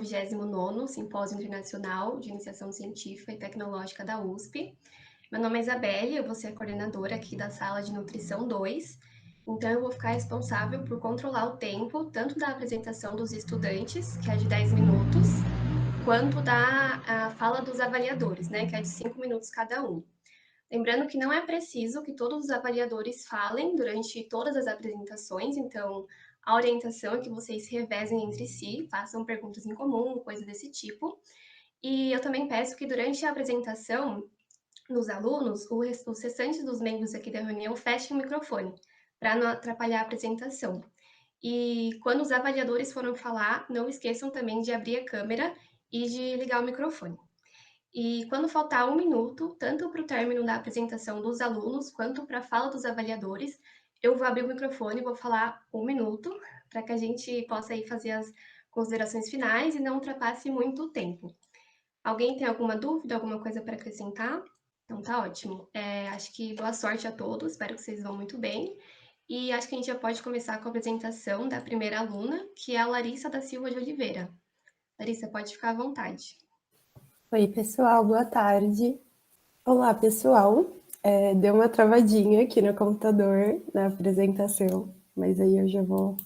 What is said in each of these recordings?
29º Simpósio Internacional de Iniciação Científica e Tecnológica da USP. Meu nome é Isabelle, eu vou ser a coordenadora aqui da sala de Nutrição 2. Então, eu vou ficar responsável por controlar o tempo, tanto da apresentação dos estudantes, que é de 10 minutos, quanto da fala dos avaliadores, né, que é de 5 minutos cada um. Lembrando que não é preciso que todos os avaliadores falem durante todas as apresentações, então a orientação é que vocês se revezem entre si, façam perguntas em comum, coisa desse tipo. E eu também peço que durante a apresentação dos alunos, os restantes dos membros aqui da reunião fechem o microfone, para não atrapalhar a apresentação. E quando os avaliadores forem falar, não esqueçam também de abrir a câmera e de ligar o microfone. E quando faltar 1 minuto, tanto para o término da apresentação dos alunos, quanto para a fala dos avaliadores, eu vou abrir o microfone e vou falar 1 minuto, para que a gente possa aí fazer as considerações finais e não ultrapasse muito o tempo. Alguém tem alguma dúvida, alguma coisa para acrescentar? Então tá ótimo. Acho que boa sorte a todos, espero que vocês vão muito bem. E acho que a gente já pode começar com a apresentação da primeira aluna, que é a Larissa da Silva de Oliveira. Larissa, pode ficar à vontade. Oi, pessoal, boa tarde. Olá, pessoal. Deu uma travadinha aqui no computador na apresentação, mas aí eu já vou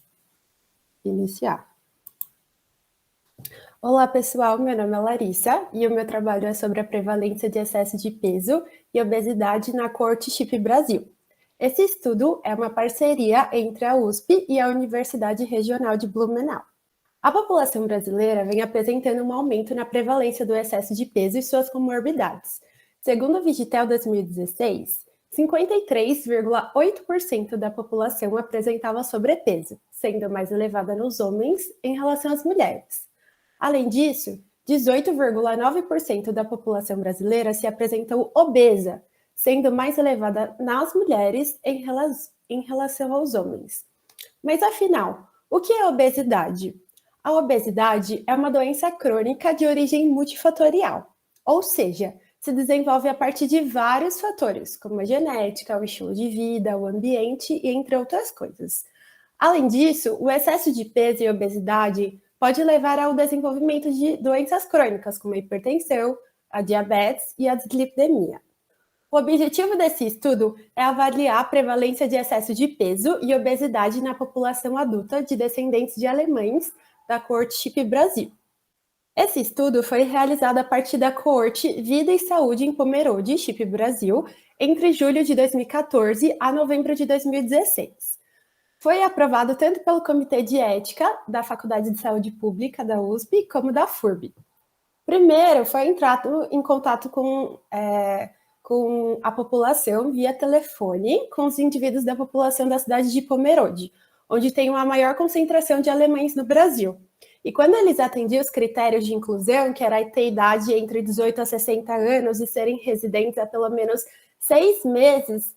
iniciar. Olá, pessoal, meu nome é Larissa e o meu trabalho é sobre a prevalência de excesso de peso e obesidade na coorte CHIP Brasil. Esse estudo é uma parceria entre a USP e a Universidade Regional de Blumenau. A população brasileira vem apresentando um aumento na prevalência do excesso de peso e suas comorbidades. Segundo o Vigitel 2016, 53,8% da população apresentava sobrepeso, sendo mais elevada nos homens em relação às mulheres. Além disso, 18,9% da população brasileira se apresentou obesa, sendo mais elevada nas mulheres em relação aos homens. Mas afinal, o que é obesidade? A obesidade é uma doença crônica de origem multifatorial, ou seja, se desenvolve a partir de vários fatores, como a genética, o estilo de vida, o ambiente e entre outras coisas. Além disso, o excesso de peso e obesidade pode levar ao desenvolvimento de doenças crônicas, como a hipertensão, a diabetes e a dislipidemia. O objetivo desse estudo é avaliar a prevalência de excesso de peso e obesidade na população adulta de descendentes de alemães da coorte CHIP Brasil. Esse estudo foi realizado a partir da coorte Vida e Saúde em Pomerode, CHIP Brasil, entre julho de 2014 a novembro de 2016. Foi aprovado tanto pelo Comitê de Ética da Faculdade de Saúde Pública da USP, como da FURB. Primeiro, foi entrado em contato com a população via telefone, com os indivíduos da população da cidade de Pomerode, onde tem uma maior concentração de alemães no Brasil. E quando eles atendiam os critérios de inclusão, que era ter idade entre 18 a 60 anos e serem residentes há pelo menos 6 meses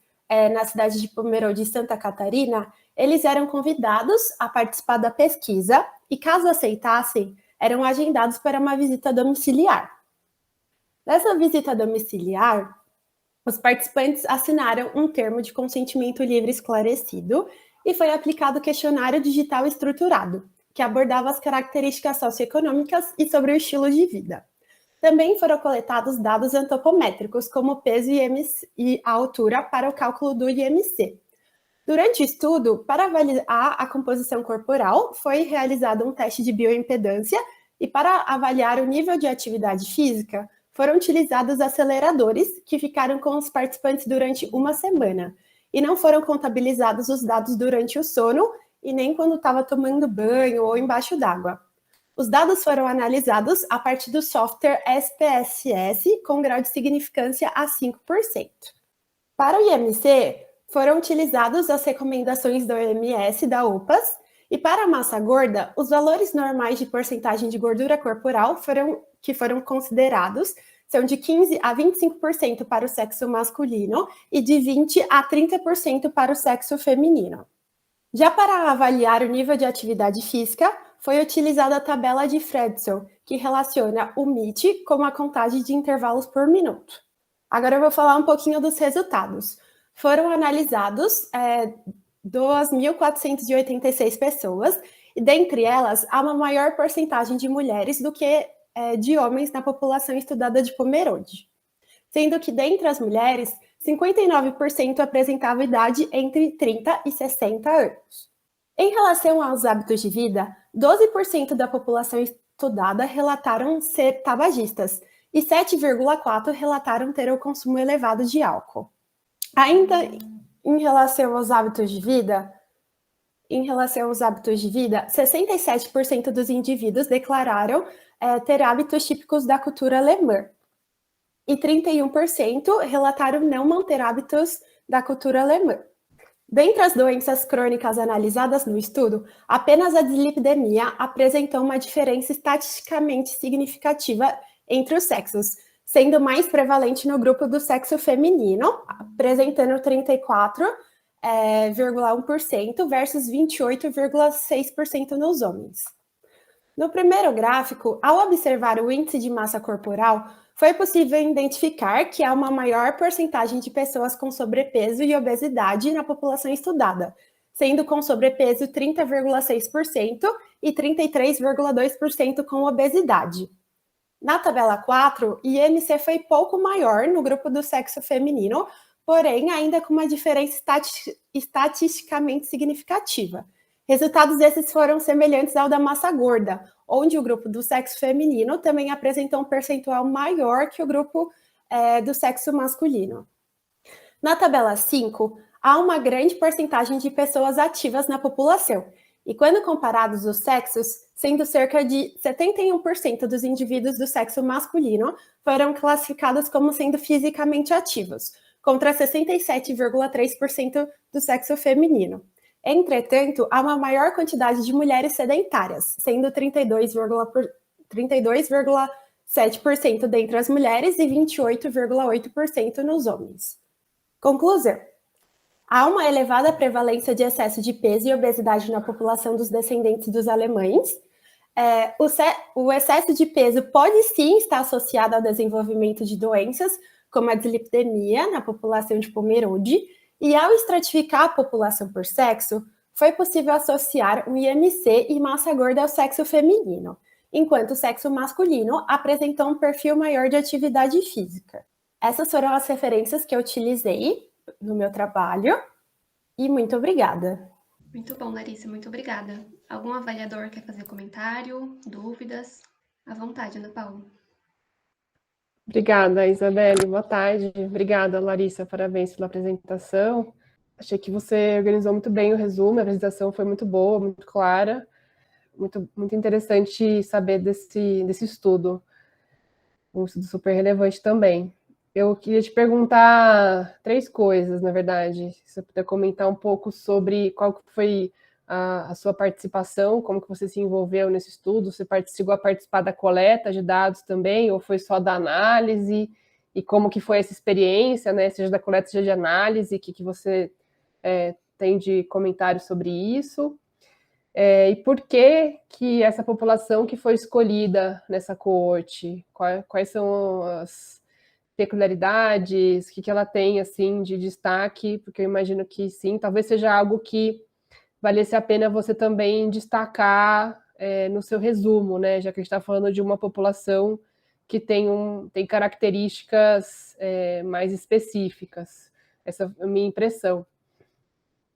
na cidade de Pomerode, Santa Catarina, eles eram convidados a participar da pesquisa e, caso aceitassem, eram agendados para uma visita domiciliar. Nessa visita domiciliar, os participantes assinaram um termo de consentimento livre esclarecido e foi aplicado o questionário digital estruturado, que abordava as características socioeconômicas e sobre o estilo de vida. Também foram coletados dados antropométricos, como o peso e a altura, para o cálculo do IMC. Durante o estudo, para avaliar a composição corporal, foi realizado um teste de bioimpedância e para avaliar o nível de atividade física, foram utilizados aceleradores que ficaram com os participantes durante uma semana e não foram contabilizados os dados durante o sono e nem quando estava tomando banho ou embaixo d'água. Os dados foram analisados a partir do software SPSS com grau de significância a 5%. Para o IMC, foram utilizados as recomendações da OMS, da OPAS, e para a massa gorda, os valores normais de porcentagem de gordura corporal que foram considerados são de 15% a 25% para o sexo masculino e de 20% a 30% para o sexo feminino. Já para avaliar o nível de atividade física, foi utilizada a tabela de Fredson, que relaciona o MIT com a contagem de intervalos por minuto. Agora eu vou falar um pouquinho dos resultados. Foram analisados 2.486 pessoas e dentre elas, há uma maior porcentagem de mulheres do que de homens na população estudada de Pomerode, sendo que dentre as mulheres, 59% apresentavam idade entre 30 e 60 anos. Em relação aos hábitos de vida, 12% da população estudada relataram ser tabagistas e 7,4% relataram ter o consumo elevado de álcool. Ainda em relação aos hábitos de vida, 67% dos indivíduos declararam ter hábitos típicos da cultura alemã e 31% relataram não manter hábitos da cultura alemã. Dentre as doenças crônicas analisadas no estudo, apenas a dislipidemia apresentou uma diferença estatisticamente significativa entre os sexos, sendo mais prevalente no grupo do sexo feminino, apresentando 34,1% versus 28,6% nos homens. No primeiro gráfico, ao observar o índice de massa corporal, foi possível identificar que há uma maior porcentagem de pessoas com sobrepeso e obesidade na população estudada, sendo com sobrepeso 30,6% e 33,2% com obesidade. Na tabela 4, o IMC foi pouco maior no grupo do sexo feminino, porém ainda com uma diferença estatisticamente significativa. Resultados esses foram semelhantes ao da massa gorda, onde o grupo do sexo feminino também apresentou um percentual maior que o grupo do sexo masculino. Na tabela 5, há uma grande porcentagem de pessoas ativas na população, e quando comparados os sexos, sendo cerca de 71% dos indivíduos do sexo masculino foram classificados como sendo fisicamente ativos, contra 67,3% do sexo feminino. Entretanto, há uma maior quantidade de mulheres sedentárias, sendo 32,7% dentre as mulheres e 28,8% nos homens. Conclusão: há uma elevada prevalência de excesso de peso e obesidade na população dos descendentes dos alemães. O excesso de peso pode sim estar associado ao desenvolvimento de doenças, como a dislipidemia na população de Pomerode, e ao estratificar a população por sexo, foi possível associar o IMC e massa gorda ao sexo feminino, enquanto o sexo masculino apresentou um perfil maior de atividade física. Essas foram as referências que eu utilizei no meu trabalho, e muito obrigada. Muito bom, Larissa, muito obrigada. Algum avaliador quer fazer comentário, dúvidas? À vontade, Ana Paula. Obrigada, Isabelle. Boa tarde. Obrigada, Larissa. Parabéns pela apresentação. Achei que você organizou muito bem o resumo, a apresentação foi muito boa, muito clara. Muito interessante saber desse estudo. Um estudo super relevante também. Eu queria te perguntar 3 coisas, na verdade. Se você puder comentar um pouco sobre qual foi a sua participação, como que você se envolveu nesse estudo, você chegou a participar da coleta de dados também, ou foi só da análise, e como que foi essa experiência, né, seja da coleta, seja de análise, o que você tem de comentário sobre isso, e por que essa população que foi escolhida nessa coorte, quais são as peculiaridades, o que ela tem, assim, de destaque, porque eu imagino que sim, talvez seja algo que valesse a pena você também destacar no seu resumo, né? Já que a gente está falando de uma população que tem características mais específicas. Essa é a minha impressão.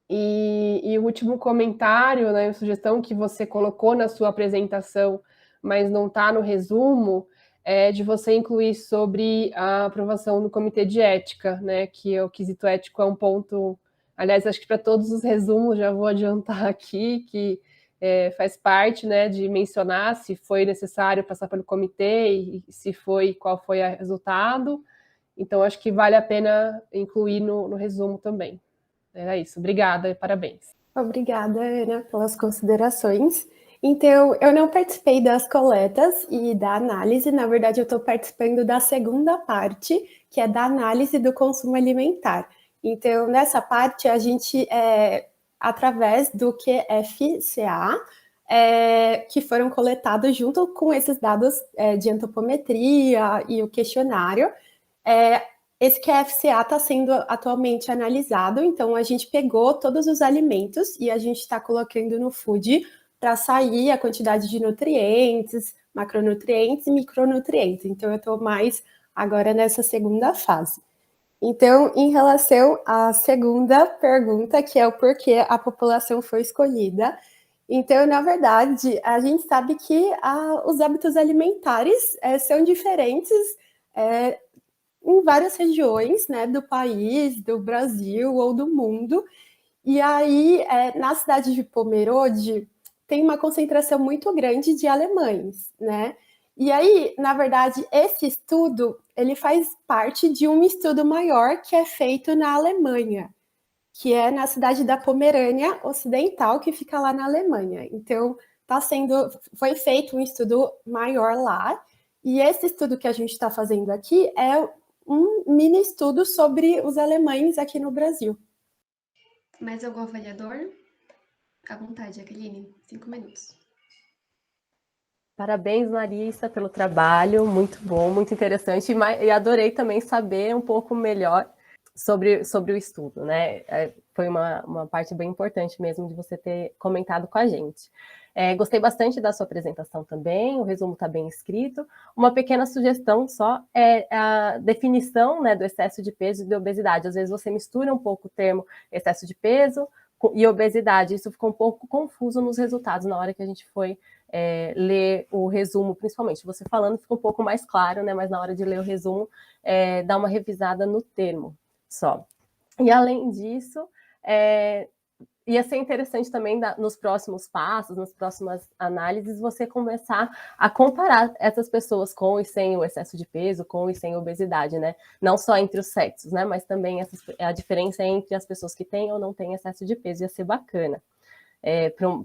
E o último comentário, né, a sugestão que você colocou na sua apresentação, mas não está no resumo, é de você incluir sobre a aprovação do Comitê de Ética, né? Que o quesito ético é um ponto. Aliás, acho que para todos os resumos, já vou adiantar aqui, que faz parte, né, de mencionar se foi necessário passar pelo comitê e se foi, qual foi o resultado. Então, acho que vale a pena incluir no resumo também. Era isso. Obrigada e parabéns. Obrigada, Ana, pelas considerações. Então, eu não participei das coletas e da análise, na verdade, eu estou participando da segunda parte, que é da análise do consumo alimentar. Então, nessa parte, a gente, através do QFCA, que foram coletados junto com esses dados de antropometria e o questionário, esse QFCA está sendo atualmente analisado, então a gente pegou todos os alimentos e a gente está colocando no food para sair a quantidade de nutrientes, macronutrientes e micronutrientes. Então, eu estou mais agora nessa segunda fase. Então, em relação à segunda pergunta, que é o porquê a população foi escolhida, então, na verdade, a gente sabe que os hábitos alimentares são diferentes em várias regiões, né, do país, do Brasil ou do mundo. E aí, na cidade de Pomerode, tem uma concentração muito grande de alemães, né? E aí, na verdade, esse estudo, ele faz parte de um estudo maior que é feito na Alemanha, que é na cidade da Pomerânia Ocidental, que fica lá na Alemanha. Então, foi feito um estudo maior lá, e esse estudo que a gente está fazendo aqui é um mini estudo sobre os alemães aqui no Brasil. Mais algum avaliador? À vontade, Jaqueline, 5 minutos. Parabéns, Larissa, pelo trabalho, muito bom, muito interessante, e adorei também saber um pouco melhor sobre o estudo, né? Foi uma parte bem importante mesmo de você ter comentado com a gente. Gostei bastante da sua apresentação também, o resumo está bem escrito. Uma pequena sugestão só é a definição, né, do excesso de peso e de obesidade. Às vezes você mistura um pouco o termo excesso de peso e obesidade, isso ficou um pouco confuso nos resultados na hora que a gente foi ler o resumo, principalmente. Você falando fica um pouco mais claro, né, mas na hora de ler o resumo, dá uma revisada no termo só. E além disso, ia ser interessante também, nos próximos passos, nas próximas análises, você começar a comparar essas pessoas com e sem o excesso de peso, com e sem obesidade, né? Não só entre os sexos, né? Mas também a diferença entre as pessoas que têm ou não têm excesso de peso. Ia ser bacana.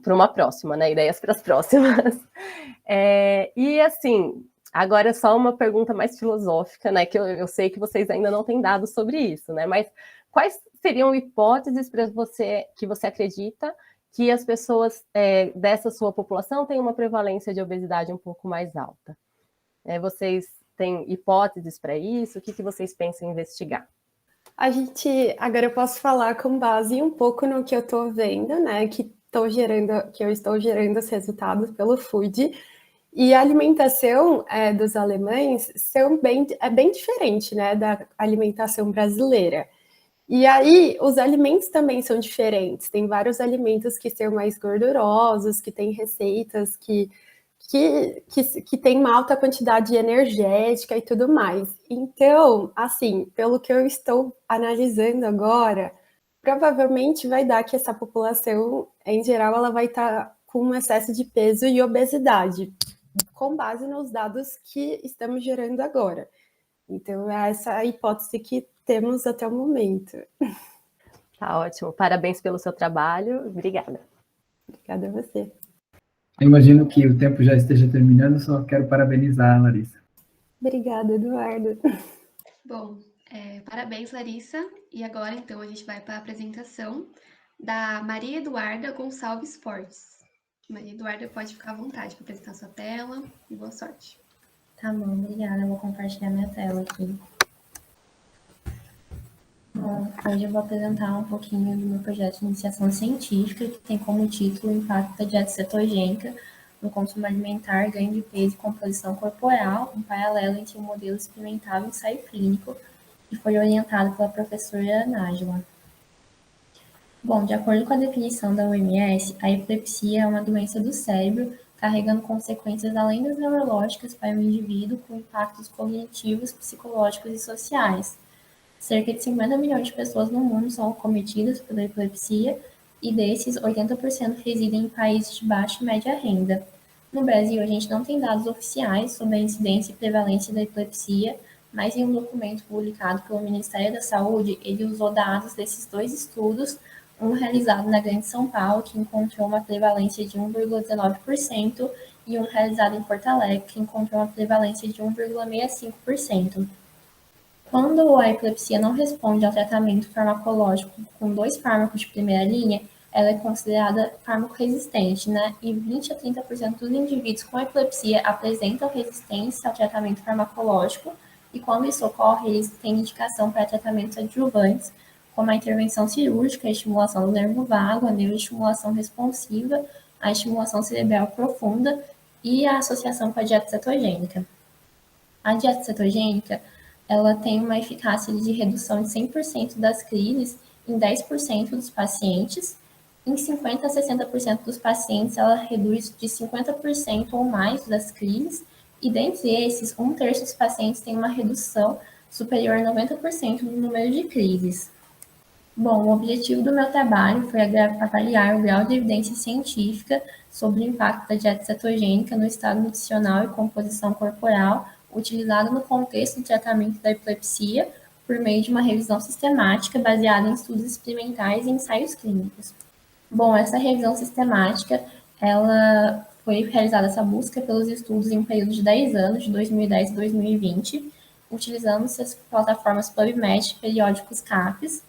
Para uma próxima, né? Ideias para as próximas. E assim, agora é só uma pergunta mais filosófica, né? Que eu sei que vocês ainda não têm dados sobre isso, né? Mas quais seriam hipóteses para você que você acredita que as pessoas dessa sua população têm uma prevalência de obesidade um pouco mais alta? Vocês têm hipóteses para isso? O que vocês pensam em investigar? Agora eu posso falar com base um pouco no que eu estou vendo, né? Que eu estou gerando os resultados pelo Food. E a alimentação dos alemães é bem diferente, né, da alimentação brasileira. E aí, os alimentos também são diferentes. Tem vários alimentos que são mais gordurosos, que têm receitas que tem uma alta quantidade energética e tudo mais. Então, assim, pelo que eu estou analisando agora, provavelmente vai dar que essa população, em geral, ela vai estar com um excesso de peso e obesidade, com base nos dados que estamos gerando agora. Então, é essa a hipótese que temos até o momento. Tá ótimo. Parabéns pelo seu trabalho. Obrigada. Obrigada a você. Eu imagino que o tempo já esteja terminando, só quero parabenizar a Larissa. Obrigada, Eduardo. Bom, parabéns, Larissa. E agora, então, a gente vai para a apresentação da Maria Eduarda Gonçalves Fortes. Maria Eduarda, pode ficar à vontade para apresentar sua tela e boa sorte. Tá bom, obrigada. Eu vou compartilhar minha tela aqui. Bom, hoje eu vou apresentar um pouquinho do meu projeto de iniciação científica, que tem como título o impacto da dieta cetogênica no consumo alimentar, ganho de peso e composição corporal, um paralelo entre o modelo experimental e o ensaio clínico, e foi orientado pela professora Nájila. Bom, de acordo com a definição da OMS, a epilepsia é uma doença do cérebro, carregando consequências além das neurológicas para o indivíduo, com impactos cognitivos, psicológicos e sociais. Cerca de 50 milhões de pessoas no mundo são acometidas pela epilepsia e desses, 80% residem em países de baixa e média renda. No Brasil, a gente não tem dados oficiais sobre a incidência e prevalência da epilepsia, mas em um documento publicado pelo Ministério da Saúde, ele usou dados desses dois estudos, um realizado na Grande São Paulo, que encontrou uma prevalência de 1,19%, e um realizado em Porto Alegre, que encontrou uma prevalência de 1,65%. Quando a epilepsia não responde ao tratamento farmacológico com 2 fármacos de primeira linha, ela é considerada fármaco-resistente, né? E 20 a 30% dos indivíduos com epilepsia apresentam resistência ao tratamento farmacológico, e quando isso ocorre, eles têm indicação para tratamentos adjuvantes, como a intervenção cirúrgica, a estimulação do nervo vago, a neuroestimulação responsiva a estimulação cerebral profunda e a associação com a dieta cetogênica. A dieta cetogênica, ela tem uma eficácia de redução de 100% das crises em 10% dos pacientes. Em 50% a 60% dos pacientes, ela reduz de 50% ou mais das crises. E dentre esses, 1/3 dos pacientes tem uma redução superior a 90% no número de crises. Bom, o objetivo do meu trabalho foi avaliar o grau de evidência científica sobre o impacto da dieta cetogênica no estado nutricional e composição corporal, utilizado no contexto de tratamento da epilepsia, por meio de uma revisão sistemática baseada em estudos experimentais e ensaios clínicos. Bom, essa revisão sistemática, ela foi realizada essa busca pelos estudos em um período de 10 anos, de 2010 a 2020, utilizando-se as plataformas PubMed e periódicos CAPES.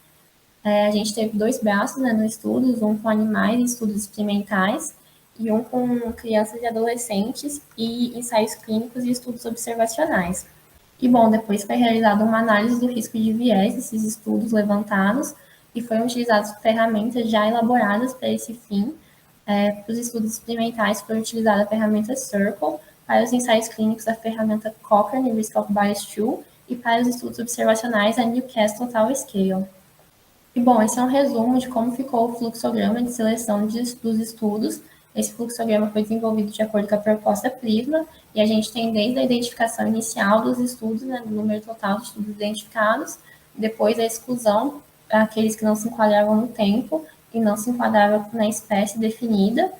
A gente teve 2 braços, né, no estudo, um com animais e estudos experimentais, e um com crianças e adolescentes e ensaios clínicos e estudos observacionais. E, bom, depois foi realizada uma análise do risco de viés desses estudos levantados e foram utilizadas ferramentas já elaboradas para esse fim. Para os estudos experimentais foi utilizada a ferramenta Circle, para os ensaios clínicos a ferramenta Cochrane Risk of Bias Tool e para os estudos observacionais a Newcastle Tau Scale. E, bom, esse é um resumo de como ficou o fluxograma de seleção dos estudos. Esse fluxograma foi desenvolvido de acordo com a proposta Prisma, e a gente tem desde a identificação inicial dos estudos, né, do número total de estudos identificados, depois a exclusão, aqueles que não se enquadravam no tempo e não se enquadravam na espécie definida,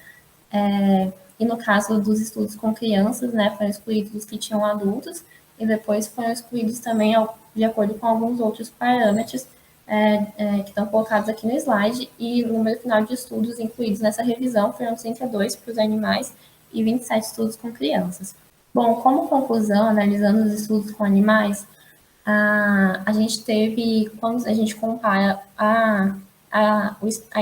e no caso dos estudos com crianças, né, foram excluídos os que tinham adultos, e depois foram excluídos também de acordo com alguns outros parâmetros, que estão colocados aqui no slide, e o número final de estudos incluídos nessa revisão foram 32 para os animais e 27 estudos com crianças. Bom, como conclusão, analisando os estudos com animais, a gente teve, quando a gente compara a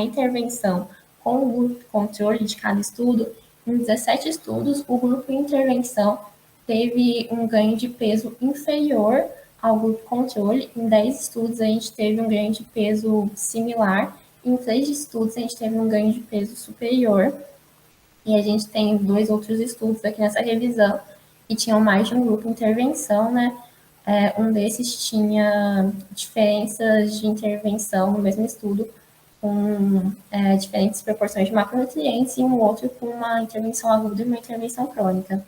intervenção com o grupo controle de cada estudo, em 17 estudos, o grupo intervenção teve um ganho de peso inferior ao grupo controle. Em 10 estudos, a gente teve um ganho de peso similar. Em 3 estudos, a gente teve um ganho de peso superior. E a gente tem 2 outros estudos aqui nessa revisão que tinham mais de um grupo intervenção, né? Um desses tinha diferenças de intervenção no mesmo estudo, com diferentes proporções de macronutrientes, e um outro com uma intervenção aguda e uma intervenção crônica.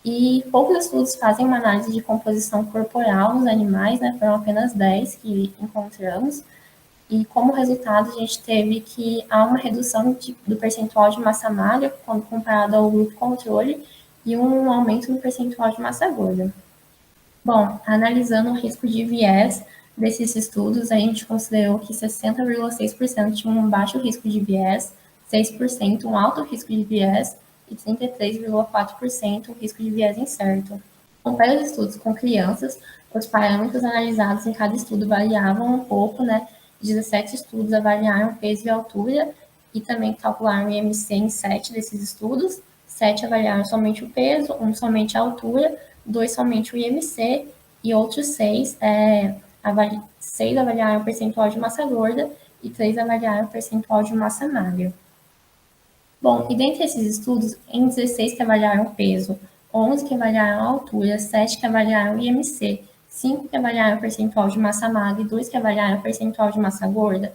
E poucos estudos fazem uma análise de composição corporal nos animais, né? Foram apenas 10 que encontramos. E como resultado, a gente teve que há uma redução do percentual de massa magra quando comparado ao grupo controle e um aumento no percentual de massa gorda. Bom, analisando o risco de viés desses estudos, a gente considerou que 60,6% tinham um baixo risco de viés, 6% um alto risco de viés e 33,4% um risco de viés incerto. Para os estudos com crianças, os parâmetros analisados em cada estudo variavam um pouco, né? 17 estudos avaliaram peso e altura e também calcularam o IMC em 7 desses estudos. 7 avaliaram somente o peso, 1 somente a altura, 2 somente o IMC e outros 6 avaliaram o percentual de massa gorda e 3 avaliaram o percentual de massa magra. Bom, e dentre esses estudos, em 16 que avaliaram o peso, 11 que avaliaram a altura, 7 que avaliaram o IMC, 5 que avaliaram o percentual de massa magra e 2 que avaliaram o percentual de massa gorda,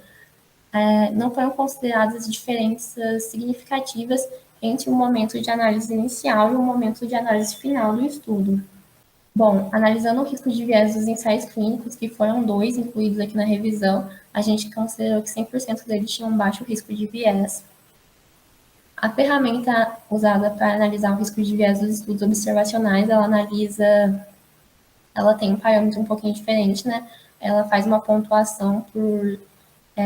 não foram consideradas diferenças significativas entre o momento de análise inicial e o momento de análise final do estudo. Bom, analisando o risco de viés dos ensaios clínicos, que foram 2 incluídos aqui na revisão, a gente considerou que 100% deles tinham um baixo risco de viés. A ferramenta usada para analisar o risco de viés dos estudos observacionais, ela tem um parâmetro um pouquinho diferente, né? Ela faz uma pontuação por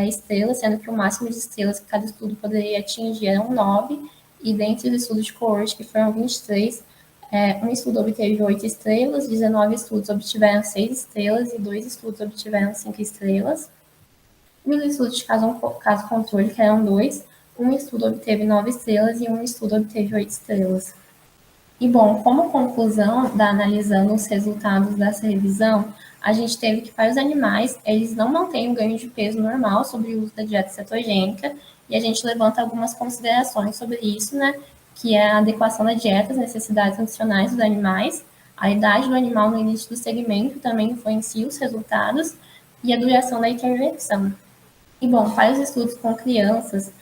estrelas, sendo que o máximo de estrelas que cada estudo poderia atingir eram 9, e dentre os estudos de coorte, que foram 23, um estudo obteve 8 estrelas, 19 estudos obtiveram 6 estrelas e 2 estudos obtiveram 5 estrelas. E os estudos de caso controle, que eram 2, um estudo obteve 9 estrelas e um estudo obteve 8 estrelas. E, bom, como conclusão, analisando os resultados dessa revisão, a gente teve que para os animais, eles não mantêm o ganho de peso normal sobre o uso da dieta cetogênica, e a gente levanta algumas considerações sobre isso, né, que é a adequação da dieta às necessidades nutricionais dos animais, a idade do animal no início do segmento também influencia os resultados, e a duração da intervenção. E, bom, para os estudos com crianças,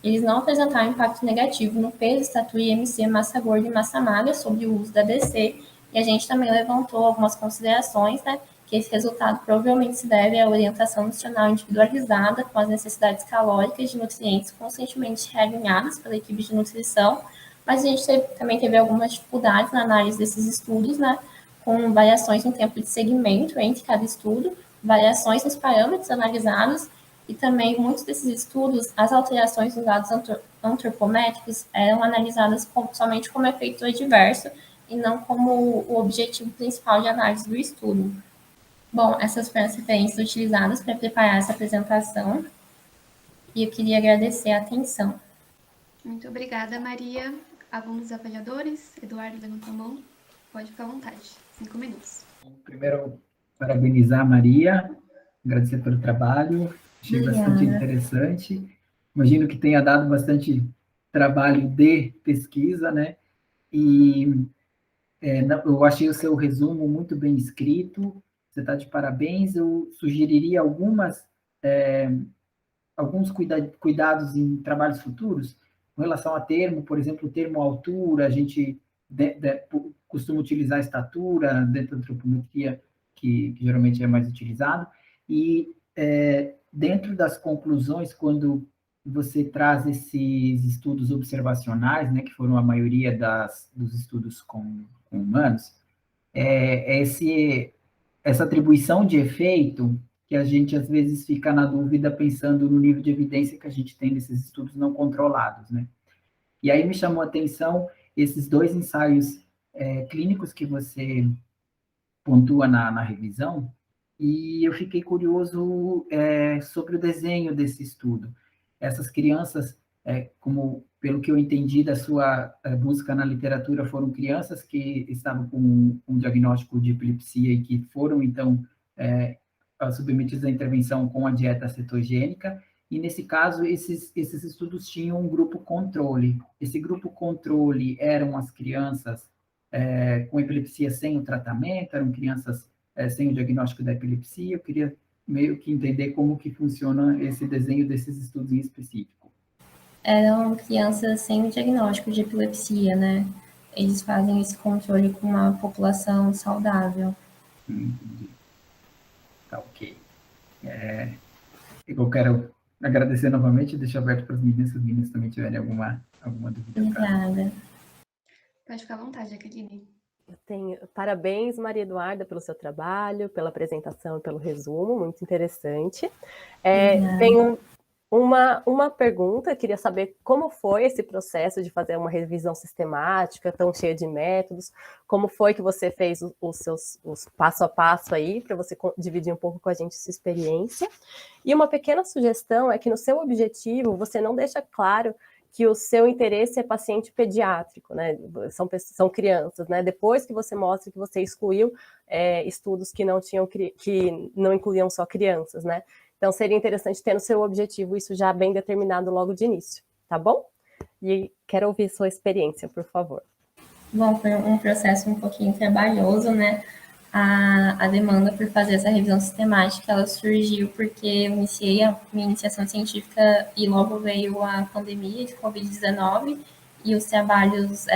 eles não apresentaram impacto negativo no peso, estatura, IMC, massa gorda e massa magra sobre o uso da DC, e a gente também levantou algumas considerações, né, que esse resultado provavelmente se deve à orientação nutricional individualizada com as necessidades calóricas de nutrientes constantemente realinhadas pela equipe de nutrição, mas a gente também teve algumas dificuldades na análise desses estudos, né, com variações no tempo de segmento entre cada estudo, variações nos parâmetros analisados, e também muitos desses estudos, as alterações nos dados antropométricos eram analisadas somente como efeito adverso e não como o objetivo principal de análise do estudo. Bom, essas foram as referências utilizadas para preparar essa apresentação e eu queria agradecer a atenção. Muito obrigada, Maria. Alguns avaliadores? Eduardo levantou a mão. Pode ficar à vontade. 5 minutos. Primeiro, parabenizar a Maria, agradecer pelo trabalho, achei bastante interessante. Imagino que tenha dado bastante trabalho de pesquisa, né? E eu achei o seu resumo muito bem escrito, você está de parabéns. Eu sugeriria alguns cuidados em trabalhos futuros, com relação a termo, por exemplo, o termo altura, a gente costuma utilizar a estatura dentro da antropometria, que geralmente é mais utilizado, e dentro das conclusões, quando você traz esses estudos observacionais, né, que foram a maioria dos estudos com humanos, essa atribuição de efeito que a gente, às vezes, fica na dúvida pensando no nível de evidência que a gente tem nesses estudos não controlados, né? E aí me chamou a atenção esses 2 ensaios clínicos que você pontua na revisão, e eu fiquei curioso sobre o desenho desse estudo. Essas crianças, pelo que eu entendi da sua busca na literatura, foram crianças que estavam com um diagnóstico de epilepsia e que foram, então, submetidos à intervenção com a dieta cetogênica, e nesse caso, esses estudos tinham um grupo controle. Esse grupo controle eram as crianças com epilepsia sem o tratamento, eram crianças sem o diagnóstico da epilepsia. Eu queria meio que entender como que funciona esse desenho desses estudos em específico. Eram crianças sem o diagnóstico de epilepsia, né? Eles fazem esse controle com uma população saudável. Entendi. Tá, ok. Eu quero agradecer novamente e deixar aberto para as meninas, se as meninas também tiverem alguma dúvida. Obrigada. Pode ficar à vontade, Jacqueline. Parabéns, Maria Eduarda, pelo seu trabalho, pela apresentação e pelo resumo, muito interessante. Tenho uma pergunta, eu queria saber como foi esse processo de fazer uma revisão sistemática, tão cheia de métodos, como foi que você fez os passo a passo aí, para você dividir um pouco com a gente sua experiência. E uma pequena sugestão é que no seu objetivo, você não deixa claro que o seu interesse é paciente pediátrico, né? São crianças, né? Depois que você mostra que você excluiu estudos que não incluíam só crianças, né? Então, seria interessante ter no seu objetivo isso já bem determinado logo de início, tá bom? E quero ouvir sua experiência, por favor. Bom, foi um processo um pouquinho trabalhoso, né? A demanda por fazer essa revisão sistemática, ela surgiu porque eu iniciei a minha iniciação científica e logo veio a pandemia de Covid-19 e os trabalhos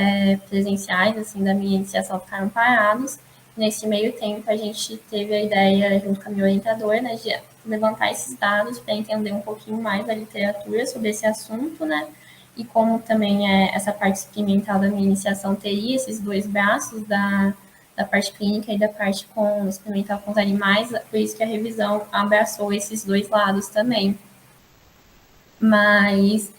presenciais, assim, da minha iniciação ficaram parados. Nesse meio tempo, a gente teve a ideia, junto com a minha orientadora, né, de levantar esses dados para entender um pouquinho mais da literatura sobre esse assunto, né? E como também essa parte experimental da minha iniciação teria esses 2 braços da parte clínica e da parte experimental com os animais, por isso que a revisão abraçou esses 2 lados também. Mas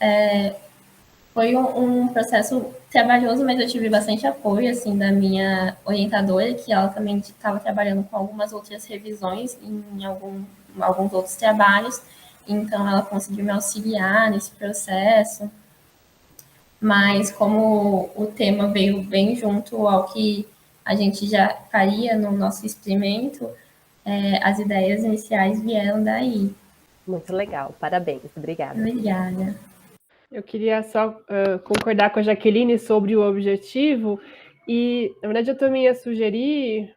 foi um processo trabalhoso, mas eu tive bastante apoio, assim, da minha orientadora, que ela também estava trabalhando com algumas outras revisões em alguns outros trabalhos, então ela conseguiu me auxiliar nesse processo. Mas como o tema veio bem junto ao que a gente já faria no nosso experimento, as ideias iniciais vieram daí. Muito legal, parabéns, obrigada. Obrigada. Eu queria só concordar com a Jaqueline sobre o objetivo, e, na verdade, eu também ia sugerir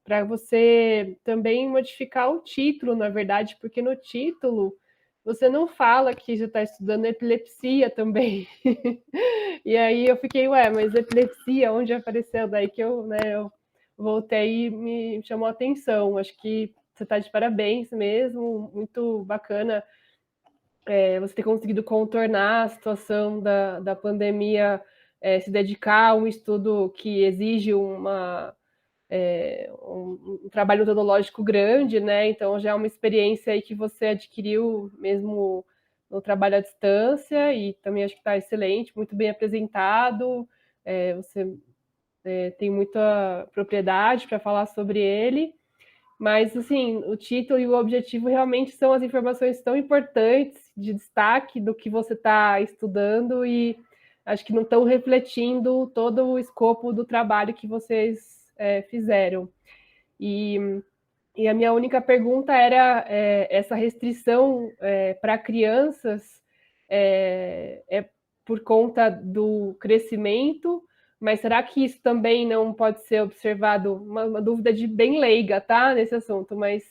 para você também modificar o título, na verdade, porque no título você não fala que já está estudando epilepsia também. E aí eu fiquei, mas epilepsia, onde apareceu? Daí que eu voltei e me chamou a atenção. Acho que você está de parabéns mesmo, muito bacana você ter conseguido contornar a situação da pandemia, se dedicar a um estudo que exige um trabalho metodológico grande, né? Então já é uma experiência aí que você adquiriu mesmo no trabalho à distância, e também acho que está excelente, muito bem apresentado, você tem muita propriedade para falar sobre ele. Mas, assim, o título e o objetivo realmente são as informações tão importantes, de destaque do que você está estudando, e acho que não estão refletindo todo o escopo do trabalho que vocês fizeram. E a minha única pergunta era essa restrição para crianças é por conta do crescimento, mas será que isso também não pode ser observado? Uma dúvida de bem leiga, tá, nesse assunto, mas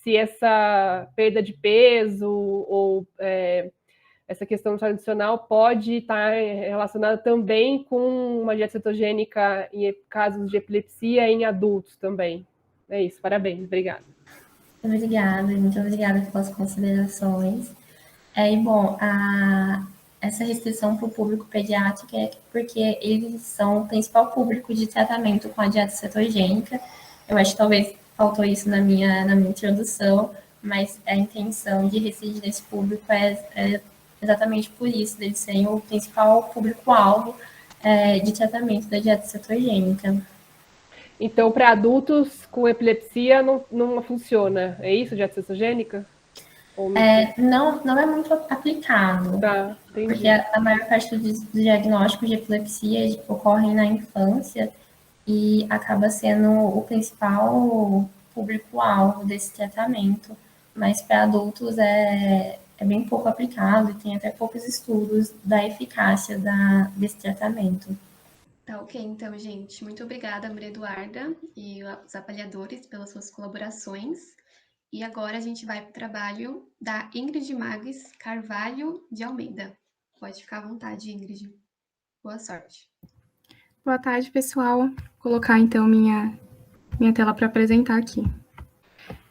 se essa perda de peso ou essa questão tradicional pode estar relacionada também com uma dieta cetogênica em casos de epilepsia em adultos também. É isso, parabéns, obrigada. Obrigada, muito obrigada pelas considerações. Essa restrição para o público pediátrico é porque eles são o principal público de tratamento com a dieta cetogênica. Eu acho que talvez faltou isso na minha introdução, mas a intenção de restringir esse público é exatamente por isso, deles serem o principal público-alvo de tratamento da dieta cetogênica. Então, para adultos com epilepsia não funciona, é isso, dieta cetogênica? Não é muito aplicado, tá, porque a maior parte dos diagnósticos de epilepsia ocorrem na infância e acaba sendo o principal público-alvo desse tratamento, mas para adultos é bem pouco aplicado e tem até poucos estudos da eficácia desse tratamento. Tá ok, então, gente. Muito obrigada, Maria Eduarda e os avaliadores pelas suas colaborações. E agora a gente vai para o trabalho da Ingrid Magues Carvalho de Almeida. Pode ficar à vontade, Ingrid. Boa sorte. Boa tarde, pessoal. Vou colocar, então, minha tela para apresentar aqui.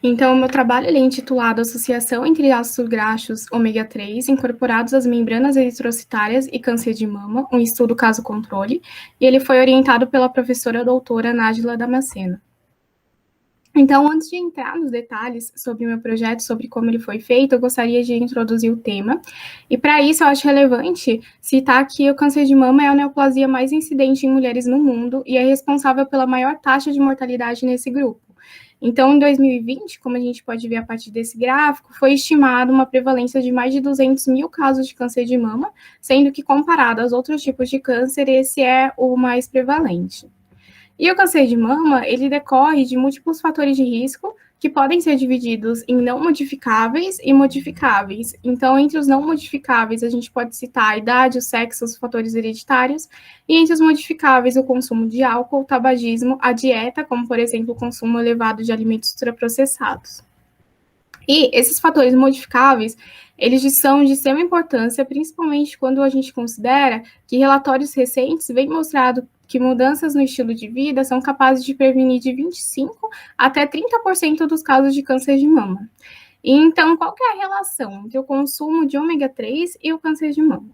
Então, o meu trabalho ele é intitulado Associação entre ácidos graxos ômega 3 incorporados às membranas eritrocitárias e câncer de mama, um estudo caso-controle, e ele foi orientado pela professora doutora Nájila Damasceno. Então, antes de entrar nos detalhes sobre o meu projeto, sobre como ele foi feito, eu gostaria de introduzir o tema. E, para isso, eu acho relevante citar que o câncer de mama é a neoplasia mais incidente em mulheres no mundo e é responsável pela maior taxa de mortalidade nesse grupo. Então, em 2020, como a gente pode ver a partir desse gráfico, foi estimada uma prevalência de mais de 200 mil casos de câncer de mama, sendo que, comparado aos outros tipos de câncer, esse é o mais prevalente. E o câncer de mama, ele decorre de múltiplos fatores de risco que podem ser divididos em não modificáveis e modificáveis. Então, entre os não modificáveis, a gente pode citar a idade, o sexo, os fatores hereditários, e entre os modificáveis, o consumo de álcool, o tabagismo, a dieta, como, por exemplo, o consumo elevado de alimentos ultraprocessados. E esses fatores modificáveis, eles são de extrema importância, principalmente quando a gente considera que relatórios recentes vêm mostrado que mudanças no estilo de vida são capazes de prevenir de 25% até 30% dos casos de câncer de mama. E então, qual que é a relação entre o consumo de ômega 3 e o câncer de mama?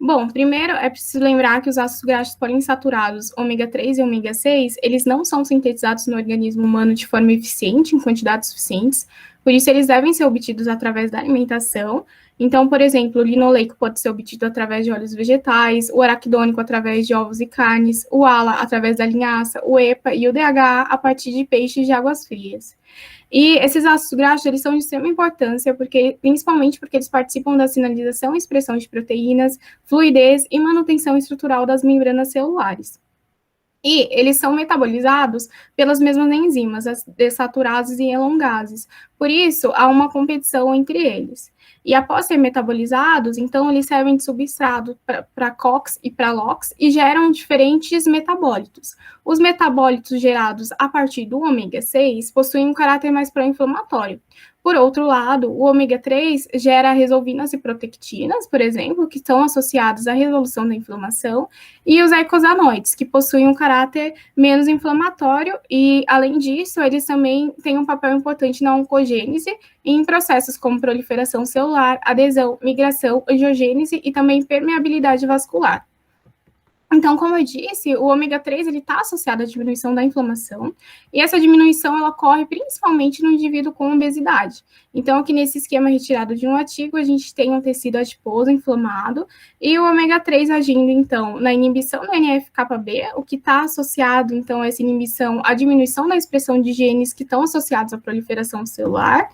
Bom, primeiro é preciso lembrar que os ácidos graxos poliinsaturados ômega 3 e ômega 6, eles não são sintetizados no organismo humano de forma eficiente, em quantidades suficientes, por isso eles devem ser obtidos através da alimentação. Então, por exemplo, o linoleico pode ser obtido através de óleos vegetais, o araquidônico através de ovos e carnes, o ALA através da linhaça, o EPA e o DHA a partir de peixes de águas frias. E esses ácidos graxos, eles são de extrema importância, principalmente porque eles participam da sinalização e expressão de proteínas, fluidez e manutenção estrutural das membranas celulares. E eles são metabolizados pelas mesmas enzimas, as desaturases e elongases. Por isso, há uma competição entre eles. E após serem metabolizados, então eles servem de substrato para COX e para LOX e geram diferentes metabólitos. Os metabólitos gerados a partir do ômega 6 possuem um caráter mais pró-inflamatório. Por outro lado, o ômega 3 gera resolvinas e protectinas, por exemplo, que estão associados à resolução da inflamação, e os eicosanoides, que possuem um caráter menos inflamatório, e, além disso, eles também têm um papel importante na oncogênese em processos como proliferação celular, adesão, migração, angiogênese e também permeabilidade vascular. Então, como eu disse, o ômega 3 está associado à diminuição da inflamação, e essa diminuição ela ocorre principalmente no indivíduo com obesidade. Então, aqui nesse esquema retirado de um artigo, a gente tem um tecido adiposo inflamado, e o ômega 3 agindo, então, na inibição do NF-κB, o que está associado, então, a essa inibição, à diminuição da expressão de genes que estão associados à proliferação celular,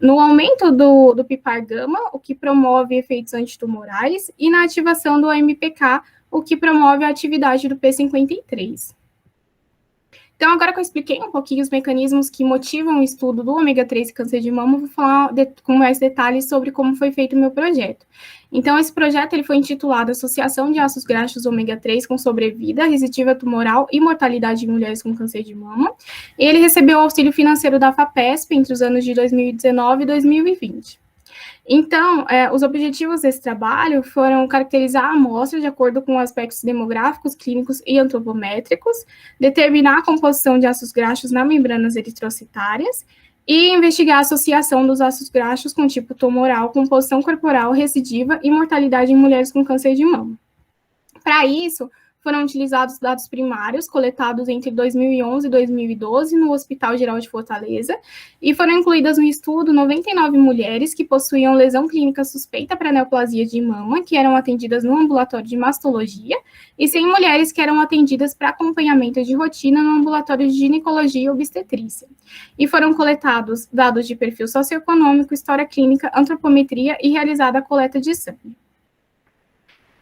no aumento do PPAR-gama, o que promove efeitos antitumorais, e na ativação do AMPK, o que promove a atividade do P53. Então, agora que eu expliquei um pouquinho os mecanismos que motivam o estudo do ômega 3 e câncer de mama, vou falar com mais detalhes sobre como foi feito o meu projeto. Então, esse projeto ele foi intitulado Associação de Ácidos Graxos ômega 3 com Sobrevida, Recidiva Tumoral e Mortalidade em Mulheres com Câncer de Mama. E ele recebeu auxílio financeiro da FAPESP entre os anos de 2019 e 2020. Então, os objetivos desse trabalho foram caracterizar a amostra de acordo com aspectos demográficos, clínicos e antropométricos, determinar a composição de ácidos graxos nas membranas eritrocitárias e investigar a associação dos ácidos graxos com tipo tumoral, composição corporal, recidiva e mortalidade em mulheres com câncer de mama. Para isso, foram utilizados dados primários coletados entre 2011 e 2012 no Hospital Geral de Fortaleza e foram incluídas no estudo 99 mulheres que possuíam lesão clínica suspeita para neoplasia de mama, que eram atendidas no ambulatório de mastologia, e 100 mulheres que eram atendidas para acompanhamento de rotina no ambulatório de ginecologia e obstetrícia. E foram coletados dados de perfil socioeconômico, história clínica, antropometria e realizada a coleta de sangue.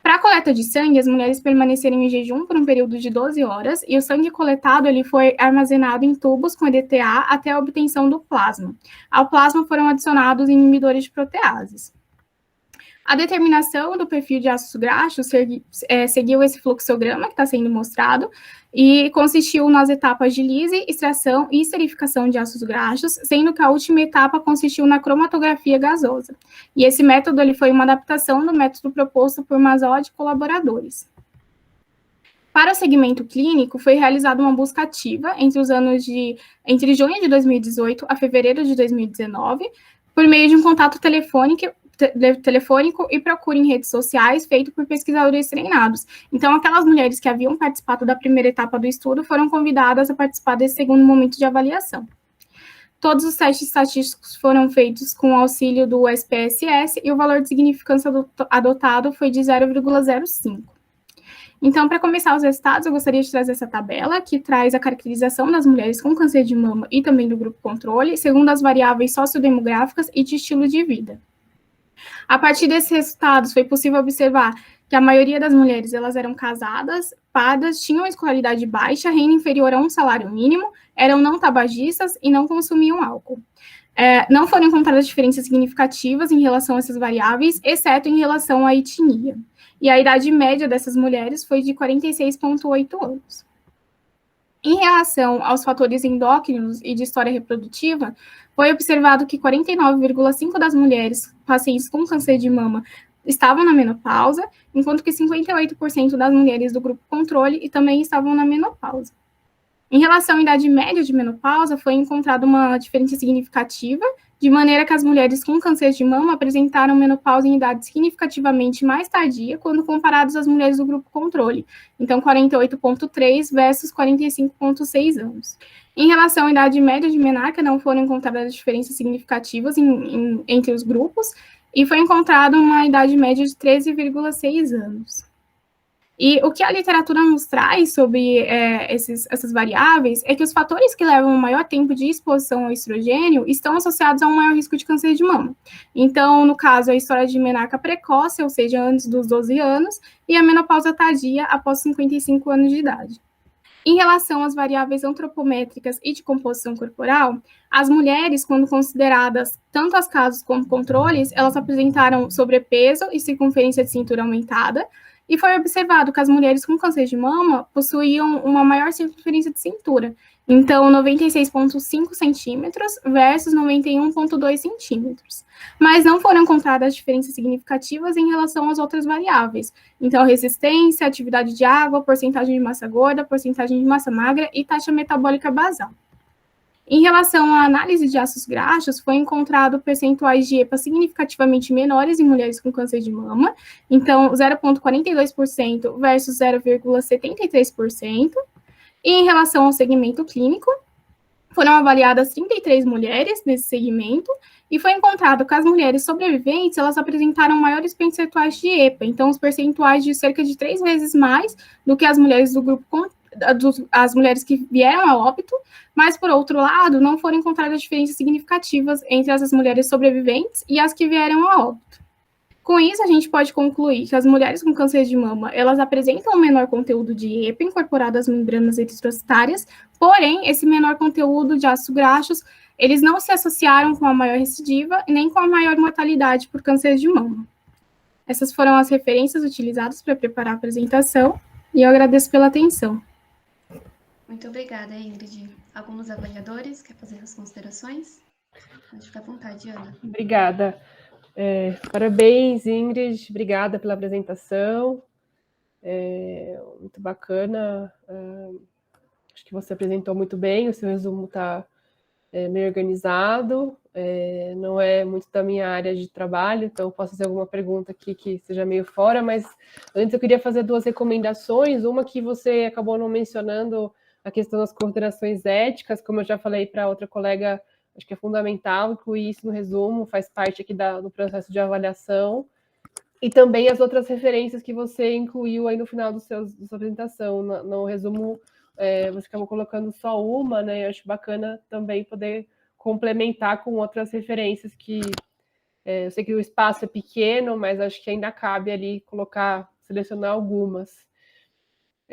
Para a coleta de sangue, as mulheres permaneceram em jejum por um período de 12 horas e o sangue coletado ele foi armazenado em tubos com EDTA até a obtenção do plasma. Ao plasma foram adicionados inibidores de proteases. A determinação do perfil de ácidos graxos seguiu esse fluxograma que está sendo mostrado e consistiu nas etapas de lise, extração e esterificação de ácidos graxos, sendo que a última etapa consistiu na cromatografia gasosa. E esse método ele foi uma adaptação do método proposto por Mazod e colaboradores. Para o segmento clínico, foi realizada uma busca ativa entre junho de 2018 a fevereiro de 2019, por meio de um contato telefônico e procura em redes sociais feito por pesquisadores treinados. Então, aquelas mulheres que haviam participado da primeira etapa do estudo foram convidadas a participar desse segundo momento de avaliação. Todos os testes estatísticos foram feitos com o auxílio do SPSS e o valor de significância adotado foi de 0,05. Então, para começar os resultados, eu gostaria de trazer essa tabela, que traz a caracterização das mulheres com câncer de mama e também do grupo controle, segundo as variáveis sociodemográficas e de estilo de vida. A partir desses resultados, foi possível observar que a maioria das mulheres elas eram casadas, pardas, tinham escolaridade baixa, renda inferior a um salário mínimo, eram não tabagistas e não consumiam álcool. Não foram encontradas diferenças significativas em relação a essas variáveis, exceto em relação à etnia. E a idade média dessas mulheres foi de 46,8 anos. Em relação aos fatores endócrinos e de história reprodutiva, foi observado que 49,5% das mulheres pacientes com câncer de mama estavam na menopausa, enquanto que 58% das mulheres do grupo controle e também estavam na menopausa. Em relação à idade média de menopausa, foi encontrada uma diferença significativa, de maneira que as mulheres com câncer de mama apresentaram menopausa em idade significativamente mais tardia quando comparadas às mulheres do grupo controle, então 48,3 versus 45,6 anos. Em relação à idade média de menarca, não foram encontradas diferenças significativas entre os grupos, e foi encontrada uma idade média de 13,6 anos. E o que a literatura nos traz sobre essas variáveis é que os fatores que levam um maior tempo de exposição ao estrogênio estão associados a um maior risco de câncer de mama. Então, no caso, a história de menarca precoce, ou seja, antes dos 12 anos, e a menopausa tardia após 55 anos de idade. Em relação às variáveis antropométricas e de composição corporal, as mulheres, quando consideradas tanto as causas como controles, elas apresentaram sobrepeso e circunferência de cintura aumentada, e foi observado que as mulheres com câncer de mama possuíam uma maior circunferência de cintura, então 96,5 centímetros versus 91,2 centímetros. Mas não foram encontradas diferenças significativas em relação às outras variáveis. Então, resistência, atividade de água, porcentagem de massa gorda, porcentagem de massa magra e taxa metabólica basal. Em relação à análise de ácidos graxos, foi encontrado percentuais de EPA significativamente menores em mulheres com câncer de mama, então 0,42% versus 0,73%. E em relação ao segmento clínico, foram avaliadas 33 mulheres nesse segmento e foi encontrado que as mulheres sobreviventes, elas apresentaram maiores percentuais de EPA, então os percentuais de cerca de 3 vezes mais do que as mulheres do grupo as mulheres que vieram a óbito, mas, por outro lado, não foram encontradas diferenças significativas entre as mulheres sobreviventes e as que vieram a óbito. Com isso, a gente pode concluir que as mulheres com câncer de mama, elas apresentam um menor conteúdo de EPA incorporado às membranas eritrocitárias, porém, esse menor conteúdo de ácidos graxos, eles não se associaram com a maior recidiva nem com a maior mortalidade por câncer de mama. Essas foram as referências utilizadas para preparar a apresentação, e eu agradeço pela atenção. Muito obrigada, Ingrid. Alguns avaliadores querem fazer as considerações? Pode ficar à vontade, Ana. Obrigada. Parabéns, Ingrid. Obrigada pela apresentação. Muito bacana. Acho que você apresentou muito bem. O seu resumo está meio organizado. Não é muito da minha área de trabalho, então posso fazer alguma pergunta aqui que seja meio fora, mas antes eu queria fazer 2 recomendações. Uma que você acabou não mencionando, a questão das considerações éticas, como eu já falei para outra colega, acho que é fundamental incluir isso no resumo, faz parte aqui do processo de avaliação, e também as outras referências que você incluiu aí no final da sua apresentação. No resumo, você acabou colocando só uma, né? Eu acho bacana também poder complementar com outras referências que eu sei que o espaço é pequeno, mas acho que ainda cabe ali selecionar algumas.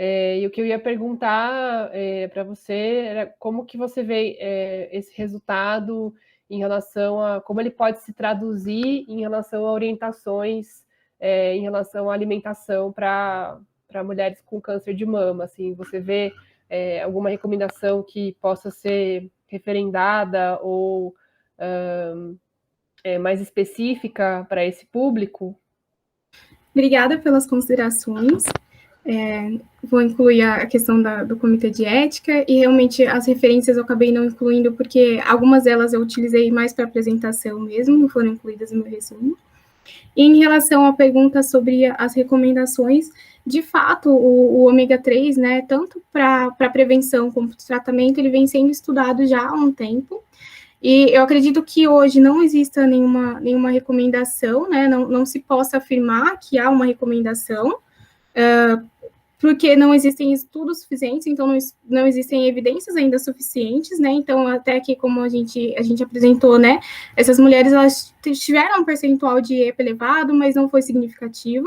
E o que eu ia perguntar para você era como que você vê esse resultado em relação a como ele pode se traduzir em relação a orientações em relação à alimentação para mulheres com câncer de mama. Assim, você vê alguma recomendação que possa ser referendada ou mais específica para esse público? Obrigada pelas considerações. Vou incluir a questão do comitê de ética, e realmente as referências eu acabei não incluindo, porque algumas delas eu utilizei mais para apresentação mesmo, não foram incluídas no meu resumo. E em relação à pergunta sobre as recomendações, de fato, o ômega 3, né, tanto para prevenção como para tratamento, ele vem sendo estudado já há um tempo, e eu acredito que hoje não exista nenhuma recomendação, né, não se possa afirmar que há uma recomendação, porque não existem estudos suficientes, então não existem evidências ainda suficientes, né, então até aqui, como a gente apresentou, né, essas mulheres, elas tiveram um percentual de EPA elevado, mas não foi significativo,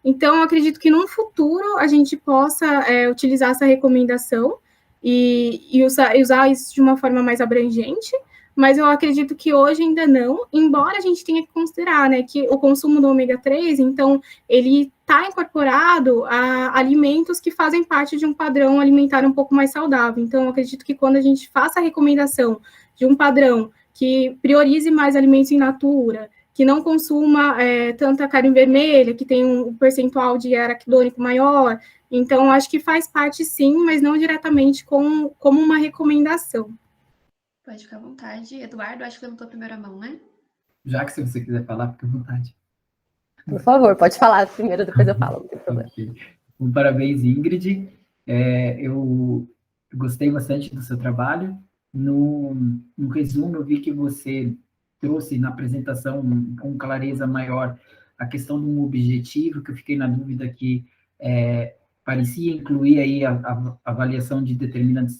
então eu acredito que no futuro a gente possa utilizar essa recomendação e usar isso de uma forma mais abrangente, mas eu acredito que hoje ainda não, embora a gente tenha que considerar, né, que o consumo do ômega 3, então, ele está incorporado a alimentos que fazem parte de um padrão alimentar um pouco mais saudável. Então, eu acredito que quando a gente faça a recomendação de um padrão que priorize mais alimentos in natura, que não consuma tanta carne vermelha, que tem um percentual de araquidônico maior, então, acho que faz parte sim, mas não diretamente como uma recomendação. Pode ficar à vontade. Eduardo, acho que levantou primeiro a mão, né? Já que se você quiser falar, fique à vontade. Por favor, pode falar primeiro, depois eu falo, não tem problema. Okay. Parabéns, Ingrid. Eu gostei bastante do seu trabalho. No resumo, eu vi que você trouxe na apresentação com clareza maior a questão de um objetivo, que eu fiquei na dúvida que parecia incluir aí a avaliação de determinantes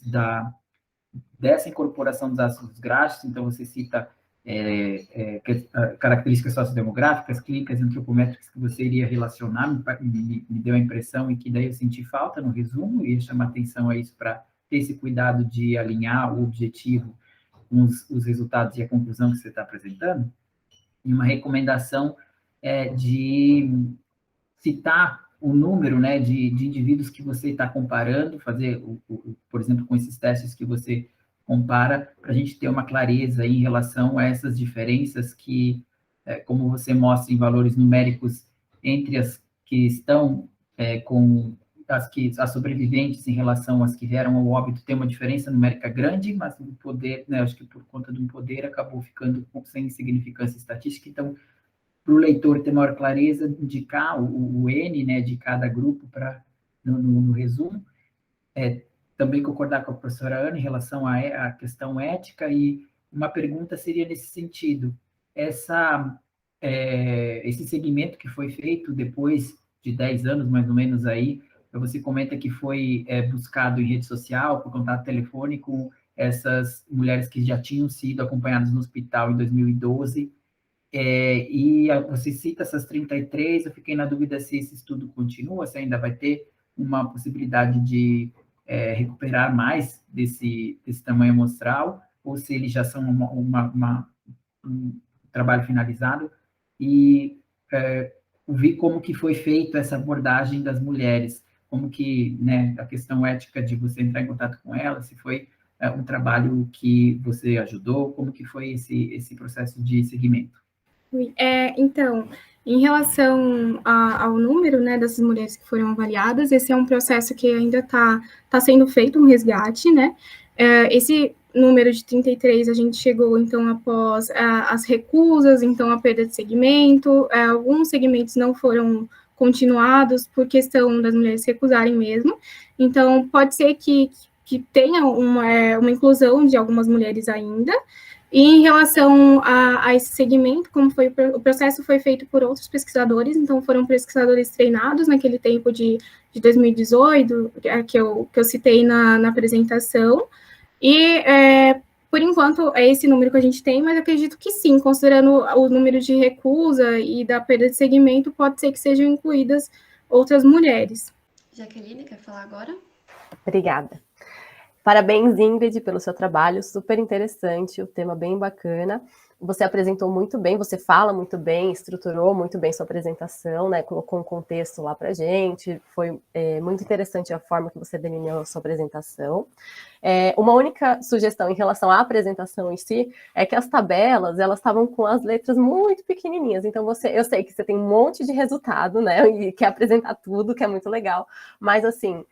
dessa incorporação dos ácidos graxos. Então, você cita características sociodemográficas, clínicas, antropométricas que você iria relacionar, me deu a impressão, e que daí eu senti falta no resumo, e chamar atenção a isso para ter esse cuidado de alinhar o objetivo com os resultados e a conclusão que você está apresentando. E uma recomendação de citar o número, né, de indivíduos que você está comparando, fazer, por exemplo, com esses testes que você compara, para a gente ter uma clareza em relação a essas diferenças que, como você mostra em valores numéricos, entre as que estão com as sobreviventes em relação às que vieram ao óbito, tem uma diferença numérica grande, mas o poder, né, acho que por conta do poder, acabou ficando sem significância estatística. Então, para o leitor ter maior clareza, indicar o N, né, de cada grupo no resumo. Também concordar com a professora Ana em relação à questão ética, e uma pergunta seria nesse sentido: esse segmento que foi feito depois de 10 anos, mais ou menos, aí, você comenta que foi buscado em rede social, por contato telefônico, essas mulheres que já tinham sido acompanhadas no hospital em 2012, e você cita essas 33, eu fiquei na dúvida se esse estudo continua, se ainda vai ter uma possibilidade de recuperar mais desse tamanho amostral, ou se eles já são um trabalho finalizado, e vi como que foi feita essa abordagem das mulheres, como que, né, a questão ética de você entrar em contato com elas, se foi um trabalho que você ajudou, como que foi esse processo de seguimento? Então, em relação ao número, né, dessas mulheres que foram avaliadas, esse é um processo que ainda está sendo feito um resgate, né? Esse número de 33 a gente chegou, então, após as recusas, então, a perda de segmento, alguns segmentos não foram continuados por questão das mulheres recusarem mesmo, então, pode ser que tenha uma inclusão de algumas mulheres ainda. E em relação a esse segmento, como foi o processo foi feito por outros pesquisadores, então foram pesquisadores treinados naquele tempo de 2018, que eu citei na apresentação, e por enquanto é esse número que a gente tem, mas acredito que sim, considerando o número de recusa e da perda de segmento, pode ser que sejam incluídas outras mulheres. Jaqueline, quer falar agora? Obrigada. Parabéns, Ingrid, pelo seu trabalho, super interessante, o tema bem bacana. Você apresentou muito bem, você fala muito bem, estruturou muito bem sua apresentação, né? Colocou um contexto lá para a gente, foi muito interessante a forma que você delineou a sua apresentação. Uma única sugestão em relação à apresentação em si é que as tabelas, elas estavam com as letras muito pequenininhas, então eu sei que você tem um monte de resultado, né? E quer apresentar tudo, que é muito legal, mas assim,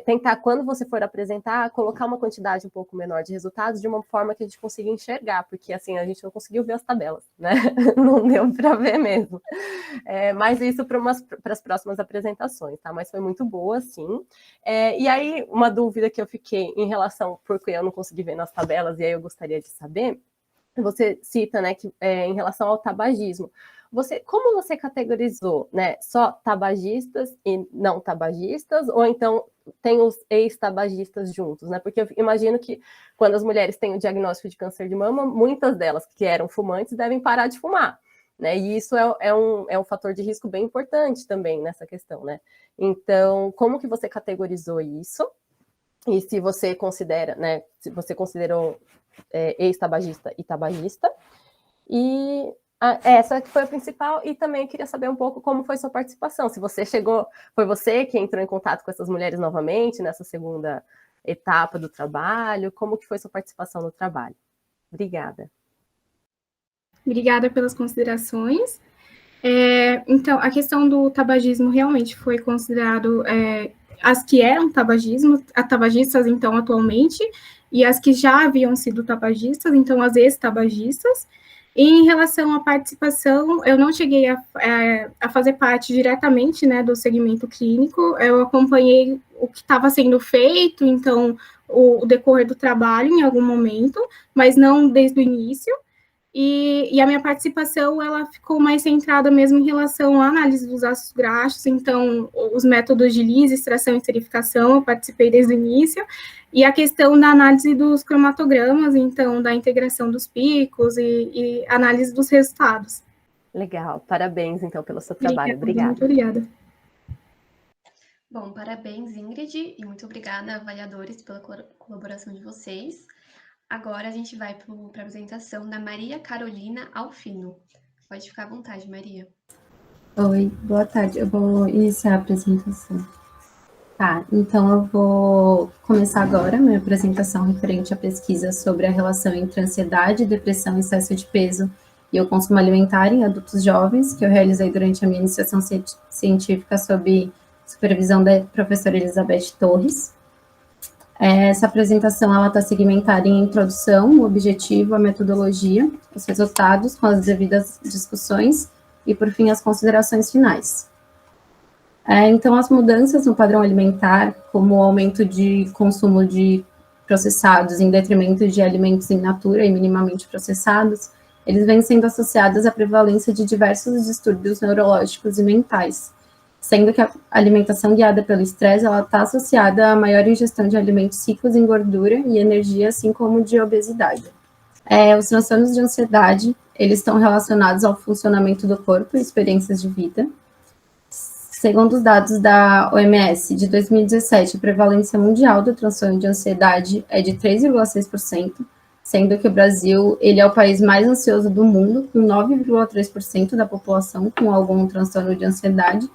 tentar, quando você for apresentar, colocar uma quantidade um pouco menor de resultados de uma forma que a gente consiga enxergar, porque assim, a gente não conseguiu ver as tabelas, né? Não deu para ver mesmo. Mas isso para as próximas apresentações, tá? Mas foi muito boa, sim. E aí, uma dúvida que eu fiquei em relação, porque eu não consegui ver nas tabelas, e aí eu gostaria de saber, você cita, né, que em relação ao tabagismo, como você categorizou, né? Só tabagistas e não tabagistas, ou então tem os ex-tabagistas juntos, né? Porque eu imagino que quando as mulheres têm o diagnóstico de câncer de mama, muitas delas que eram fumantes devem parar de fumar, né? E isso é um fator de risco bem importante também nessa questão, né? Então, como que você categorizou isso? E se você considera, né? Se você considerou ex-tabagista e tabagista? E essa que foi a principal, e também eu queria saber um pouco como foi sua participação, se você foi você que entrou em contato com essas mulheres novamente, nessa segunda etapa do trabalho, como que foi sua participação no trabalho? Obrigada. Obrigada pelas considerações. Então, a questão do tabagismo realmente foi considerado as que eram tabagistas, então, atualmente, e as que já haviam sido tabagistas, então, as ex-tabagistas. E em relação à participação, eu não cheguei a fazer parte diretamente, né, do segmento clínico, eu acompanhei o que estava sendo feito, então, o decorrer do trabalho em algum momento, mas não desde o início. E a minha participação, ela ficou mais centrada mesmo em relação à análise dos ácidos graxos, então, os métodos de lise, extração e esterificação, eu participei desde o início, e a questão da análise dos cromatogramas, então, da integração dos picos e análise dos resultados. Legal, parabéns, então, pelo seu trabalho. Obrigada. Muito obrigada. Bom, parabéns, Ingrid, e muito obrigada, avaliadores, pela colaboração de vocês. Agora a gente vai para a apresentação da Maria Carolina Alfino. Pode ficar à vontade, Maria. Oi, boa tarde. Eu vou iniciar a apresentação. Tá, então eu vou começar agora a minha apresentação referente à pesquisa sobre a relação entre ansiedade, depressão, excesso de peso e o consumo alimentar em adultos jovens, que eu realizei durante a minha iniciação científica sob supervisão da professora Elizabeth Torres. Essa apresentação está segmentada em introdução, o objetivo, a metodologia, os resultados com as devidas discussões e, por fim, as considerações finais. Então, as mudanças no padrão alimentar, como o aumento de consumo de processados em detrimento de alimentos in natura e minimamente processados, eles vêm sendo associados à prevalência de diversos distúrbios neurológicos e mentais, sendo que a alimentação guiada pelo estresse, ela está associada a maior ingestão de alimentos ricos em gordura e energia, assim como de obesidade. Os transtornos de ansiedade, eles estão relacionados ao funcionamento do corpo e experiências de vida. Segundo os dados da OMS de 2017, a prevalência mundial do transtorno de ansiedade é de 3,6%, sendo que o Brasil, ele é o país mais ansioso do mundo, com 9,3% da população com algum transtorno de ansiedade,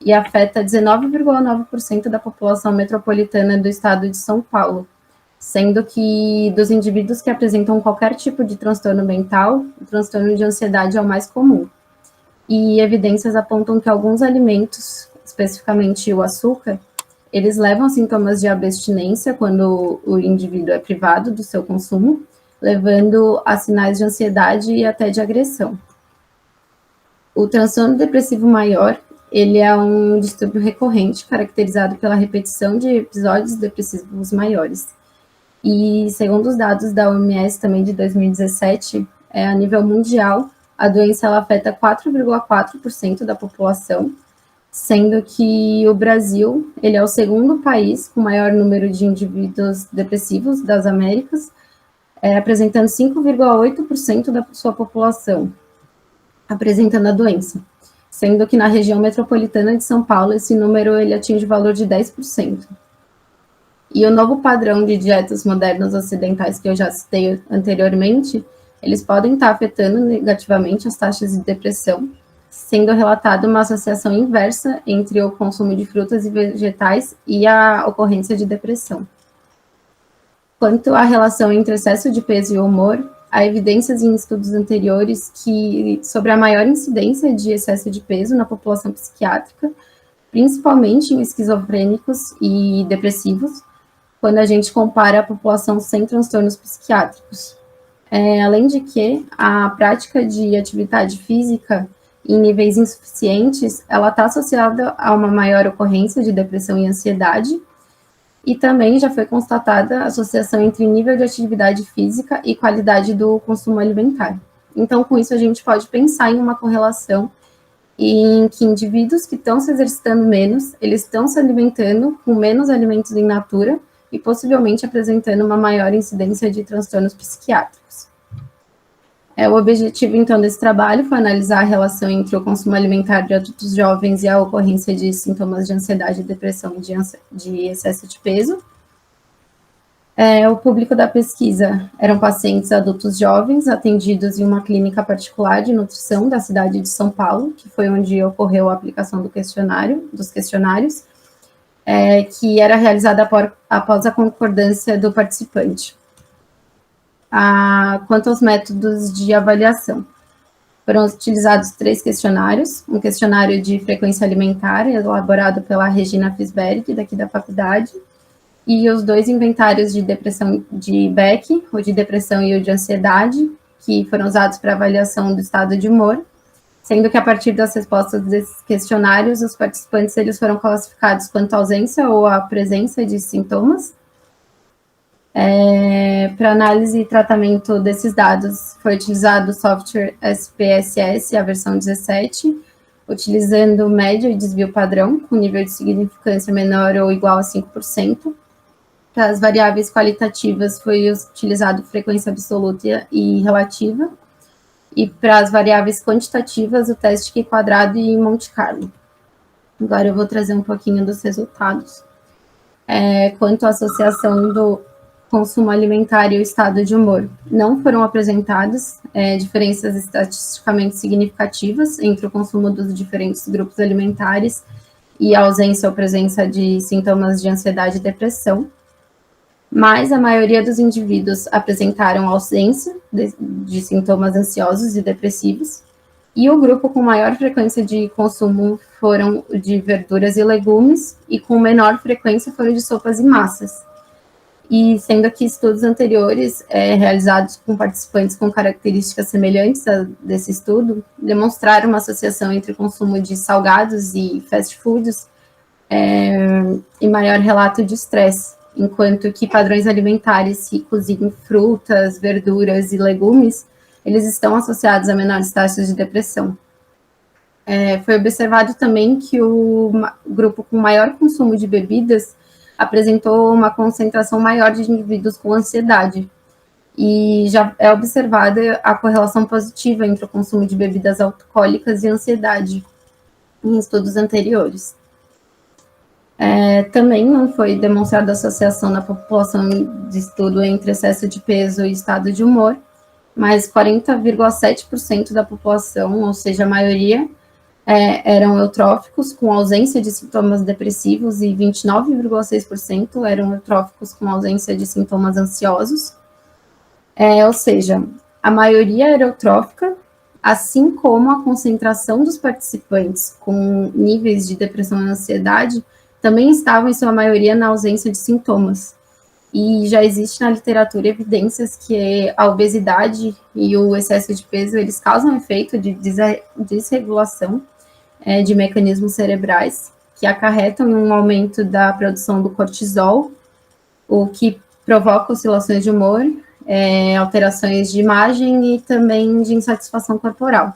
e afeta 19,9% da população metropolitana do estado de São Paulo, sendo que dos indivíduos que apresentam qualquer tipo de transtorno mental, o transtorno de ansiedade é o mais comum. E evidências apontam que alguns alimentos, especificamente o açúcar, eles levam a sintomas de abstinência quando o indivíduo é privado do seu consumo, levando a sinais de ansiedade e até de agressão. O transtorno depressivo maior, ele é um distúrbio recorrente, caracterizado pela repetição de episódios depressivos maiores. E, segundo os dados da OMS também de 2017, a nível mundial, a doença ela afeta 4,4% da população, sendo que o Brasil, ele é o segundo país com maior número de indivíduos depressivos das Américas, apresentando 5,8% da sua população, apresentando a doença. Sendo que na região metropolitana de São Paulo, esse número ele atinge o valor de 10%. E o novo padrão de dietas modernas ocidentais que eu já citei anteriormente, eles podem estar afetando negativamente as taxas de depressão, sendo relatada uma associação inversa entre o consumo de frutas e vegetais e a ocorrência de depressão. Quanto à relação entre excesso de peso e humor, há evidências em estudos anteriores sobre a maior incidência de excesso de peso na população psiquiátrica, principalmente em esquizofrênicos e depressivos, quando a gente compara a população sem transtornos psiquiátricos. Além de que a prática de atividade física em níveis insuficientes, ela está associada a uma maior ocorrência de depressão e ansiedade, e também já foi constatada a associação entre nível de atividade física e qualidade do consumo alimentar. Então, com isso, a gente pode pensar em uma correlação em que indivíduos que estão se exercitando menos, eles estão se alimentando com menos alimentos in natura e possivelmente apresentando uma maior incidência de transtornos psiquiátricos. O objetivo, então, desse trabalho foi analisar a relação entre o consumo alimentar de adultos jovens e a ocorrência de sintomas de ansiedade, depressão e de excesso de peso. O público da pesquisa eram pacientes adultos jovens atendidos em uma clínica particular de nutrição da cidade de São Paulo, que foi onde ocorreu a aplicação dos questionários, que era realizada após a concordância do participante. Quanto aos métodos de avaliação, foram utilizados 3 questionários, um questionário de frequência alimentar, elaborado pela Regina Fisberg, daqui da faculdade, e os 2 inventários de depressão de Beck, o de depressão e o de ansiedade, que foram usados para avaliação do estado de humor, sendo que a partir das respostas desses questionários, os participantes eles foram classificados quanto à ausência ou à presença de sintomas. Para análise e tratamento desses dados, foi utilizado o software SPSS, a versão 17, utilizando média e desvio padrão, com nível de significância menor ou igual a 5%. Para as variáveis qualitativas, foi utilizado frequência absoluta e relativa. E para as variáveis quantitativas, o teste Q quadrado e Monte Carlo. Agora eu vou trazer um pouquinho dos resultados. Quanto à associação do consumo alimentar e o estado de humor, não foram apresentadas diferenças estatisticamente significativas entre o consumo dos diferentes grupos alimentares e a ausência ou presença de sintomas de ansiedade e depressão, mas a maioria dos indivíduos apresentaram ausência de sintomas ansiosos e depressivos, e o grupo com maior frequência de consumo foram de verduras e legumes, e com menor frequência foram de sopas e massas. E sendo que estudos anteriores, realizados com participantes com características semelhantes a desse estudo, demonstraram uma associação entre o consumo de salgados e fast foods e maior relato de estresse, enquanto que padrões alimentares ricos em frutas, verduras e legumes, eles estão associados a menores taxas de depressão. Foi observado também que o grupo com maior consumo de bebidas apresentou uma concentração maior de indivíduos com ansiedade. E já é observada a correlação positiva entre o consumo de bebidas alcoólicas e ansiedade em estudos anteriores. Também não foi demonstrada associação na população de estudo entre excesso de peso e estado de humor, mas 40,7% da população, ou seja, a maioria, eram eutróficos com ausência de sintomas depressivos e 29,6% eram eutróficos com ausência de sintomas ansiosos. Ou seja, a maioria era eutrófica, assim como a concentração dos participantes com níveis de depressão e ansiedade também estavam, em sua maioria, na ausência de sintomas. E já existe na literatura evidências que a obesidade e o excesso de peso, eles causam efeito de desregulação de mecanismos cerebrais, que acarretam em um aumento da produção do cortisol, o que provoca oscilações de humor, alterações de imagem e também de insatisfação corporal.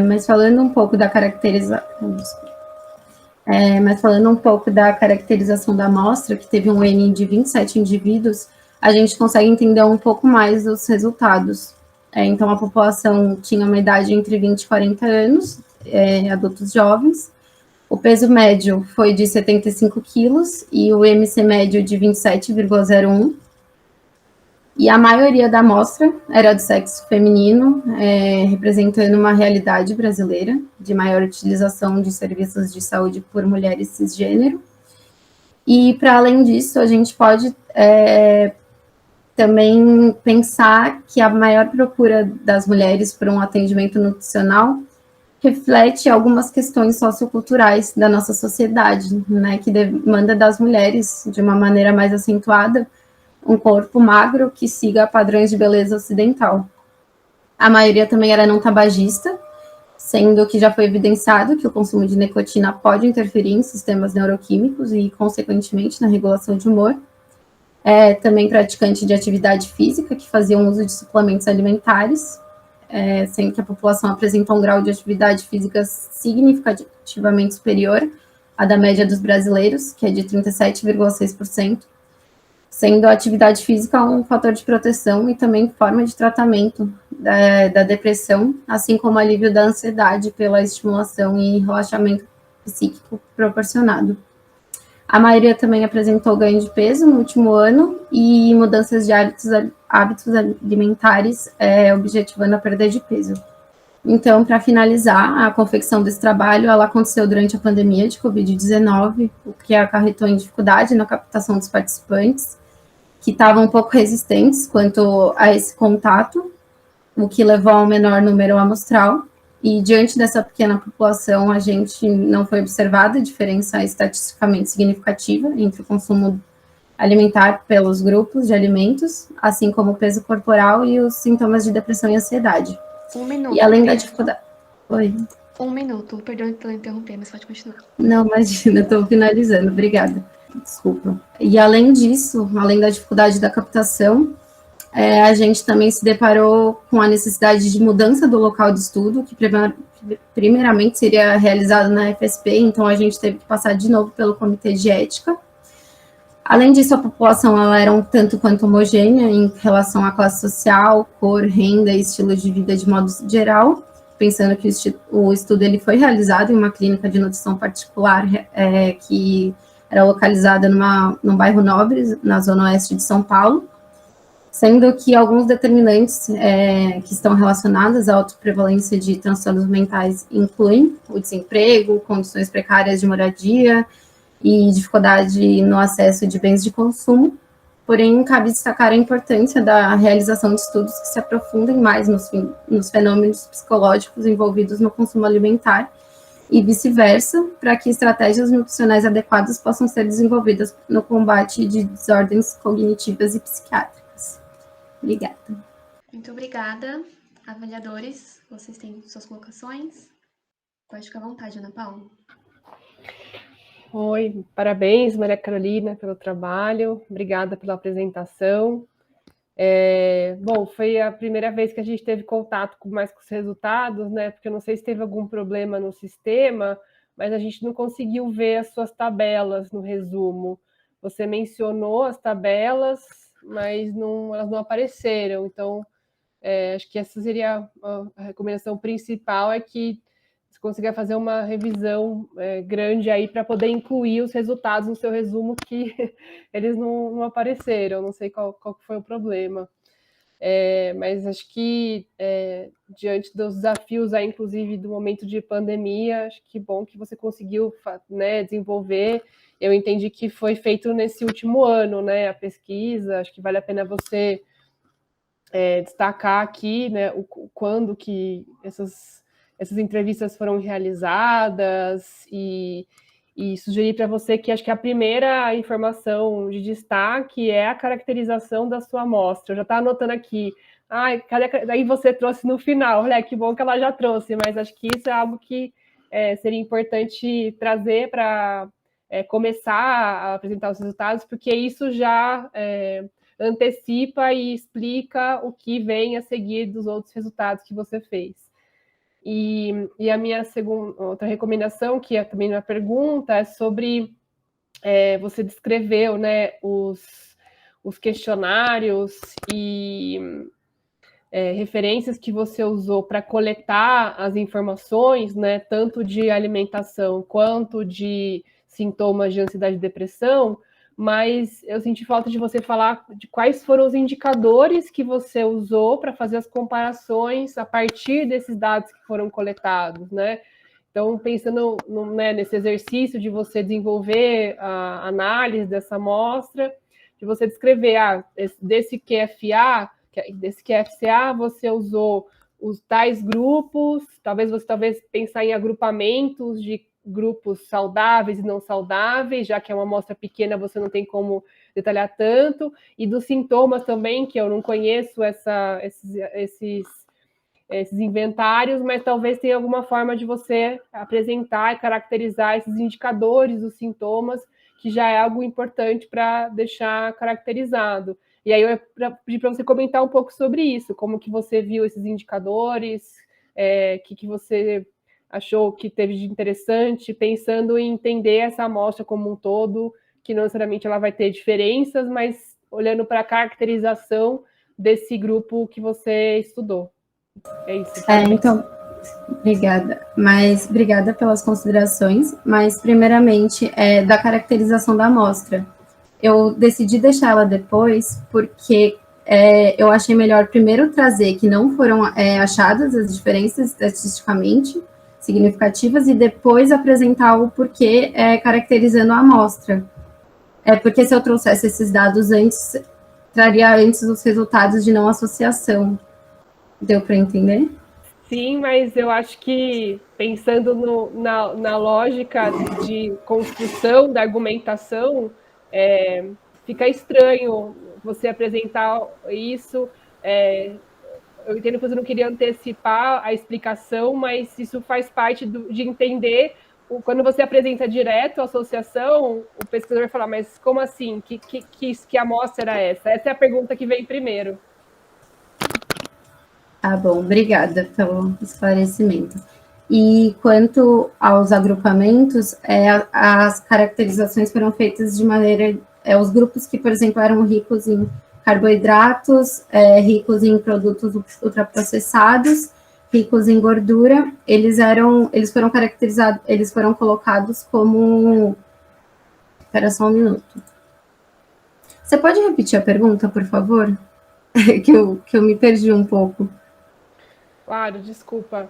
Mas falando um pouco da caracterização da amostra, que teve um N de 27 indivíduos, a gente consegue entender um pouco mais dos resultados. Então, a população tinha uma idade entre 20 e 40 anos, adultos jovens. O peso médio foi de 75 quilos e o MC médio de 27,01. E a maioria da amostra era do sexo feminino, representando uma realidade brasileira de maior utilização de serviços de saúde por mulheres cisgênero. E, para além disso, a gente pode também pensar que a maior procura das mulheres por um atendimento nutricional reflete algumas questões socioculturais da nossa sociedade, né, que demanda das mulheres, de uma maneira mais acentuada, um corpo magro que siga padrões de beleza ocidental. A maioria também era não tabagista, sendo que já foi evidenciado que o consumo de nicotina pode interferir em sistemas neuroquímicos e, consequentemente, na regulação de humor. Também praticante de atividade física, que faziam uso de suplementos alimentares, sendo que a população apresenta um grau de atividade física significativamente superior à da média dos brasileiros, que é de 37,6%, sendo a atividade física um fator de proteção e também forma de tratamento da depressão, assim como alívio da ansiedade pela estimulação e relaxamento psíquico proporcionado. A maioria também apresentou ganho de peso no último ano e mudanças de hábitos alimentares, objetivando a perda de peso. Então, para finalizar, a confecção desse trabalho, ela aconteceu durante a pandemia de Covid-19, o que acarretou em dificuldade na captação dos participantes, que estavam um pouco resistentes quanto a esse contato, o que levou a um menor número amostral. E diante dessa pequena população, a gente não foi observada diferença estatisticamente significativa entre o consumo alimentar pelos grupos de alimentos, assim como o peso corporal e os sintomas de depressão e ansiedade. Um minuto. E além da dificuldade... Oi. Um minuto. Perdão pelo interromper, mas pode continuar. Não, imagina, estou finalizando. Obrigada. Desculpa. E além disso, além da dificuldade da captação, a gente também se deparou com a necessidade de mudança do local de estudo, que primeiramente seria realizado na FSP, então a gente teve que passar de novo pelo Comitê de Ética. Além disso, a população ela era um tanto quanto homogênea em relação à classe social, cor, renda e estilo de vida de modo geral, pensando que o estudo ele foi realizado em uma clínica de nutrição particular que era localizada num bairro nobre, na zona oeste de São Paulo, sendo que alguns determinantes que estão relacionados à alta prevalência de transtornos mentais incluem o desemprego, condições precárias de moradia e dificuldade no acesso de bens de consumo. Porém, cabe destacar a importância da realização de estudos que se aprofundem mais nos fenômenos psicológicos envolvidos no consumo alimentar e vice-versa, para que estratégias nutricionais adequadas possam ser desenvolvidas no combate de desordens cognitivas e psiquiátricas. Obrigada. Muito obrigada. Avaliadores, vocês têm suas colocações? Pode ficar à vontade, Ana Paula. Oi, parabéns, Maria Carolina, pelo trabalho. Obrigada pela apresentação. Bom, foi a primeira vez que a gente teve contato mais com os resultados, né? Porque eu não sei se teve algum problema no sistema, mas a gente não conseguiu ver as suas tabelas no resumo. Você mencionou as tabelas, mas elas não apareceram. Então, acho que essa seria a recomendação principal, é que você consiga fazer uma revisão grande aí para poder incluir os resultados no seu resumo, que eles não apareceram. Não sei qual foi o problema. Mas acho que, diante dos desafios, aí, inclusive do momento de pandemia, acho que bom que você conseguiu, né, desenvolver. Eu entendi que foi feito nesse último ano, né, a pesquisa. Acho que vale a pena você destacar aqui, né, quando que essas entrevistas foram realizadas e sugerir para você que acho que a primeira informação de destaque é a caracterização da sua amostra. Eu já estava anotando aqui. Daí você trouxe no final. Olha, que bom que ela já trouxe, mas acho que isso é algo que seria importante trazer para começar a apresentar os resultados, porque isso já antecipa e explica o que vem a seguir dos outros resultados que você fez. E a minha outra recomendação, que é também uma pergunta, é sobre você descreveu, né, os questionários e referências que você usou para coletar as informações, né, tanto de alimentação quanto de sintomas de ansiedade e depressão, mas eu senti falta de você falar de quais foram os indicadores que você usou para fazer as comparações a partir desses dados que foram coletados, né? Então, pensando nesse exercício de você desenvolver a análise dessa amostra, de você descrever, desse QFA, desse QFCA, você usou os tais grupos, talvez pensar em agrupamentos de grupos saudáveis e não saudáveis, já que é uma amostra pequena, você não tem como detalhar tanto, e dos sintomas também, que eu não conheço esses inventários, mas talvez tenha alguma forma de você apresentar e caracterizar esses indicadores dos sintomas, que já é algo importante para deixar caracterizado. E aí eu ia pedir para você comentar um pouco sobre isso, como que você viu esses indicadores, que você achou que teve de interessante, pensando em entender essa amostra como um todo, que não necessariamente ela vai ter diferenças, mas olhando para a caracterização desse grupo que você estudou. É isso. Então, obrigada pelas considerações, mas primeiramente da caracterização da amostra. Eu decidi deixar ela depois porque eu achei melhor primeiro trazer que não foram achadas as diferenças estatisticamente significativas e depois apresentar o porquê caracterizando a amostra. Porque se eu trouxesse esses dados antes, traria antes os resultados de não associação. Deu para entender? Sim, mas eu acho que, pensando na lógica de construção da argumentação, fica estranho você apresentar isso. Eu entendo que você não queria antecipar a explicação, mas isso faz parte de entender quando você apresenta direto a associação, o pesquisador vai falar, mas como assim? Que amostra era essa? Essa é a pergunta que vem primeiro. Tá bom, obrigada pelo esclarecimento. E quanto aos agrupamentos, as caracterizações foram feitas de maneira... os grupos que, por exemplo, eram ricos em carboidratos, ricos em produtos ultraprocessados, ricos em gordura, eles foram caracterizados, eles foram colocados como... Espera só um minuto. Você pode repetir a pergunta, por favor? que eu me perdi um pouco. Claro, desculpa.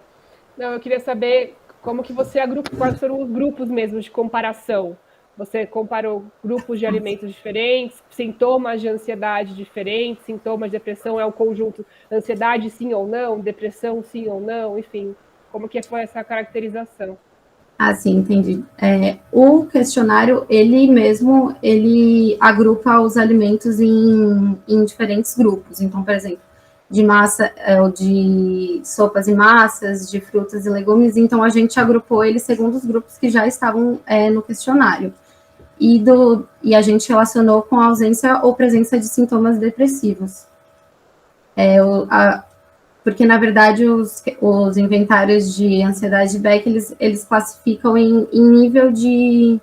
Não, eu queria saber como que você agrupou, quais foram os grupos mesmo de comparação. Você comparou grupos de alimentos diferentes, sintomas de ansiedade diferentes, sintomas de depressão é o conjunto, ansiedade sim ou não, depressão sim ou não, enfim. Como que foi essa caracterização? Ah, sim, entendi. O questionário, ele agrupa os alimentos em diferentes grupos. Então, por exemplo, de massa, de sopas e massas, de frutas e legumes. Então, a gente agrupou eles segundo os grupos que já estavam no questionário. E a gente relacionou com a ausência ou presença de sintomas depressivos. Porque, na verdade, os inventários de ansiedade de Beck, eles classificam em nível de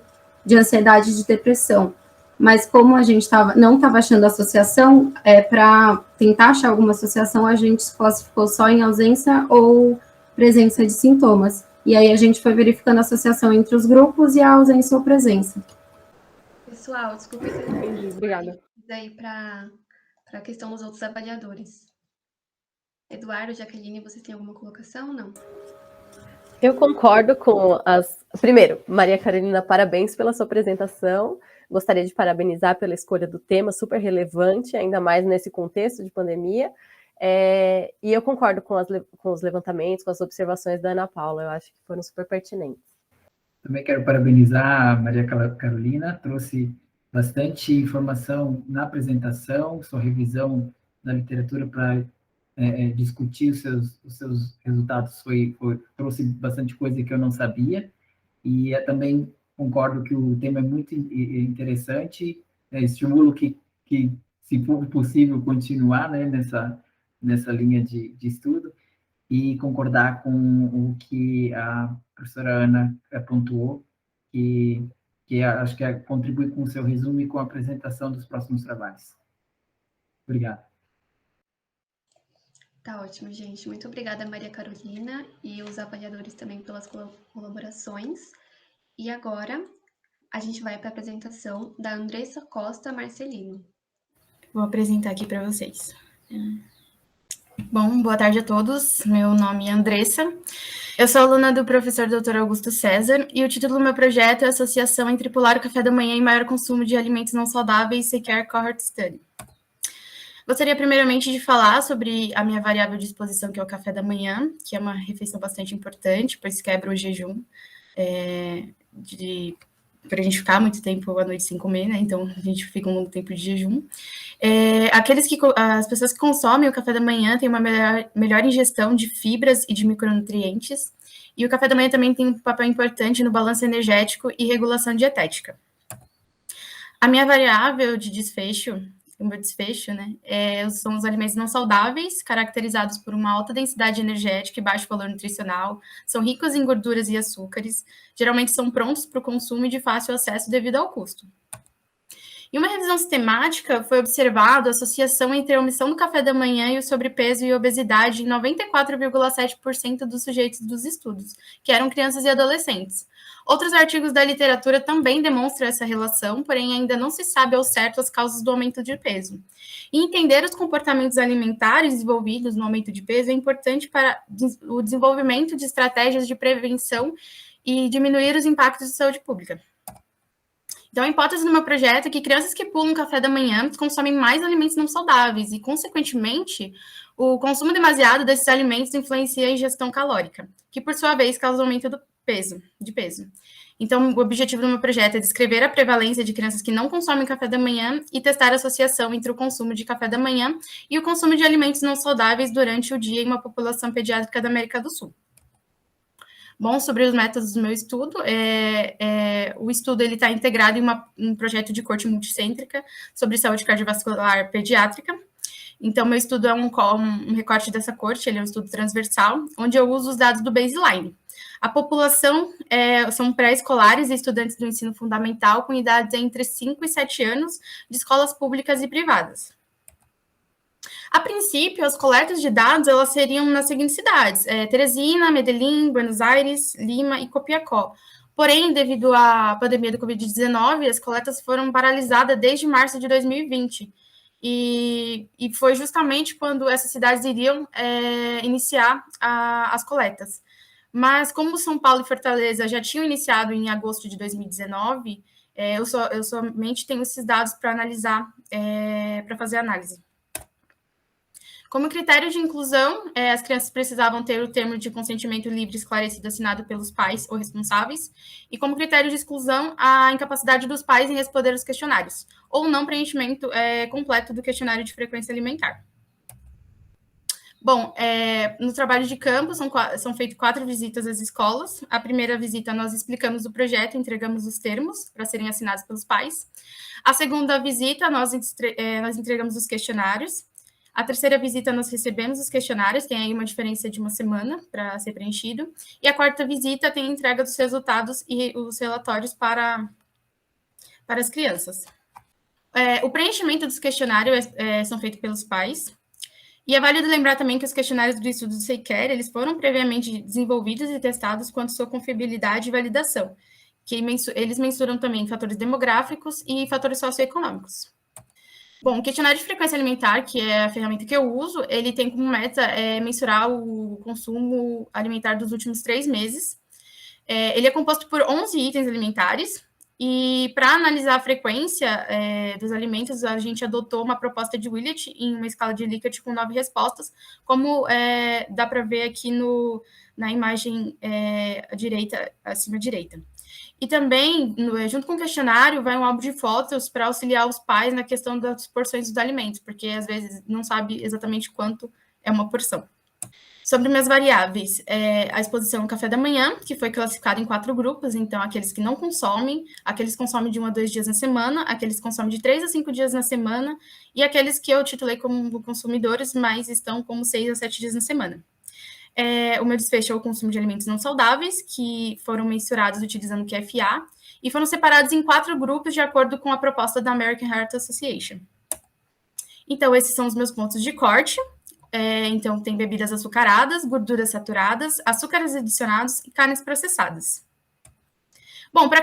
ansiedade e de depressão. Mas como a gente não estava achando associação, para tentar achar alguma associação, a gente classificou só em ausência ou presença de sintomas. E aí a gente foi verificando a associação entre os grupos e a ausência ou presença. Pessoal, desculpa se Entendi, obrigada. Daí para a questão dos outros avaliadores. Eduardo, Jaqueline, vocês têm alguma colocação ou não? Eu concordo com as... Primeiro, Maria Carolina, parabéns pela sua apresentação. Gostaria de parabenizar pela escolha do tema, super relevante, ainda mais nesse contexto de pandemia. E eu concordo com os levantamentos, com as observações da Ana Paula. Eu acho que foram super pertinentes. Também quero parabenizar a Maria Carolina, trouxe bastante informação na apresentação, sua revisão da literatura para discutir os seus resultados trouxe bastante coisa que eu não sabia, e também concordo que o tema é muito interessante, estimulo que, se for possível, continuar, né, nessa linha de estudo, e concordar com o que a professora Ana pontuou, que acho que contribui com o seu resumo e com a apresentação dos próximos trabalhos. Obrigado. Tá ótimo, gente. Muito obrigada, Maria Carolina, e os avaliadores também pelas colaborações. E agora, a gente vai para a apresentação da Andressa Costa Marcelino. Vou apresentar aqui para vocês. Bom, boa tarde a todos. Meu nome é Andressa. Eu sou aluna do professor Dr. Augusto César e o título do meu projeto é Associação entre Pular o Café da Manhã e Maior Consumo de Alimentos Não Saudáveis, Sequer Cohort Study. Gostaria primeiramente de falar sobre a minha variável de exposição, que é o café da manhã, que é uma refeição bastante importante, pois quebra o jejum, para a gente ficar muito tempo à noite sem comer, né? Então a gente fica um longo tempo de jejum. As pessoas que consomem o café da manhã têm uma melhor ingestão de fibras e de micronutrientes, e o café da manhã também tem um papel importante no balanço energético e regulação dietética. A minha variável de desfecho, o meu desfecho, né, são os alimentos não saudáveis, caracterizados por uma alta densidade energética e baixo valor nutricional, são ricos em gorduras e açúcares, geralmente são prontos para o consumo e de fácil acesso devido ao custo. Em uma revisão sistemática, foi observado a associação entre a omissão do café da manhã e o sobrepeso e obesidade em 94,7% dos sujeitos dos estudos, que eram crianças e adolescentes. Outros artigos da literatura também demonstram essa relação, porém ainda não se sabe ao certo as causas do aumento de peso. E entender os comportamentos alimentares envolvidos no aumento de peso é importante para o desenvolvimento de estratégias de prevenção e diminuir os impactos de saúde pública. Então, a hipótese do meu projeto é que crianças que pulam café da manhã consomem mais alimentos não saudáveis e, consequentemente, o consumo demasiado desses alimentos influencia a ingestão calórica, que, por sua vez, causa aumento de peso. Então, o objetivo do meu projeto é descrever a prevalência de crianças que não consomem café da manhã e testar a associação entre o consumo de café da manhã e o consumo de alimentos não saudáveis durante o dia em uma população pediátrica da América do Sul. Bom, sobre os métodos do meu estudo, o estudo está integrado em um projeto de corte multicêntrica sobre saúde cardiovascular pediátrica. Então, meu estudo é um recorte dessa corte, ele é um estudo transversal, onde eu uso os dados do baseline. A população são pré-escolares e estudantes do ensino fundamental com idades entre 5 e 7 anos, de escolas públicas e privadas. A princípio, as coletas de dados elas seriam nas seguintes cidades: Teresina, Medellín, Buenos Aires, Lima e Copiapó. Porém, devido à pandemia do Covid-19, as coletas foram paralisadas desde março de 2020. E foi justamente quando essas cidades iriam iniciar as coletas. Mas como São Paulo e Fortaleza já tinham iniciado em agosto de 2019, eu somente tenho esses dados para analisar, para fazer análise. Como critério de inclusão, as crianças precisavam ter o termo de consentimento livre esclarecido assinado pelos pais ou responsáveis, e como critério de exclusão, a incapacidade dos pais em responder os questionários, ou não preenchimento completo do questionário de frequência alimentar. Bom, no trabalho de campo, são feitas 4 visitas às escolas. A primeira visita, nós explicamos o projeto, entregamos os termos para serem assinados pelos pais. A segunda visita, nós entregamos os questionários. A terceira visita, nós recebemos os questionários, tem aí uma diferença de uma semana para ser preenchido. E a quarta visita tem a entrega dos resultados e os relatórios para as crianças. O preenchimento dos questionários são feitos pelos pais. E é válido lembrar também que os questionários do estudo do SEICARE, eles foram previamente desenvolvidos e testados quanto à sua confiabilidade e validação, que eles mensuram também fatores demográficos e fatores socioeconômicos. Bom, o questionário de frequência alimentar, que é a ferramenta que eu uso, ele tem como meta mensurar o consumo alimentar dos últimos 3 meses. Ele é composto por 11 itens alimentares, e para analisar a frequência dos alimentos, a gente adotou uma proposta de Willett em uma escala de Likert com 9 respostas, como dá para ver aqui na imagem acima à direita. E também, junto com o questionário, vai um álbum de fotos para auxiliar os pais na questão das porções dos alimentos, porque às vezes não sabe exatamente quanto é uma porção. Sobre minhas variáveis, a exposição no café da manhã, que foi classificada em 4 grupos, então aqueles que não consomem, aqueles que consomem de 1 a 2 dias na semana, aqueles que consomem de 3 a 5 dias na semana, e aqueles que eu titulei como consumidores, mas estão como 6 a 7 dias na semana. O meu desfecho é o consumo de alimentos não saudáveis, que foram mensurados utilizando o QFA, e foram separados em 4 grupos de acordo com a proposta da American Heart Association. Então, esses são os meus pontos de corte. Então, tem bebidas açucaradas, gorduras saturadas, açúcares adicionados e carnes processadas. Bom, para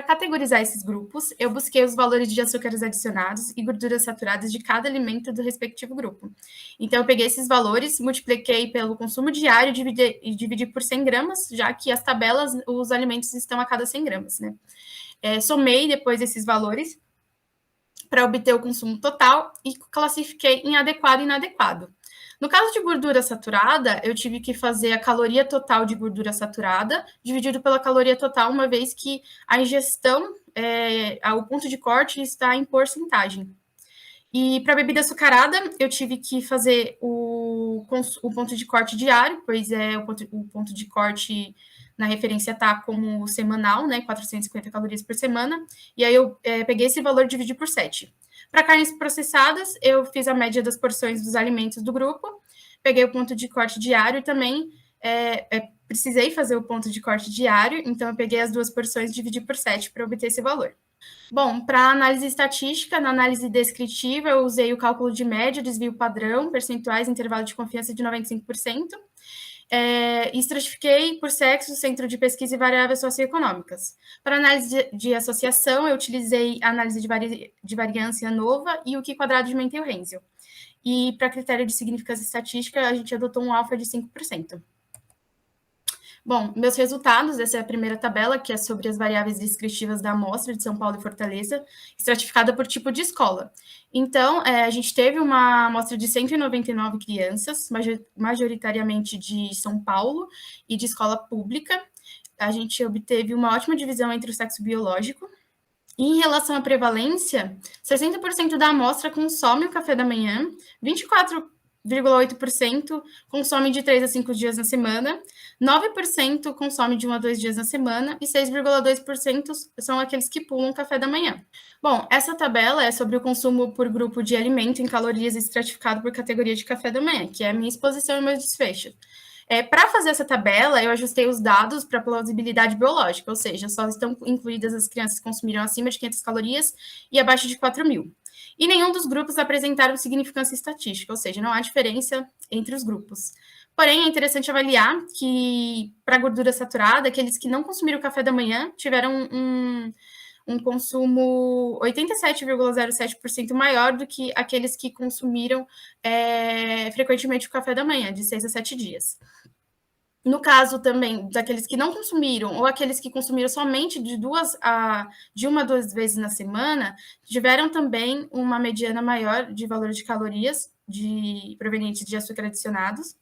categorizar esses grupos, eu busquei os valores de açúcares adicionados e gorduras saturadas de cada alimento do respectivo grupo. Então, eu peguei esses valores, multipliquei pelo consumo diário e dividi por 100 gramas, já que as tabelas, os alimentos estão a cada 100 gramas, né? Somei depois esses valores para obter o consumo total e classifiquei em adequado e inadequado. No caso de gordura saturada, eu tive que fazer a caloria total de gordura saturada dividido pela caloria total, uma vez que a ingestão, o ponto de corte está em porcentagem. E para bebida açucarada, eu tive que fazer o ponto de corte diário, pois o ponto de corte na referência está como semanal, né, 450 calorias por semana, e aí eu peguei esse valor e dividi por 7. Para carnes processadas, eu fiz a média das porções dos alimentos do grupo, peguei o ponto de corte diário e também precisei fazer o ponto de corte diário, então eu peguei as 2 porções e dividi por 7 para obter esse valor. Bom, para análise estatística, na análise descritiva, eu usei o cálculo de média, desvio padrão, percentuais, intervalo de confiança de 95%, e estratifiquei por sexo, centro de pesquisa e variáveis socioeconômicas. Para análise de associação, eu utilizei a análise de variância ANOVA e o Q quadrado de Mentel-Renzel. E para critério de significância estatística, a gente adotou um alfa de 5%. Bom, meus resultados, essa é a primeira tabela, que é sobre as variáveis descritivas da amostra de São Paulo e Fortaleza, estratificada por tipo de escola. Então, a gente teve uma amostra de 199 crianças, majoritariamente de São Paulo e de escola pública. A gente obteve uma ótima divisão entre o sexo biológico. E em relação à prevalência, 60% da amostra consome o café da manhã, 24% 6,8% consome de 3 a 5 dias na semana, 9% consome de 1 a 2 dias na semana e 6,2% são aqueles que pulam café da manhã. Bom, essa tabela é sobre o consumo por grupo de alimento em calorias estratificado por categoria de café da manhã, que é a minha exposição e meu desfecho. Para fazer essa tabela, eu ajustei os dados para plausibilidade biológica, ou seja, só estão incluídas as crianças que consumiram acima de 500 calorias e abaixo de 4.000. E nenhum dos grupos apresentaram significância estatística, ou seja, não há diferença entre os grupos. Porém, é interessante avaliar que, para a gordura saturada, aqueles que não consumiram café da manhã tiveram um consumo 87,07% maior do que aqueles que consumiram frequentemente o café da manhã, de 6 a 7 dias. No caso também daqueles que não consumiram ou aqueles que consumiram somente de 1 a 2 vezes na semana, tiveram também uma mediana maior de valor de calorias provenientes de açúcar adicionados.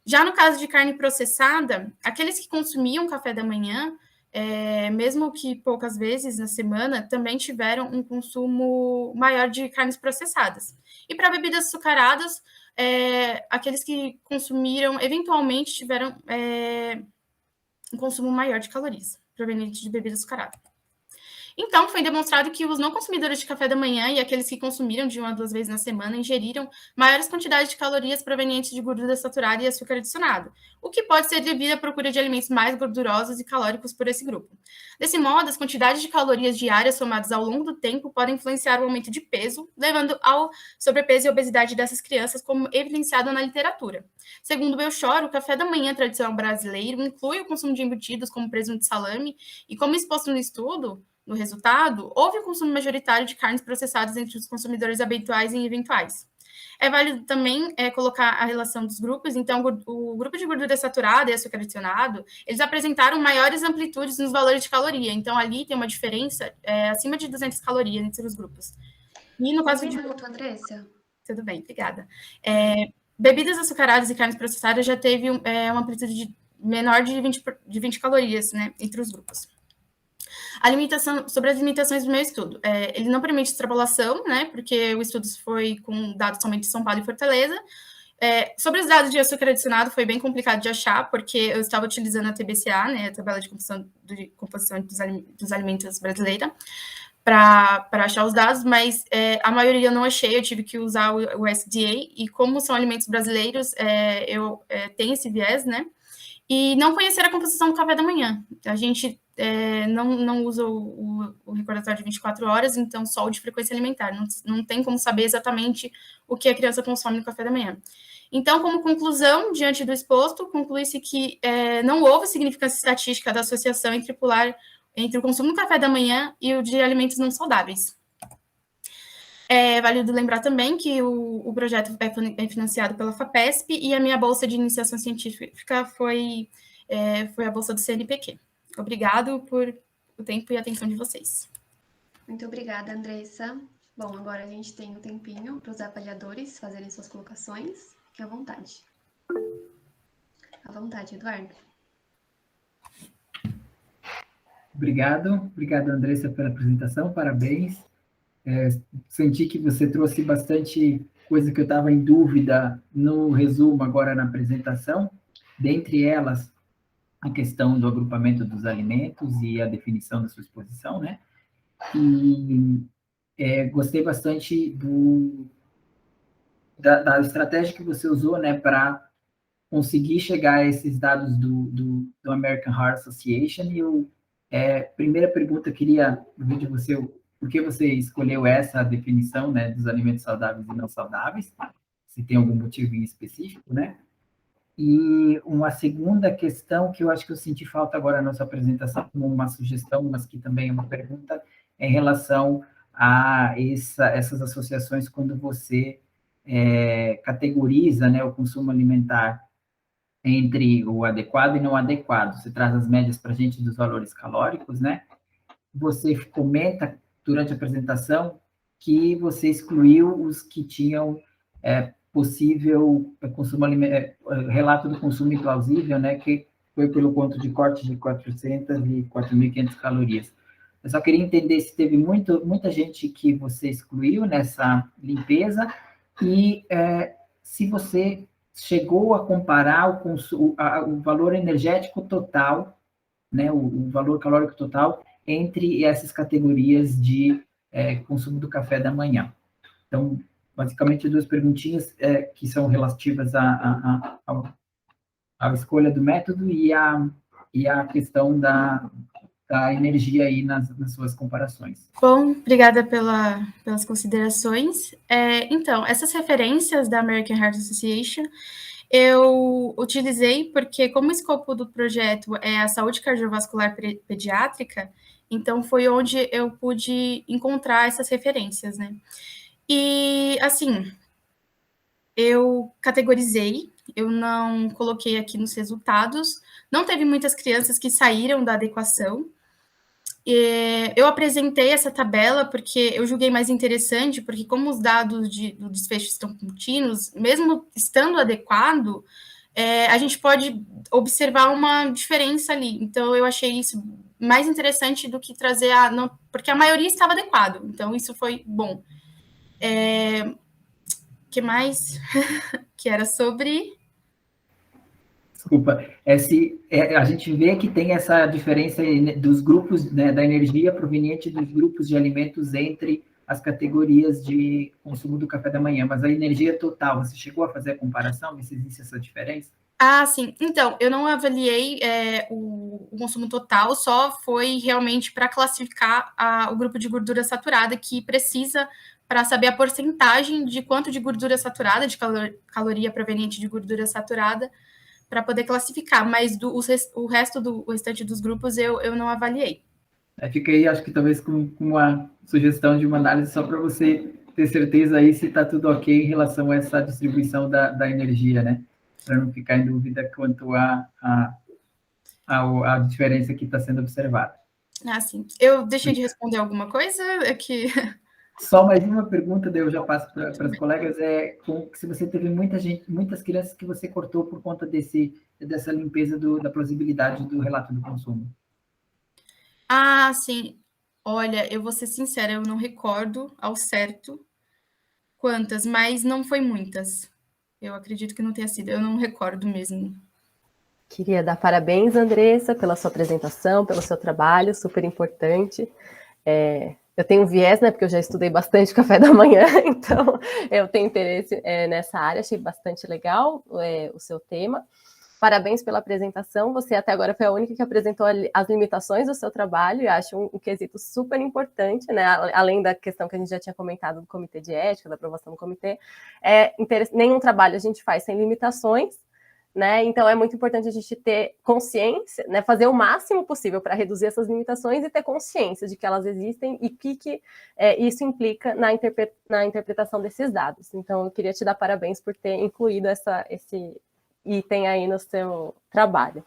Já no caso de carne processada, aqueles que consumiam café da manhã, mesmo que poucas vezes na semana, também tiveram um consumo maior de carnes processadas. E para bebidas açucaradas, aqueles que consumiram, eventualmente, tiveram um consumo maior de calorias, proveniente de bebida açucarada. Então, foi demonstrado que os não consumidores de café da manhã e aqueles que consumiram de 1 a 2 vezes na semana ingeriram maiores quantidades de calorias provenientes de gordura saturada e açúcar adicionado, o que pode ser devido à procura de alimentos mais gordurosos e calóricos por esse grupo. Desse modo, as quantidades de calorias diárias somadas ao longo do tempo podem influenciar o aumento de peso, levando ao sobrepeso e obesidade dessas crianças, como evidenciado na literatura. Segundo Belchor, o café da manhã tradicional brasileiro inclui o consumo de embutidos como presunto e salame, e como exposto no estudo, no resultado, houve um consumo majoritário de carnes processadas entre os consumidores habituais e eventuais. É válido também colocar a relação dos grupos. Então, o grupo de gordura saturada e açúcar adicionado, eles apresentaram maiores amplitudes nos valores de caloria. Então, ali tem uma diferença acima de 200 calorias entre os grupos. E no caso de... Andressa? Tudo bem, obrigada. Bebidas açucaradas e carnes processadas já teve uma amplitude menor de 20 calorias, né, entre os grupos. Sobre as limitações do meu estudo. Ele não permite extrapolação, né, porque o estudo foi com dados somente de São Paulo e Fortaleza. Sobre os dados de açúcar adicionado, foi bem complicado de achar, porque eu estava utilizando a TBCA, né, a tabela de composição dos alimentos brasileira, para achar os dados, mas a maioria eu não achei, eu tive que usar o SDA, e como são alimentos brasileiros, eu tenho esse viés, né, e não conhecer a composição do café da manhã. A gente não usa o recordatório de 24 horas, então só o de frequência alimentar. Não tem como saber exatamente o que a criança consome no café da manhã. Então, como conclusão, diante do exposto, conclui-se que não houve significância estatística da associação entre o consumo do café da manhã e o de alimentos não saudáveis. É válido lembrar também que o projeto é financiado pela FAPESP e a minha bolsa de iniciação científica foi a bolsa do CNPq. Obrigado por o tempo e a atenção de vocês. Muito obrigada, Andressa. Bom, agora a gente tem um tempinho para os avaliadores fazerem suas colocações. Fique à vontade. À vontade, Eduardo. Obrigado, Andressa, pela apresentação, parabéns. Senti que você trouxe bastante coisa que eu estava em dúvida no resumo, agora na apresentação, dentre elas, a questão do agrupamento dos alimentos e a definição da sua exposição, né? E gostei bastante da estratégia que você usou, né, para conseguir chegar a esses dados do American Heart Association. E primeira pergunta, eu queria ouvir de você por que você escolheu essa definição, né, dos alimentos saudáveis e não saudáveis, se tem algum motivo em específico, né? E uma segunda questão que eu acho que eu senti falta agora na sua apresentação, como uma sugestão, mas que também é uma pergunta, é em relação a essas associações quando você categoriza, né, o consumo alimentar entre o adequado e não adequado. Você traz as médias para a gente dos valores calóricos, né? Você comenta durante a apresentação que você excluiu os que tinham possível consumo relato do consumo implausível, né, que foi pelo ponto de corte de 400 e 4.500 calorias. Eu só queria entender se teve muita gente que você excluiu nessa limpeza e se você chegou a comparar o valor energético total, né, o valor calórico total, entre essas categorias de consumo do café da manhã. Então, basicamente, duas perguntinhas que são relativas à escolha do método e a questão da energia aí nas suas comparações. Bom, obrigada pelas considerações. Então, essas referências da American Heart Association eu utilizei porque, como o escopo do projeto é a saúde cardiovascular pediátrica, então foi onde eu pude encontrar essas referências, né? E, assim, eu categorizei, eu não coloquei aqui nos resultados, não teve muitas crianças que saíram da adequação. Eu apresentei essa tabela porque eu julguei mais interessante, porque como os dados do desfecho estão contínuos, mesmo estando adequado, a gente pode observar uma diferença ali. Então, eu achei isso mais interessante do que trazer porque a maioria estava adequado. Então, isso foi bom. Que mais? Que era sobre... Desculpa, a gente vê que tem essa diferença dos grupos, né, da energia proveniente dos grupos de alimentos entre as categorias de consumo do café da manhã, mas a energia total, você chegou a fazer a comparação, ver se existe essa diferença? Ah, sim. Então, eu não avaliei o consumo total, só foi realmente para classificar o grupo de gordura saturada que precisa para saber a porcentagem de quanto de gordura saturada, de caloria proveniente de gordura saturada, para poder classificar, mas o restante dos grupos eu não avaliei. Fica aí, acho que talvez com uma sugestão de uma análise só para você ter certeza aí se está tudo ok em relação a essa distribuição da energia, né? Para não ficar em dúvida quanto à diferença que está sendo observada. Ah, sim. Eu deixei de responder alguma coisa? Só mais uma pergunta, daí eu já passo para as colegas, se você teve muitas crianças que você cortou por conta dessa limpeza da plausibilidade do relato do consumo. Ah, sim. Olha, eu vou ser sincera, eu não recordo ao certo quantas, mas não foi muitas. Eu acredito que não tenha sido, eu não recordo mesmo. Queria dar parabéns, Andressa, pela sua apresentação, pelo seu trabalho, super importante. Eu tenho viés, né, porque eu já estudei bastante café da manhã, então eu tenho interesse nessa área, achei bastante legal o seu tema. Parabéns pela apresentação, você até agora foi a única que apresentou as limitações do seu trabalho, e acho um quesito super importante, né, além da questão que a gente já tinha comentado do comitê de ética, da aprovação do comitê, nenhum trabalho a gente faz sem limitações, né? Então é muito importante a gente ter consciência, né, fazer o máximo possível para reduzir essas limitações e ter consciência de que elas existem e que isso implica na interpretação desses dados. Então eu queria te dar parabéns por ter incluído esse item aí no seu trabalho.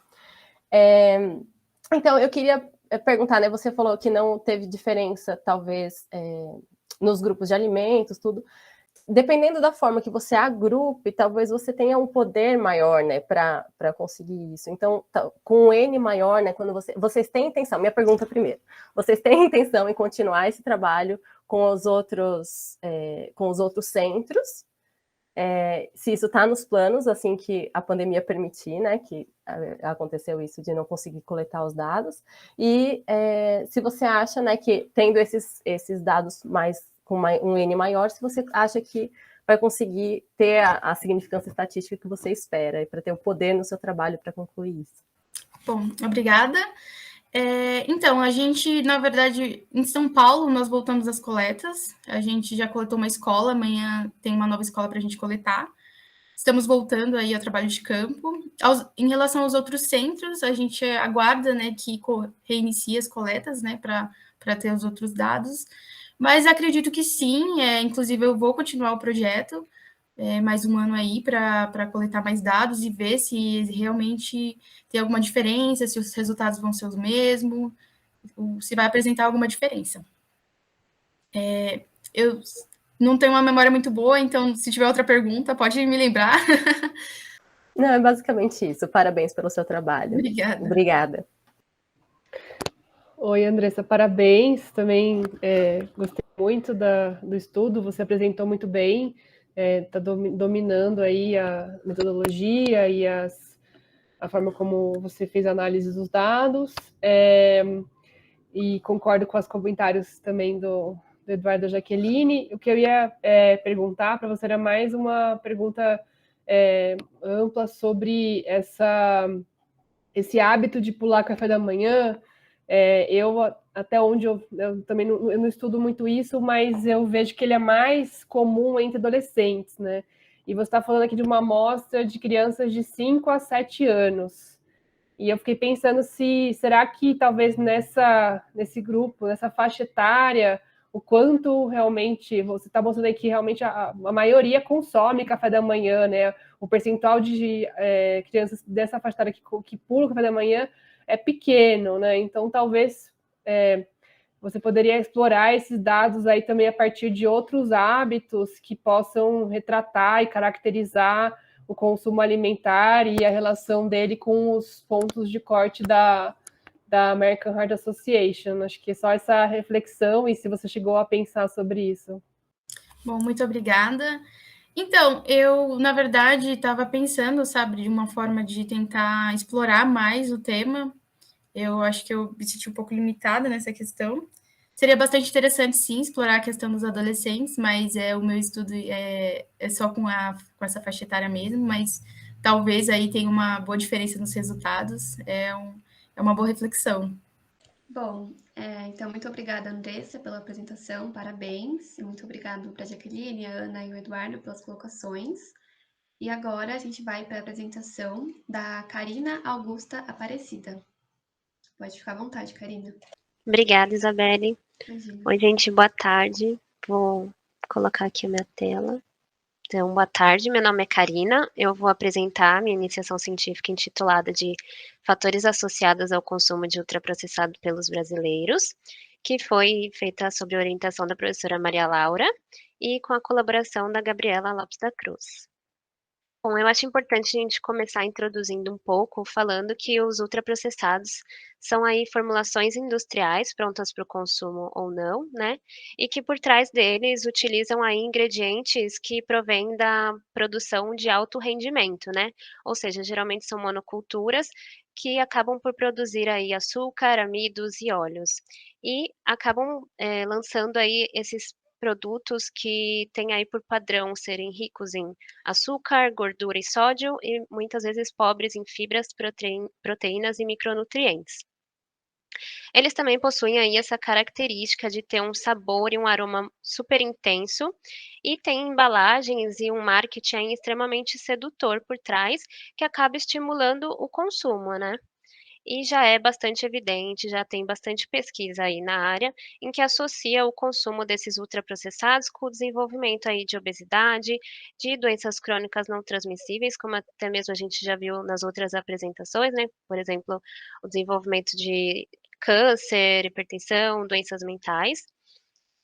Então eu queria perguntar, né, você falou que não teve diferença, talvez, nos grupos de alimentos, tudo. Dependendo da forma que você agrupe, talvez você tenha um poder maior, né, para conseguir isso. Então, com um N maior, né, quando vocês têm intenção, minha pergunta primeiro, vocês têm intenção em continuar esse trabalho com os outros centros, se isso está nos planos, assim que a pandemia permitir, né, que aconteceu isso de não conseguir coletar os dados, e se você acha, né, que tendo esses dados com um N maior, se você acha que vai conseguir ter a significância estatística que você espera, para ter o poder no seu trabalho para concluir isso. Bom, obrigada. Então, a gente, na verdade, em São Paulo, nós voltamos às coletas, a gente já coletou uma escola, amanhã tem uma nova escola para a gente coletar, estamos voltando aí ao trabalho de campo. Em relação aos outros centros, a gente aguarda, né, que reinicie as coletas, né, para ter os outros dados, mas acredito que sim, inclusive eu vou continuar o projeto, mais um ano aí para coletar mais dados e ver se realmente tem alguma diferença, se os resultados vão ser os mesmos, se vai apresentar alguma diferença. Eu não tenho uma memória muito boa, então se tiver outra pergunta, pode me lembrar. Não, é basicamente isso. Parabéns pelo seu trabalho. Obrigada. Obrigada. Oi, Andressa, parabéns. Também gostei muito do estudo, você apresentou muito bem. está dominando aí a metodologia e a forma como você fez a análise dos dados. E concordo com os comentários também do Eduardo e da Jaqueline. O que eu ia perguntar para você era mais uma pergunta ampla sobre esse hábito de pular café da manhã. Até onde eu também eu não estudo muito isso, mas eu vejo que ele é mais comum entre adolescentes, né? E você está falando aqui de uma amostra de crianças de 5 a 7 anos. E eu fiquei pensando será que talvez nesse grupo, nessa faixa etária, o quanto realmente, você está mostrando aí que realmente a maioria consome café da manhã, né? O percentual de crianças dessa faixa etária que pulam o café da manhã é pequeno, né? Então, talvez você poderia explorar esses dados aí também a partir de outros hábitos que possam retratar e caracterizar o consumo alimentar e a relação dele com os pontos de corte da American Heart Association. Acho que é só essa reflexão e se você chegou a pensar sobre isso. Bom, muito obrigada. Então, eu, na verdade, estava pensando, sabe, de uma forma de tentar explorar mais o tema. Eu acho que eu me senti um pouco limitada nessa questão. Seria bastante interessante, sim, explorar a questão dos adolescentes, mas o meu estudo é só com essa faixa etária mesmo, mas talvez aí tenha uma boa diferença nos resultados. É uma boa reflexão. Bom, então, muito obrigada, Andressa, pela apresentação, parabéns. E muito obrigado para a Jaqueline, a Ana e o Eduardo pelas colocações. E agora a gente vai para a apresentação da Karina Augusta Aparecida. Pode ficar à vontade, Karina. Obrigada, Isabelle. Imagina. Oi, gente, boa tarde. Vou colocar aqui a minha tela. Então, boa tarde, meu nome é Karina. Eu vou apresentar a minha iniciação científica intitulada de Fatores Associados ao Consumo de Ultraprocessado pelos Brasileiros, que foi feita sob orientação da professora Maria Laura e com a colaboração da Gabriela Lopes da Cruz. Bom, eu acho importante a gente começar introduzindo um pouco, falando que os ultraprocessados são aí formulações industriais prontas para o consumo ou não, né? E que por trás deles utilizam aí ingredientes que provêm da produção de alto rendimento, né? Ou seja, geralmente são monoculturas que acabam por produzir aí açúcar, amidos e óleos. E acabam lançando aí esses produtos que têm aí por padrão serem ricos em açúcar, gordura e sódio e muitas vezes pobres em fibras, proteínas e micronutrientes. Eles também possuem aí essa característica de ter um sabor e um aroma super intenso e tem embalagens e um marketing extremamente sedutor por trás que acaba estimulando o consumo, né? E já é bastante evidente, já tem bastante pesquisa aí na área, em que associa o consumo desses ultraprocessados com o desenvolvimento aí de obesidade, de doenças crônicas não transmissíveis, como até mesmo a gente já viu nas outras apresentações, né? Por exemplo, o desenvolvimento de câncer, hipertensão, doenças mentais.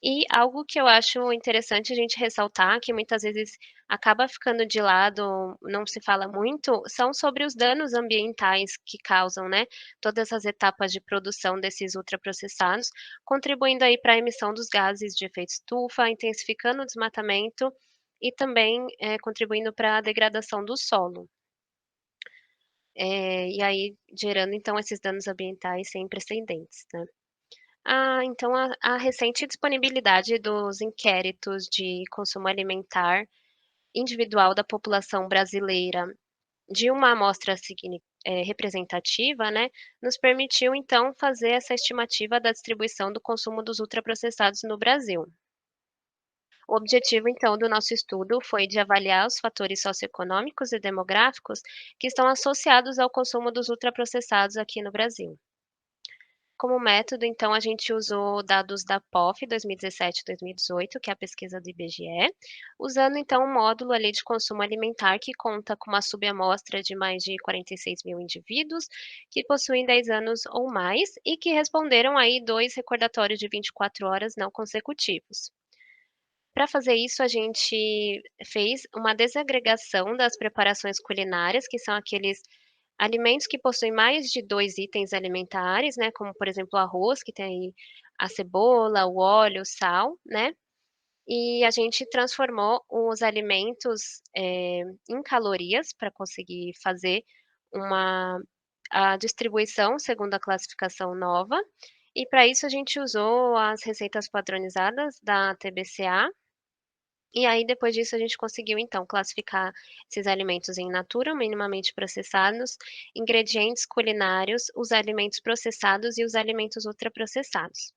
E algo que eu acho interessante a gente ressaltar, que muitas vezes acaba ficando de lado, não se fala muito, são sobre os danos ambientais que causam, né, todas as etapas de produção desses ultraprocessados, contribuindo aí para a emissão dos gases de efeito estufa, intensificando o desmatamento e também contribuindo para a degradação do solo. E aí gerando então esses danos ambientais sem precedentes, né. Então a recente disponibilidade dos inquéritos de consumo alimentar individual da população brasileira de uma amostra representativa, né, nos permitiu então fazer essa estimativa da distribuição do consumo dos ultraprocessados no Brasil. O objetivo então do nosso estudo foi de avaliar os fatores socioeconômicos e demográficos que estão associados ao consumo dos ultraprocessados aqui no Brasil. Como método, então, a gente usou dados da POF 2017-2018, que é a pesquisa do IBGE, usando então um módulo ali de consumo alimentar que conta com uma subamostra de mais de 46 mil indivíduos que possuem 10 anos ou mais e que responderam aí 2 recordatórios de 24 horas não consecutivos. Para fazer isso, a gente fez uma desagregação das preparações culinárias, que são aqueles alimentos que possuem mais de 2 itens alimentares, né, como por exemplo o arroz, que tem aí a cebola, o óleo, o sal, né, e a gente transformou os alimentos em calorias para conseguir fazer a distribuição segundo a classificação nova, e para isso a gente usou as receitas padronizadas da TBCA, e aí depois disso a gente conseguiu então classificar esses alimentos em natura, minimamente processados, ingredientes culinários, os alimentos processados e os alimentos ultraprocessados.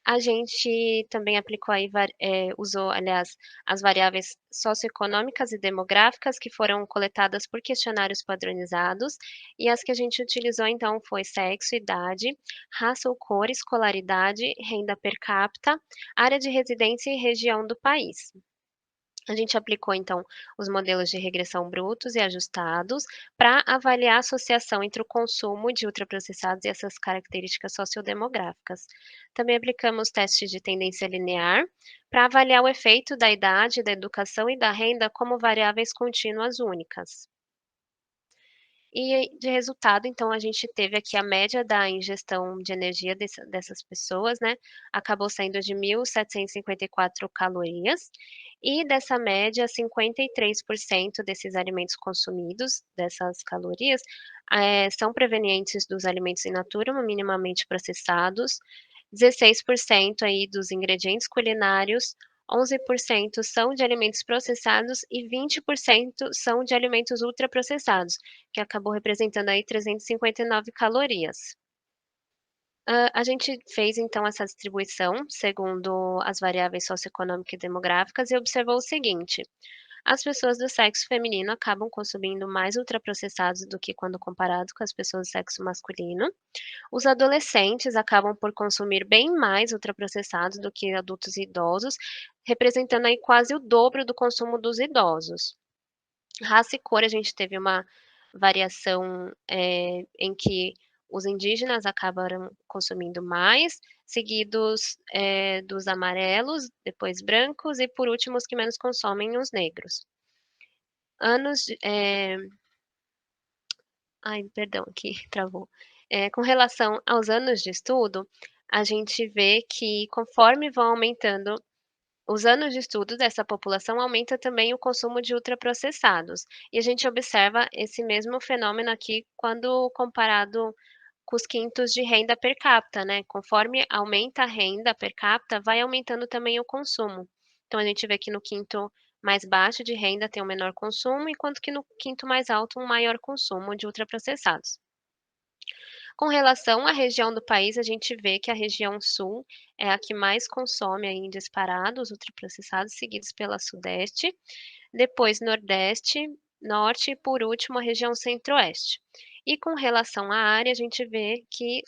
A gente também aplicou aí usou, aliás, as variáveis socioeconômicas e demográficas que foram coletadas por questionários padronizados, e as que a gente utilizou então foi sexo, idade, raça ou cor, escolaridade, renda per capita, área de residência e região do país. A gente aplicou, então, os modelos de regressão brutos e ajustados para avaliar a associação entre o consumo de ultraprocessados e essas características sociodemográficas. Também aplicamos testes de tendência linear para avaliar o efeito da idade, da educação e da renda como variáveis contínuas únicas. E de resultado, então, a gente teve aqui a média da ingestão de energia dessas pessoas, né? Acabou sendo de 1.754 calorias, e dessa média, 53% desses alimentos consumidos, dessas calorias, são provenientes dos alimentos in natura, minimamente processados, 16% aí dos ingredientes culinários, 11% são de alimentos processados e 20% são de alimentos ultraprocessados, que acabou representando aí 359 calorias. A gente fez então essa distribuição segundo as variáveis socioeconômicas e demográficas e observou o seguinte: as pessoas do sexo feminino acabam consumindo mais ultraprocessados do que quando comparado com as pessoas do sexo masculino. Os adolescentes acabam por consumir bem mais ultraprocessados do que adultos e idosos, representando aí quase o dobro do consumo dos idosos. Raça e cor, a gente teve uma variação em que os indígenas acabaram consumindo mais, seguidos dos amarelos, depois brancos e por último os que menos consomem, os negros. Ai, perdão, aqui travou. Com relação aos anos de estudo, a gente vê que conforme vão aumentando os anos de estudo dessa população, aumenta também o consumo de ultraprocessados. E a gente observa esse mesmo fenômeno aqui quando comparado com os quintos de renda per capita, né? Conforme aumenta a renda per capita, vai aumentando também o consumo. Então a gente vê que no quinto mais baixo de renda tem um menor consumo, enquanto que no quinto mais alto um maior consumo de ultraprocessados. Com relação à região do país, a gente vê que a região sul é a que mais consome aí em disparado os ultraprocessados, seguidos pela sudeste, depois nordeste, norte e por último a região centro-oeste. E com relação à área, a gente vê que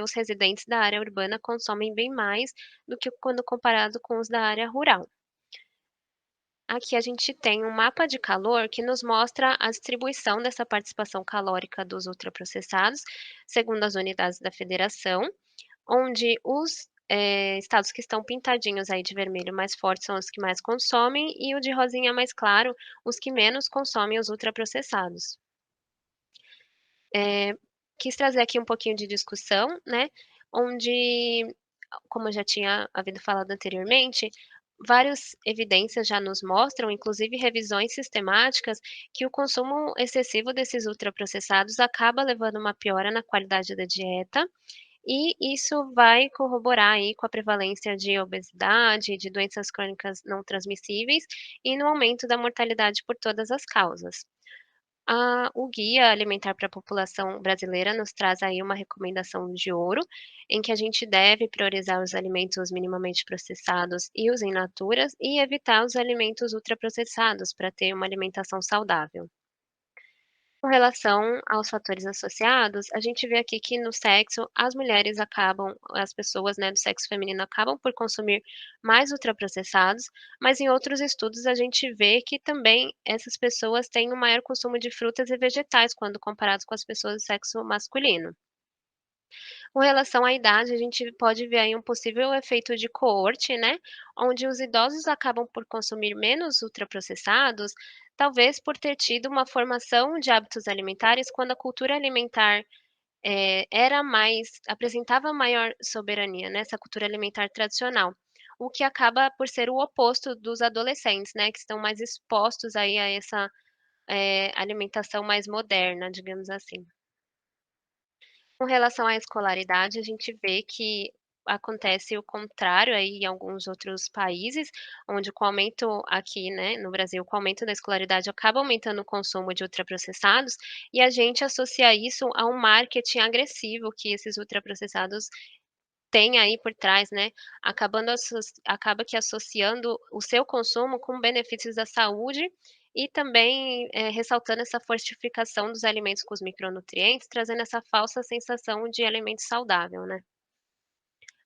os residentes da área urbana consomem bem mais do que quando comparado com os da área rural. Aqui a gente tem um mapa de calor que nos mostra a distribuição dessa participação calórica dos ultraprocessados, segundo as unidades da federação, onde os estados que estão pintadinhos aí de vermelho mais forte são os que mais consomem, e o de rosinha mais claro, os que menos consomem os ultraprocessados. Quis trazer aqui um pouquinho de discussão, né, onde, como eu já tinha havido falado anteriormente, várias evidências já nos mostram, inclusive revisões sistemáticas, que o consumo excessivo desses ultraprocessados acaba levando uma piora na qualidade da dieta, e isso vai corroborar aí com a prevalência de obesidade, de doenças crônicas não transmissíveis e no aumento da mortalidade por todas as causas. O Guia Alimentar para a População Brasileira nos traz aí uma recomendação de ouro, em que a gente deve priorizar os alimentos minimamente processados e os in naturas e evitar os alimentos ultraprocessados para ter uma alimentação saudável. Com relação aos fatores associados, a gente vê aqui que no sexo, as pessoas, né, do sexo feminino acabam por consumir mais ultraprocessados, mas em outros estudos a gente vê que também essas pessoas têm um maior consumo de frutas e vegetais quando comparados com as pessoas do sexo masculino. Com relação à idade, a gente pode ver aí um possível efeito de coorte, né, onde os idosos acabam por consumir menos ultraprocessados, talvez por ter tido uma formação de hábitos alimentares quando a cultura alimentar apresentava maior soberania, né, essa cultura alimentar tradicional. o que acaba por ser o oposto dos adolescentes, né, que estão mais expostos aí a essa, alimentação mais moderna, digamos assim. Com relação à escolaridade, a gente vê que acontece o contrário aí em alguns outros países, onde com o aumento aqui, né, no Brasil, com o aumento da escolaridade acaba aumentando o consumo de ultraprocessados, e a gente associa isso a um marketing agressivo que esses ultraprocessados têm aí por trás, né, acaba que associando o seu consumo com benefícios da saúde e também, ressaltando essa fortificação dos alimentos com os micronutrientes, trazendo essa falsa sensação de alimento saudável, né.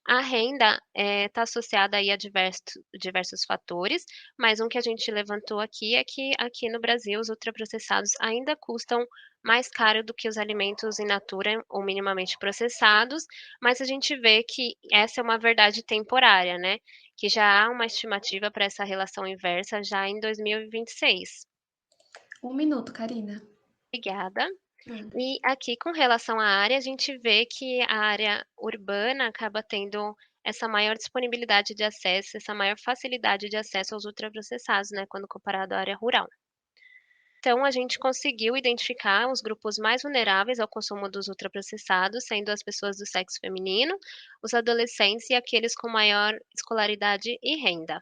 A renda, está associada aí a diversos fatores, mas um que a gente levantou aqui é que aqui no Brasil os ultraprocessados ainda custam mais caro do que os alimentos in natura ou minimamente processados, mas a gente vê que essa é uma verdade temporária, né, que já há uma estimativa para essa relação inversa já em 2026. 1 minuto, Karina. Obrigada. Nada. E aqui com relação à área, a gente vê que a área urbana acaba tendo essa maior disponibilidade de acesso, essa maior facilidade de acesso aos ultraprocessados, né, quando comparado à área rural. Então a gente conseguiu identificar os grupos mais vulneráveis ao consumo dos ultraprocessados, sendo as pessoas do sexo feminino, os adolescentes e aqueles com maior escolaridade e renda.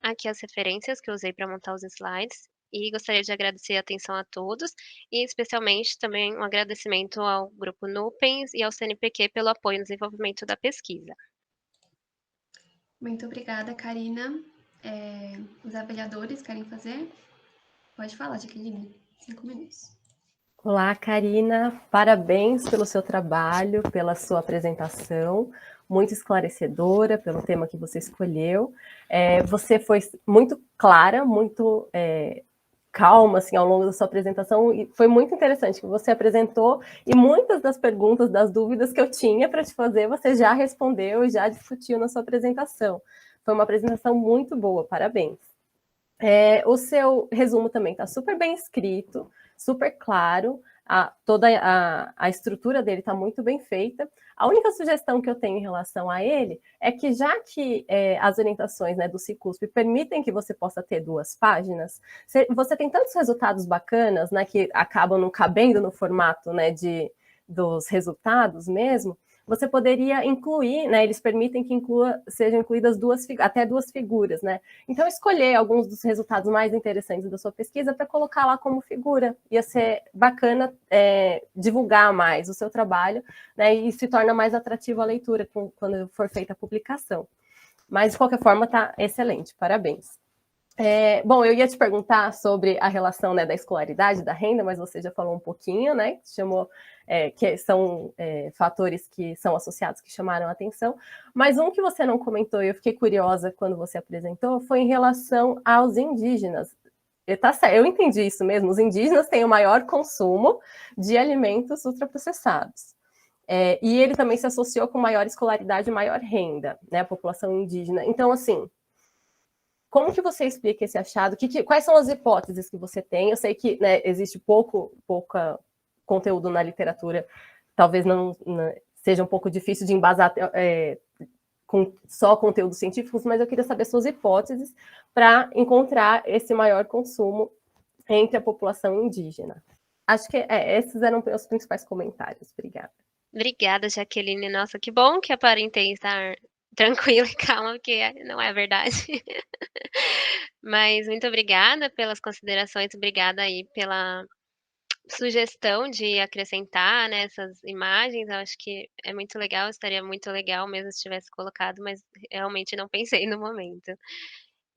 Aqui as referências que eu usei para montar os slides, e gostaria de agradecer a atenção a todos, e especialmente também um agradecimento ao grupo Nupens e ao CNPq pelo apoio no desenvolvimento da pesquisa. Muito obrigada, Karina. Os avaliadores querem fazer? Pode falar, Jaqueline. 5 minutos. Olá, Karina. Parabéns pelo seu trabalho, pela sua apresentação, muito esclarecedora pelo tema que você escolheu. Você foi muito clara, muito calma assim, ao longo da sua apresentação, e foi muito interessante que você apresentou, e muitas das perguntas, das dúvidas que eu tinha para te fazer, você já respondeu e já discutiu na sua apresentação. Foi uma apresentação muito boa, parabéns. O seu resumo também está super bem escrito, super claro, toda a estrutura dele está muito bem feita. A única sugestão que eu tenho em relação a ele é que, já que as orientações, né, do Cicusp permitem que você possa ter 2 páginas, você tem tantos resultados bacanas, né, que acabam não cabendo no formato, né, dos resultados mesmo, você poderia incluir, né, eles permitem que sejam incluídas até 2 figuras, né? Então, escolher alguns dos resultados mais interessantes da sua pesquisa para colocar lá como figura. Ia ser bacana divulgar mais o seu trabalho, né, e se torna mais atrativo a leitura quando for feita a publicação. Mas, de qualquer forma, está excelente. Parabéns. Bom, eu ia te perguntar sobre a relação, né, da escolaridade, da renda, mas você já falou um pouquinho, né? Chamou que são fatores que são associados, que chamaram a atenção. Mas um que você não comentou, e eu fiquei curiosa quando você apresentou, foi em relação aos indígenas. Eu entendi isso mesmo, os indígenas têm o maior consumo de alimentos ultraprocessados. E ele também se associou com maior escolaridade e maior renda, né, a população indígena. Então, assim, como que você explica esse achado? Quais são as hipóteses que você tem? Eu sei que, né, existe pouco conteúdo na literatura, talvez não seja um pouco difícil de embasar com só conteúdos científicos, mas eu queria saber suas hipóteses para encontrar esse maior consumo entre a população indígena. Acho que esses eram os principais comentários. Obrigada. Obrigada, Jaqueline. Nossa, que bom que aparentei estar tranquila e calma, porque não é verdade. Mas muito obrigada pelas considerações, obrigada aí pela sugestão de acrescentar, né, essas imagens. Eu acho que é muito legal, estaria muito legal mesmo se tivesse colocado, mas realmente não pensei no momento.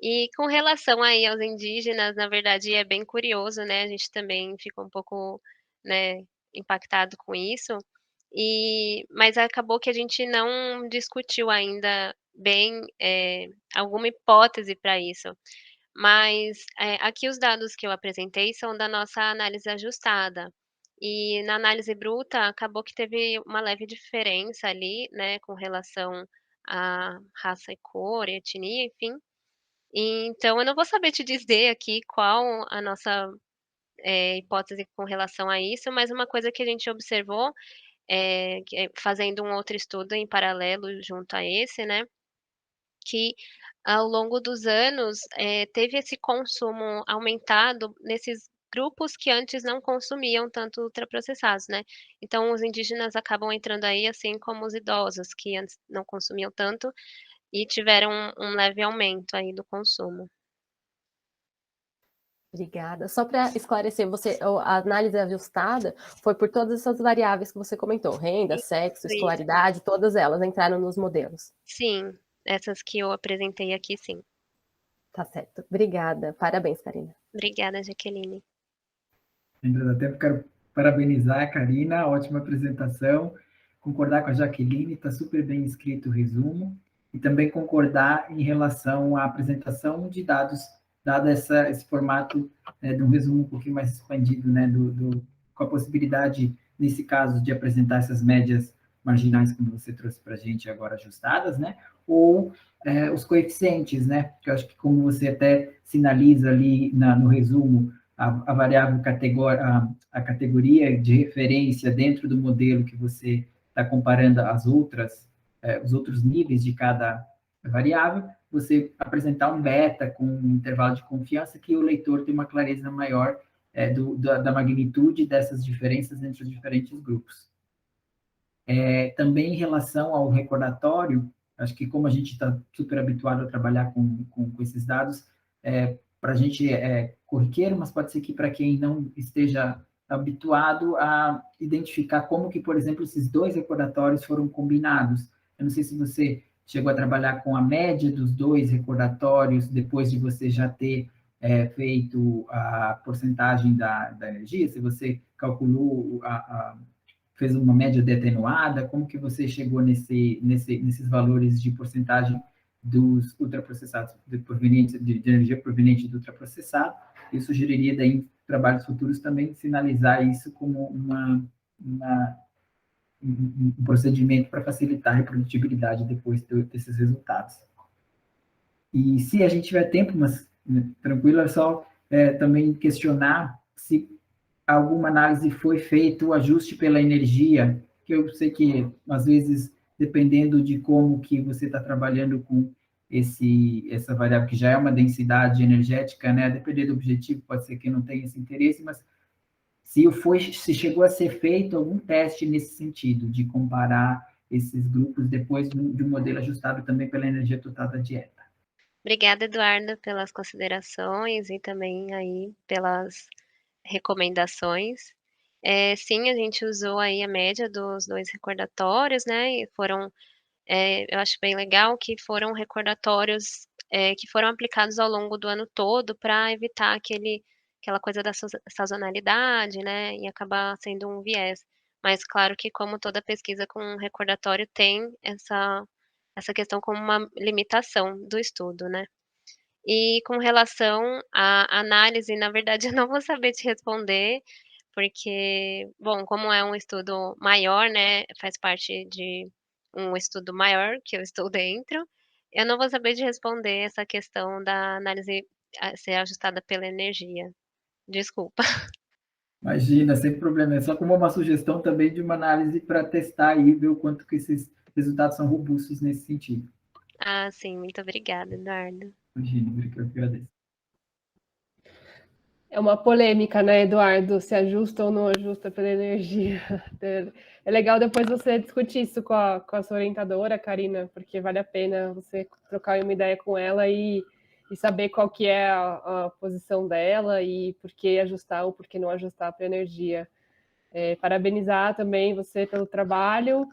E com relação aí aos indígenas, na verdade é bem curioso, né, a gente também ficou um pouco, né, impactado com isso, mas acabou que a gente não discutiu ainda bem, alguma hipótese para isso. Mas, aqui os dados que eu apresentei são da nossa análise ajustada, e na análise bruta acabou que teve uma leve diferença ali, né, com relação à raça e cor, etnia, enfim. Então eu não vou saber te dizer aqui qual a nossa, hipótese com relação a isso, mas uma coisa que a gente observou, fazendo um outro estudo em paralelo junto a esse, né, que ao longo dos anos, teve esse consumo aumentado nesses grupos que antes não consumiam tanto ultraprocessados, né. Então os indígenas acabam entrando aí, assim como os idosos, que antes não consumiam tanto e tiveram um leve aumento aí do consumo. Obrigada. Só para esclarecer, a análise ajustada foi por todas essas variáveis que você comentou, renda, sexo, Isso. escolaridade, todas elas entraram nos modelos. Sim, essas que eu apresentei aqui, sim. Tá certo. Obrigada. Parabéns, Karina. Obrigada, Jaqueline. Até quero parabenizar a Karina, ótima apresentação, concordar com a Jaqueline, está super bem escrito o resumo, e também concordar em relação à apresentação de dados, dado esse formato de um resumo um pouquinho mais expandido, né, com a possibilidade, nesse caso, de apresentar essas médias marginais, como você trouxe para a gente agora ajustadas, né, ou os coeficientes, né, que eu acho que como você até sinaliza ali no resumo, a variável a categoria de referência dentro do modelo que você está comparando os outros níveis de cada variável, você apresentar um beta com um intervalo de confiança que o leitor tem uma clareza maior da magnitude dessas diferenças entre os diferentes grupos. Também em relação ao recordatório, acho que como a gente está super habituado a trabalhar com esses dados, para a gente é corriqueiro, mas pode ser que para quem não esteja habituado a identificar como que, por exemplo, esses dois recordatórios foram combinados. Eu não sei se você chegou a trabalhar com a média dos dois recordatórios depois de você já ter feito a porcentagem da energia, se você calculou fez uma média de atenuada, como que você chegou nesses valores de porcentagem dos ultraprocessados, de energia proveniente do ultraprocessado? Eu sugeriria, daí, em trabalhos futuros, também sinalizar isso como um procedimento para facilitar a reprodutibilidade depois desses resultados. E se a gente tiver tempo, mas tranquilo, é só também questionar se alguma análise foi feita, o ajuste pela energia, que eu sei que, às vezes, dependendo de como que você está trabalhando com essa variável, que já é uma densidade energética, né? Dependendo do objetivo, pode ser que não tenha esse interesse, mas se chegou a ser feito algum teste nesse sentido, de comparar esses grupos depois de um modelo ajustado também pela energia total da dieta. Obrigada, Eduardo, pelas considerações e também aí pelas recomendações. Sim, a gente usou aí a média dos 2 recordatórios, né, e foram, eu acho bem legal que foram recordatórios, que foram aplicados ao longo do ano todo para evitar aquela coisa da sazonalidade, né, e acabar sendo um viés. Mas claro que como toda pesquisa com recordatório tem essa questão como uma limitação do estudo, né. E com relação à análise, na verdade, eu não vou saber te responder, porque, bom, como é um estudo maior, né, faz parte de um estudo maior que eu estou dentro, eu não vou saber te responder essa questão da análise ser ajustada pela energia. Desculpa. Imagina, sem problema. É só como uma sugestão também de uma análise para testar e ver o quanto que esses resultados são robustos nesse sentido. Ah, sim, muito obrigada, Eduardo. Imagina, eu que agradeço. É uma polêmica, né, Eduardo? Se ajusta ou não ajusta pela energia. É legal depois você discutir isso com a sua orientadora, Karina, porque vale a pena você trocar uma ideia com ela e saber qual que é a posição dela e por que ajustar ou por que não ajustar para a energia. Parabenizar também você pelo trabalho.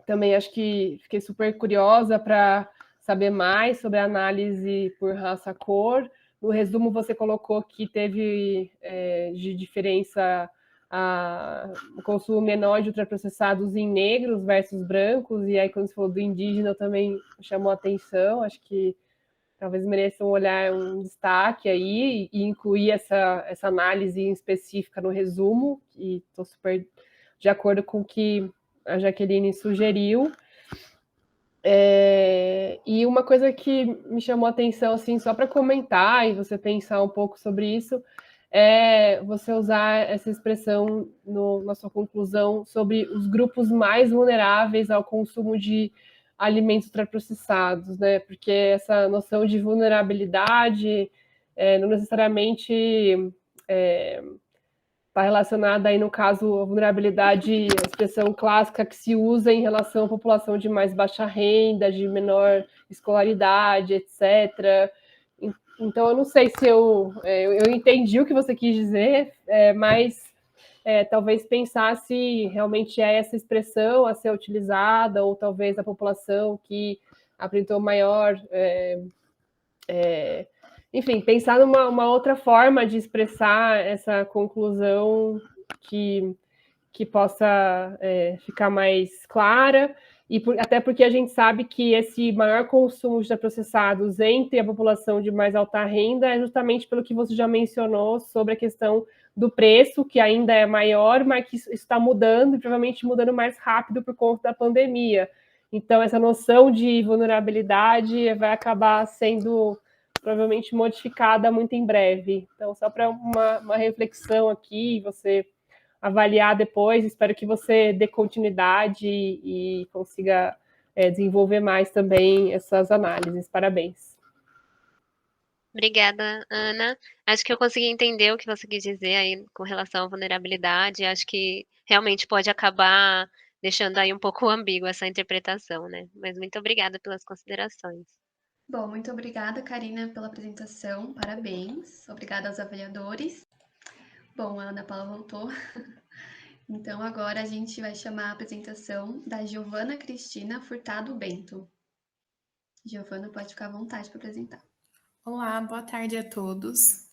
Também acho que fiquei super curiosa para saber mais sobre a análise por raça-cor. No resumo, você colocou que teve de diferença o consumo menor de ultraprocessados em negros versus brancos, e aí quando você falou do indígena também chamou a atenção, acho que talvez mereça um destaque aí e incluir essa análise específica no resumo, e estou super de acordo com o que a Jaqueline sugeriu. E uma coisa que me chamou a atenção, assim, só para comentar e você pensar um pouco sobre isso, é você usar essa expressão na sua conclusão sobre os grupos mais vulneráveis ao consumo de alimentos ultraprocessados, né? Porque essa noção de vulnerabilidade não necessariamente está relacionada aí, no caso, a vulnerabilidade, a expressão clássica que se usa em relação à população de mais baixa renda, de menor escolaridade, etc. Então, eu não sei se eu entendi o que você quis dizer, mas talvez pensar se realmente é essa expressão a ser utilizada, ou talvez a população que apresentou maior... enfim, pensar numa outra forma de expressar essa conclusão que possa ficar mais clara, e até porque a gente sabe que esse maior consumo de ultraprocessados entre a população de mais alta renda é justamente pelo que você já mencionou sobre a questão do preço, que ainda é maior, mas que isso está mudando, e provavelmente mudando mais rápido por conta da pandemia. Então, essa noção de vulnerabilidade vai acabar sendo provavelmente modificada muito em breve. Então, só para uma reflexão aqui, você avaliar depois, espero que você dê continuidade e consiga desenvolver mais também essas análises. Parabéns. Obrigada, Ana. Acho que eu consegui entender o que você quis dizer aí com relação à vulnerabilidade. Acho que realmente pode acabar deixando aí um pouco ambígua essa interpretação, né? Mas muito obrigada pelas considerações. Bom, muito obrigada, Karina, pela apresentação. Parabéns. Obrigada aos avaliadores. Bom, a Ana Paula voltou. Então, agora a gente vai chamar a apresentação da Giovana Cristina Furtado Bento. Giovana, pode ficar à vontade para apresentar. Olá, boa tarde a todos.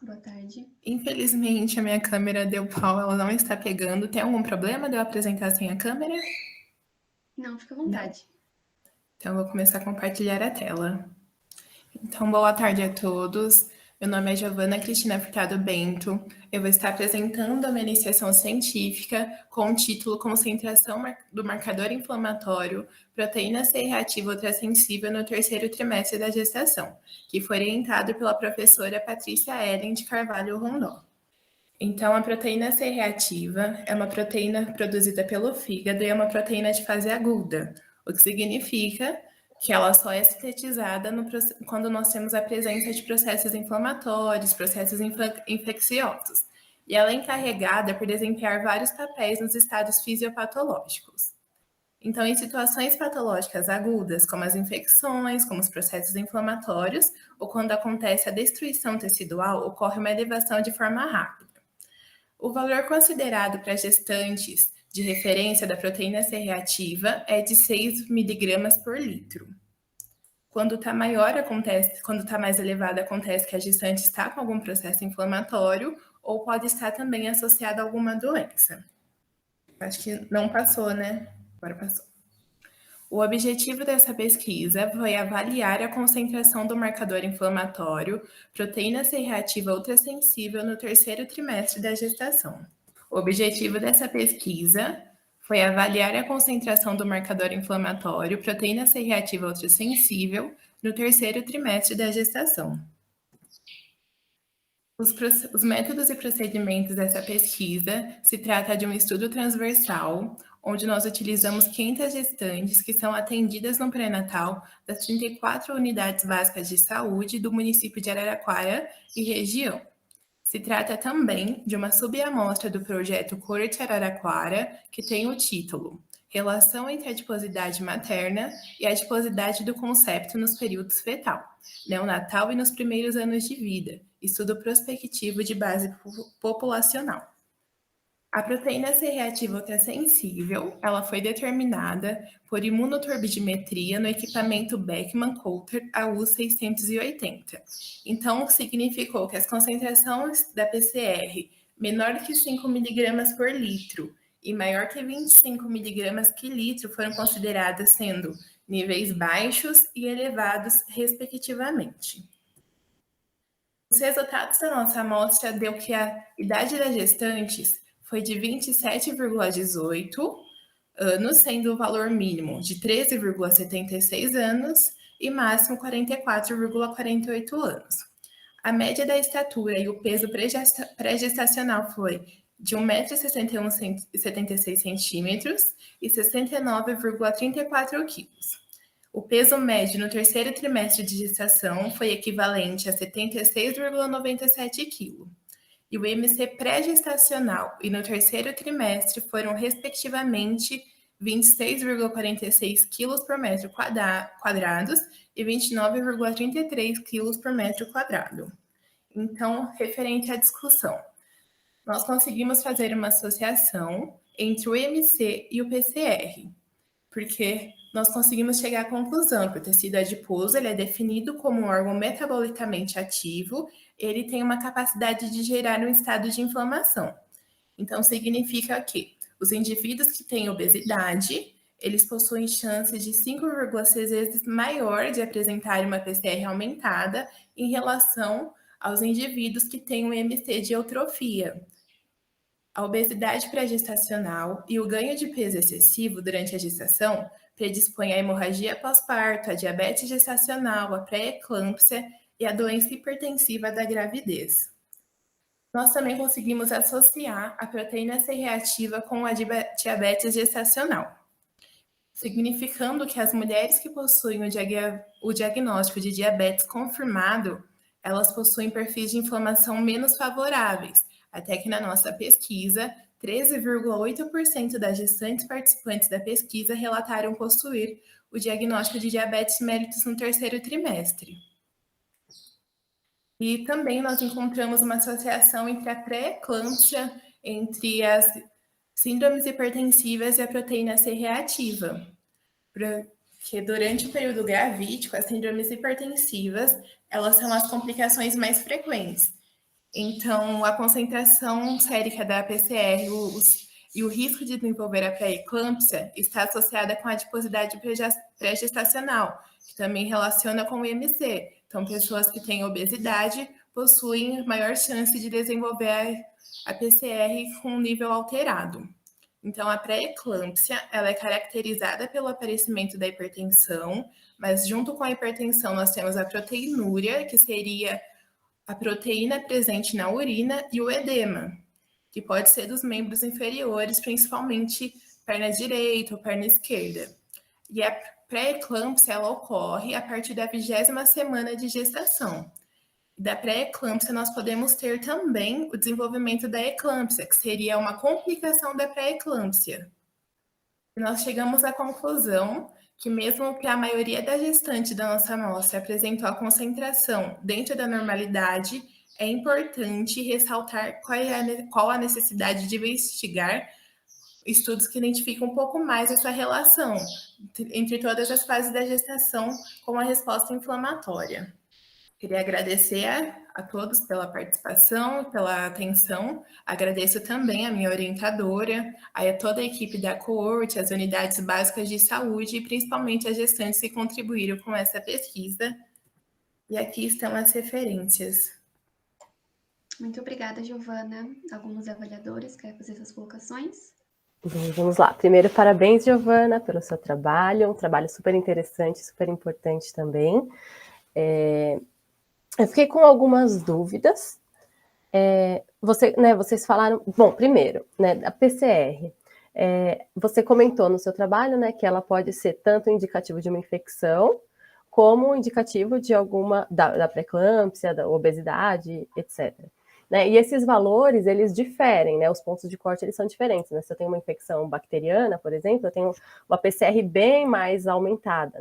Boa tarde. Infelizmente, a minha câmera deu pau, ela não está pegando. Tem algum problema de eu apresentar sem a câmera? Não, fica à vontade. Então, eu vou começar a compartilhar a tela. Então, boa tarde a todos. Meu nome é Giovana Cristina Furtado Bento. Eu vou estar apresentando a minha iniciação científica com o título Concentração do marcador inflamatório, proteína C reativa ultrassensível no terceiro trimestre da gestação, que foi orientado pela professora Patrícia Ellen de Carvalho Rondó. Então, a proteína C reativa é uma proteína produzida pelo fígado e é uma proteína de fase aguda, o que significa que ela só é sintetizada quando nós temos a presença de processos inflamatórios, processos infecciosos. E ela é encarregada por desempenhar vários papéis nos estados fisiopatológicos. Então, em situações patológicas agudas, como as infecções, como os processos inflamatórios, ou quando acontece a destruição tecidual, ocorre uma elevação de forma rápida. O valor considerado para gestantes de referência da proteína C reativa é de 6 miligramas por litro. Quando está maior, quando está mais elevado, acontece que a gestante está com algum processo inflamatório ou pode estar também associada a alguma doença. Acho que não passou, né? Agora passou. O objetivo dessa pesquisa foi avaliar a concentração do marcador inflamatório, proteína C reativa ultrassensível no terceiro trimestre da gestação. O objetivo dessa pesquisa foi avaliar a concentração do marcador inflamatório, proteína C reativa ultrassensível, no terceiro trimestre da gestação. Os métodos e procedimentos dessa pesquisa se trata de um estudo transversal, onde nós utilizamos 500 gestantes que são atendidas no pré-natal das 34 unidades básicas de saúde do município de Araraquara e região. Se trata também de uma subamostra do projeto Corte Araraquara, que tem o título Relação entre a adiposidade materna e a adiposidade do concepto nos períodos fetal, neonatal e nos primeiros anos de vida, estudo prospectivo de base populacional. A proteína C reativa ultrassensível, ela foi determinada por imunoturbidimetria no equipamento Beckman Coulter AU680. Então, significou que as concentrações da PCR menor que 5 mg por litro e maior que 25 mg por litro foram consideradas sendo níveis baixos e elevados, respectivamente. Os resultados da nossa amostra deu que a idade das gestantes foi de 27,18 anos, sendo o valor mínimo de 13,76 anos e máximo 44,48 anos. A média da estatura e o peso pré-gestacional foi de 1,61 m e 69,34 kg. O peso médio no terceiro trimestre de gestação foi equivalente a 76,97 kg. E o IMC pré-gestacional e no terceiro trimestre foram, respectivamente, 26,46 kg por metro quadrados e 29,33 kg por metro quadrado. Então, referente à discussão, nós conseguimos fazer uma associação entre o IMC e o PCR, porque nós conseguimos chegar à conclusão que o tecido adiposo ele é definido como um órgão metabolicamente ativo, ele tem uma capacidade de gerar um estado de inflamação. Então, significa que os indivíduos que têm obesidade, eles possuem chance de 5,6 vezes maior de apresentar uma PCR aumentada em relação aos indivíduos que têm um IMC de eutrofia. A obesidade pré-gestacional e o ganho de peso excessivo durante a gestação predispõe à hemorragia pós-parto, à diabetes gestacional, à pré-eclâmpsia e à doença hipertensiva da gravidez. Nós também conseguimos associar a proteína C reativa com a diabetes gestacional, significando que as mulheres que possuem o diagnóstico de diabetes confirmado, elas possuem perfis de inflamação menos favoráveis, até que na nossa pesquisa, 13,8% das gestantes participantes da pesquisa relataram possuir o diagnóstico de diabetes mellitus no terceiro trimestre. E também nós encontramos uma associação entre a pré-eclâmpsia, entre as síndromes hipertensivas e a proteína C reativa, porque durante o período gravídico, as síndromes hipertensivas, elas são as complicações mais frequentes. Então, a concentração sérica da PCR e o risco de desenvolver a pré-eclâmpsia está associada com a adiposidade pré-gestacional, que também relaciona com o IMC. Então, pessoas que têm obesidade possuem maior chance de desenvolver a PCR com um nível alterado. Então, a pré-eclâmpsia, ela é caracterizada pelo aparecimento da hipertensão, mas junto com a hipertensão nós temos a proteinúria, que seria a proteína presente na urina, e o edema, que pode ser dos membros inferiores, principalmente perna direita ou perna esquerda. E a pré-eclâmpsia, ela ocorre a partir da 20ª semana de gestação. Da pré-eclâmpsia, nós podemos ter também o desenvolvimento da eclâmpsia, que seria uma complicação da pré-eclâmpsia. E nós chegamos à conclusão que mesmo que a maioria da gestante da nossa amostra apresentou a concentração dentro da normalidade, é importante ressaltar qual a necessidade de investigar estudos que identificam um pouco mais essa relação entre todas as fases da gestação com a resposta inflamatória. Queria agradecer a todos pela participação, pela atenção. Agradeço também a minha orientadora, a toda a equipe da coorte, as unidades básicas de saúde e principalmente as gestantes que contribuíram com essa pesquisa. E aqui estão as referências. Muito obrigada, Giovana. Alguns avaliadores querem fazer suas colocações? Vamos lá. Primeiro, parabéns, Giovana, pelo seu trabalho. Um trabalho super interessante, super importante também. Eu fiquei com algumas dúvidas. Vocês falaram... Bom, primeiro, a PCR. Você comentou no seu trabalho, que ela pode ser tanto indicativo de uma infecção, como indicativo de da pré-eclâmpsia, da obesidade, etc. E esses valores, eles diferem, os pontos de corte, eles são diferentes. Se eu tenho uma infecção bacteriana, por exemplo, eu tenho uma PCR bem mais aumentada,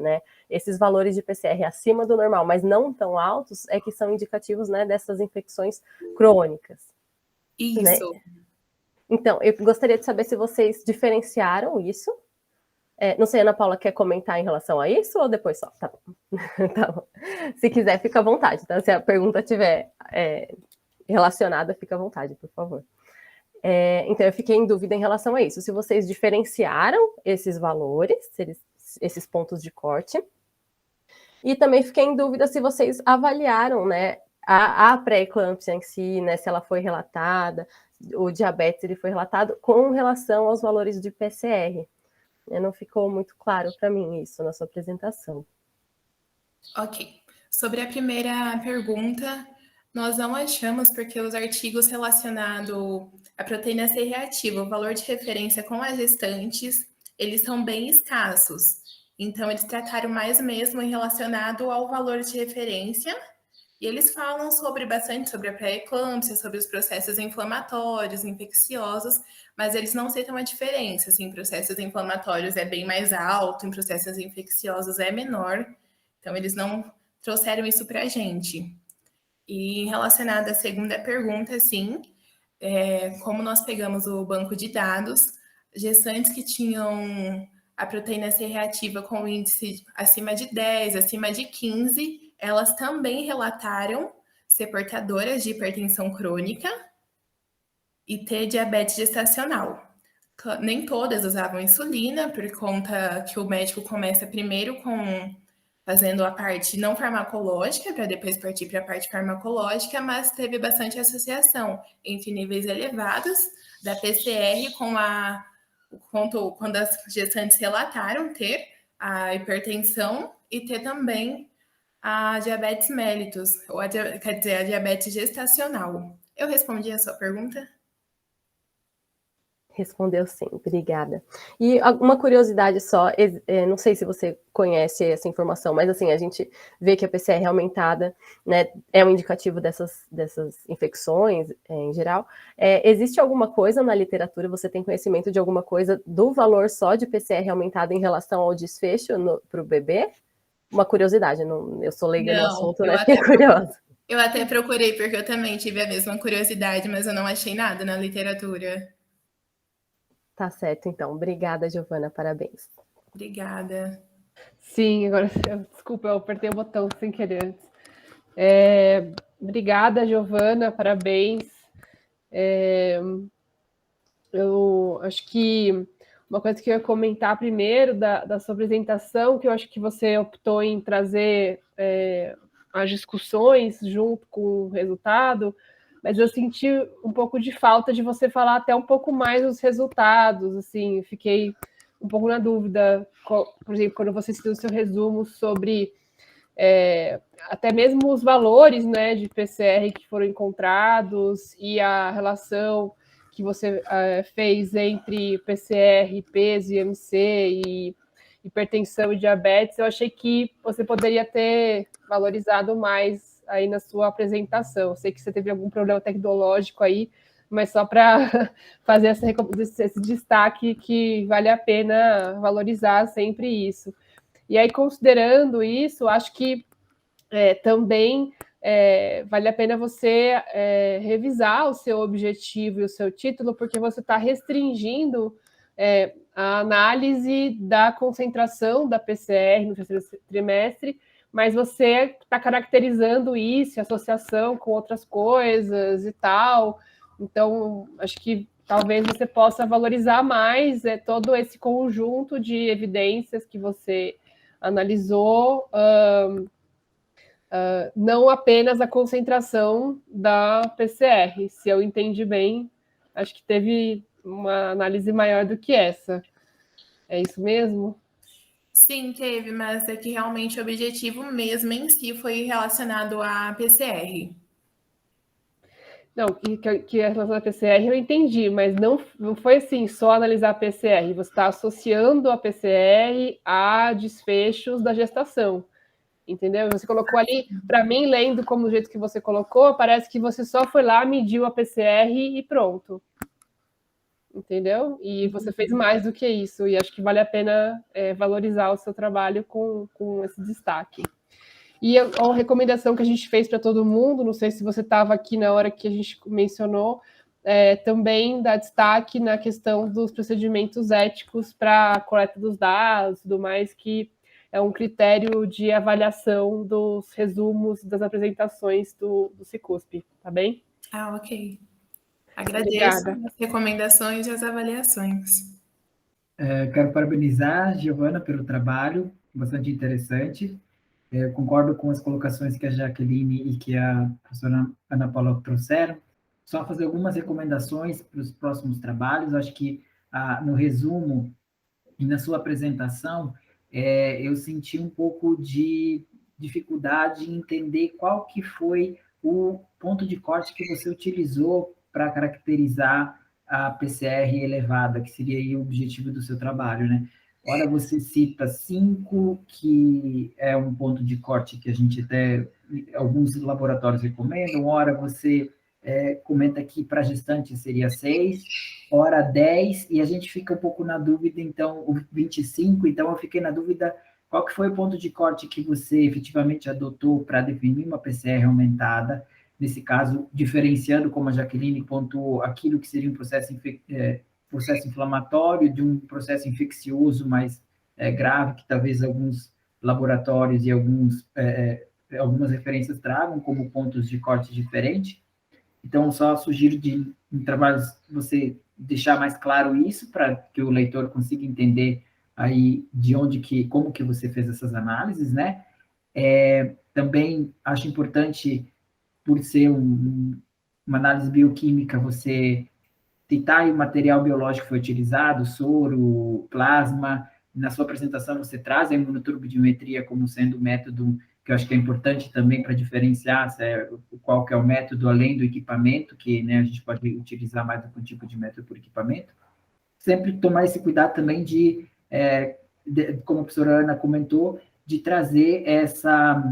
Esses valores de PCR acima do normal, mas não tão altos, é que são indicativos, dessas infecções crônicas. Isso. Então, eu gostaria de saber se vocês diferenciaram isso. Não sei, Ana Paula, quer comentar em relação a isso ou depois só? Tá bom. Tá bom. Se quiser, fica à vontade, tá? Se a pergunta tiver... relacionada, fica à vontade, por favor. Então, eu fiquei em dúvida em relação a isso. Se vocês diferenciaram esses valores, esses pontos de corte, e também fiquei em dúvida se vocês avaliaram, a pré-eclâmpsia em si, se ela foi relatada, o diabetes ele foi relatado com relação aos valores de PCR. Não ficou muito claro para mim isso na sua apresentação. Ok. Sobre a primeira pergunta, nós não achamos, porque os artigos relacionados A proteína C reativa, o valor de referência com as gestantes, eles são bem escassos. Então, eles trataram mais mesmo relacionado ao valor de referência. E eles falam bastante sobre a pré-eclâmpsia, sobre os processos inflamatórios, infecciosos, mas eles não citam a diferença. Assim, em processos inflamatórios é bem mais alto, em processos infecciosos é menor. Então, eles não trouxeram isso para a gente. E relacionado à segunda pergunta, sim, como nós pegamos o banco de dados, gestantes que tinham a proteína C reativa com índice acima de 10, acima de 15, elas também relataram ser portadoras de hipertensão crônica e ter diabetes gestacional. Nem todas usavam insulina, por conta que o médico começa primeiro fazendo a parte não farmacológica, para depois partir para a parte farmacológica, mas teve bastante associação entre níveis elevados da PCR quando as gestantes relataram ter a hipertensão e ter também a diabetes mellitus, quer dizer, a diabetes gestacional. Eu respondi a sua pergunta? Respondeu sim, obrigada. E uma curiosidade só, não sei se você conhece essa informação, mas assim, a gente vê que a PCR aumentada, né, é um indicativo dessas infecções em geral. Existe alguma coisa na literatura, você tem conhecimento de alguma coisa do valor só de PCR aumentada em relação ao desfecho para o bebê? Uma curiosidade, eu sou leiga no assunto, né, fiquei curiosa. Eu até procurei, porque eu também tive a mesma curiosidade, mas eu não achei nada na literatura. Tá certo, então. Obrigada, Giovana. Parabéns. Obrigada. Sim, agora, desculpa, eu apertei o botão sem querer antes. Obrigada, Giovana, parabéns. Eu acho que uma coisa que eu ia comentar primeiro da sua apresentação, que eu acho que você optou em trazer as discussões junto com o resultado, mas eu senti um pouco de falta de você falar até um pouco mais dos resultados, assim, fiquei um pouco na dúvida, por exemplo, quando você citou o seu resumo sobre até mesmo os valores, né, de PCR que foram encontrados e a relação que você fez entre PCR, peso, IMC e hipertensão e diabetes, eu achei que você poderia ter valorizado mais aí na sua apresentação. Eu sei que você teve algum problema tecnológico aí, mas só para fazer esse destaque que vale a pena valorizar sempre isso. E aí, considerando isso, acho que também vale a pena você revisar o seu objetivo e o seu título, porque você está restringindo a análise da concentração da PCR no terceiro trimestre, mas você está caracterizando isso, associação com outras coisas e tal. Então, acho que talvez você possa valorizar mais todo esse conjunto de evidências que você analisou, não apenas a concentração da PCR. Se eu entendi bem, acho que teve uma análise maior do que essa. É isso mesmo? Sim, teve, mas é que realmente o objetivo mesmo em si foi relacionado à PCR. Não, que a relação à PCR eu entendi, mas não foi assim, só analisar a PCR. Você está associando a PCR a desfechos da gestação. Entendeu? Você colocou ali, para mim, lendo como do jeito que você colocou, parece que você só foi lá, mediu a PCR e pronto. Entendeu? E você fez mais do que isso, e acho que vale a pena valorizar o seu trabalho com esse destaque. E a recomendação que a gente fez para todo mundo, não sei se você estava aqui na hora que a gente mencionou, também dá destaque na questão dos procedimentos éticos para a coleta dos dados, tudo mais, que é um critério de avaliação dos resumos das apresentações do Cicusp, tá bem? Ok. Agradeço Obrigada. as recomendações e as avaliações. Quero parabenizar a Giovana pelo trabalho, bastante interessante. Concordo com as colocações que a Jaqueline e que a professora Ana Paula trouxeram. Só fazer algumas recomendações para os próximos trabalhos. Acho que no resumo e na sua apresentação, eu senti um pouco de dificuldade em entender qual que foi o ponto de corte que você utilizou para caracterizar a PCR elevada, que seria aí o objetivo do seu trabalho, né? Ora, você cita 5, que é um ponto de corte que a gente até, alguns laboratórios recomendam, ora você comenta que para gestante seria 6, ora 10, e a gente fica um pouco na dúvida, então, o 25, então eu fiquei na dúvida qual que foi o ponto de corte que você efetivamente adotou para definir uma PCR aumentada, nesse caso, diferenciando, como a Jaqueline pontuou, aquilo que seria um processo inflamatório de um processo infeccioso mais grave, que talvez alguns laboratórios e algumas referências tragam como pontos de corte diferentes. Então, só sugiro em trabalhos você deixar mais claro isso, para que o leitor consiga entender aí como que você fez essas análises, né? Também acho importante, por ser uma análise bioquímica, você citar o material biológico que foi utilizado, soro, plasma. Na sua apresentação você traz a imunoturbidimetria como sendo o método que eu acho que é importante também para diferenciar qual que é o método além do equipamento, que, né, a gente pode utilizar mais do que um tipo de método por equipamento. Sempre tomar esse cuidado também como a professora Ana comentou, de trazer essa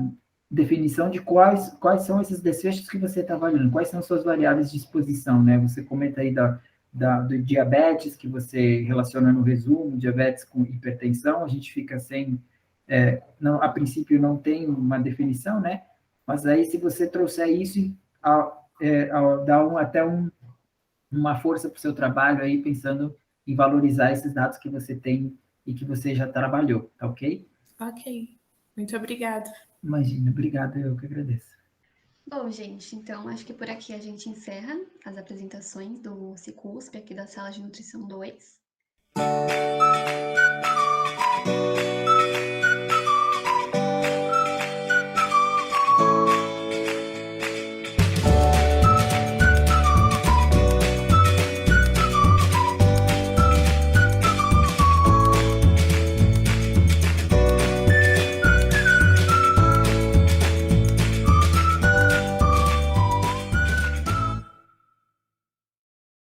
definição de quais são esses desfechos que você está avaliando, quais são suas variáveis de exposição, né? Você comenta aí do diabetes, que você relaciona no resumo, diabetes com hipertensão, a gente fica sem, a princípio não tem uma definição, né? Mas aí, se você trouxer isso, dá uma força para o seu trabalho aí, pensando em valorizar esses dados que você tem e que você já trabalhou, tá ok? Ok, muito obrigada. Imagina, obrigado, eu que agradeço. Bom, gente, então acho que por aqui a gente encerra as apresentações do Cicusp aqui da Sala de Nutrição 2.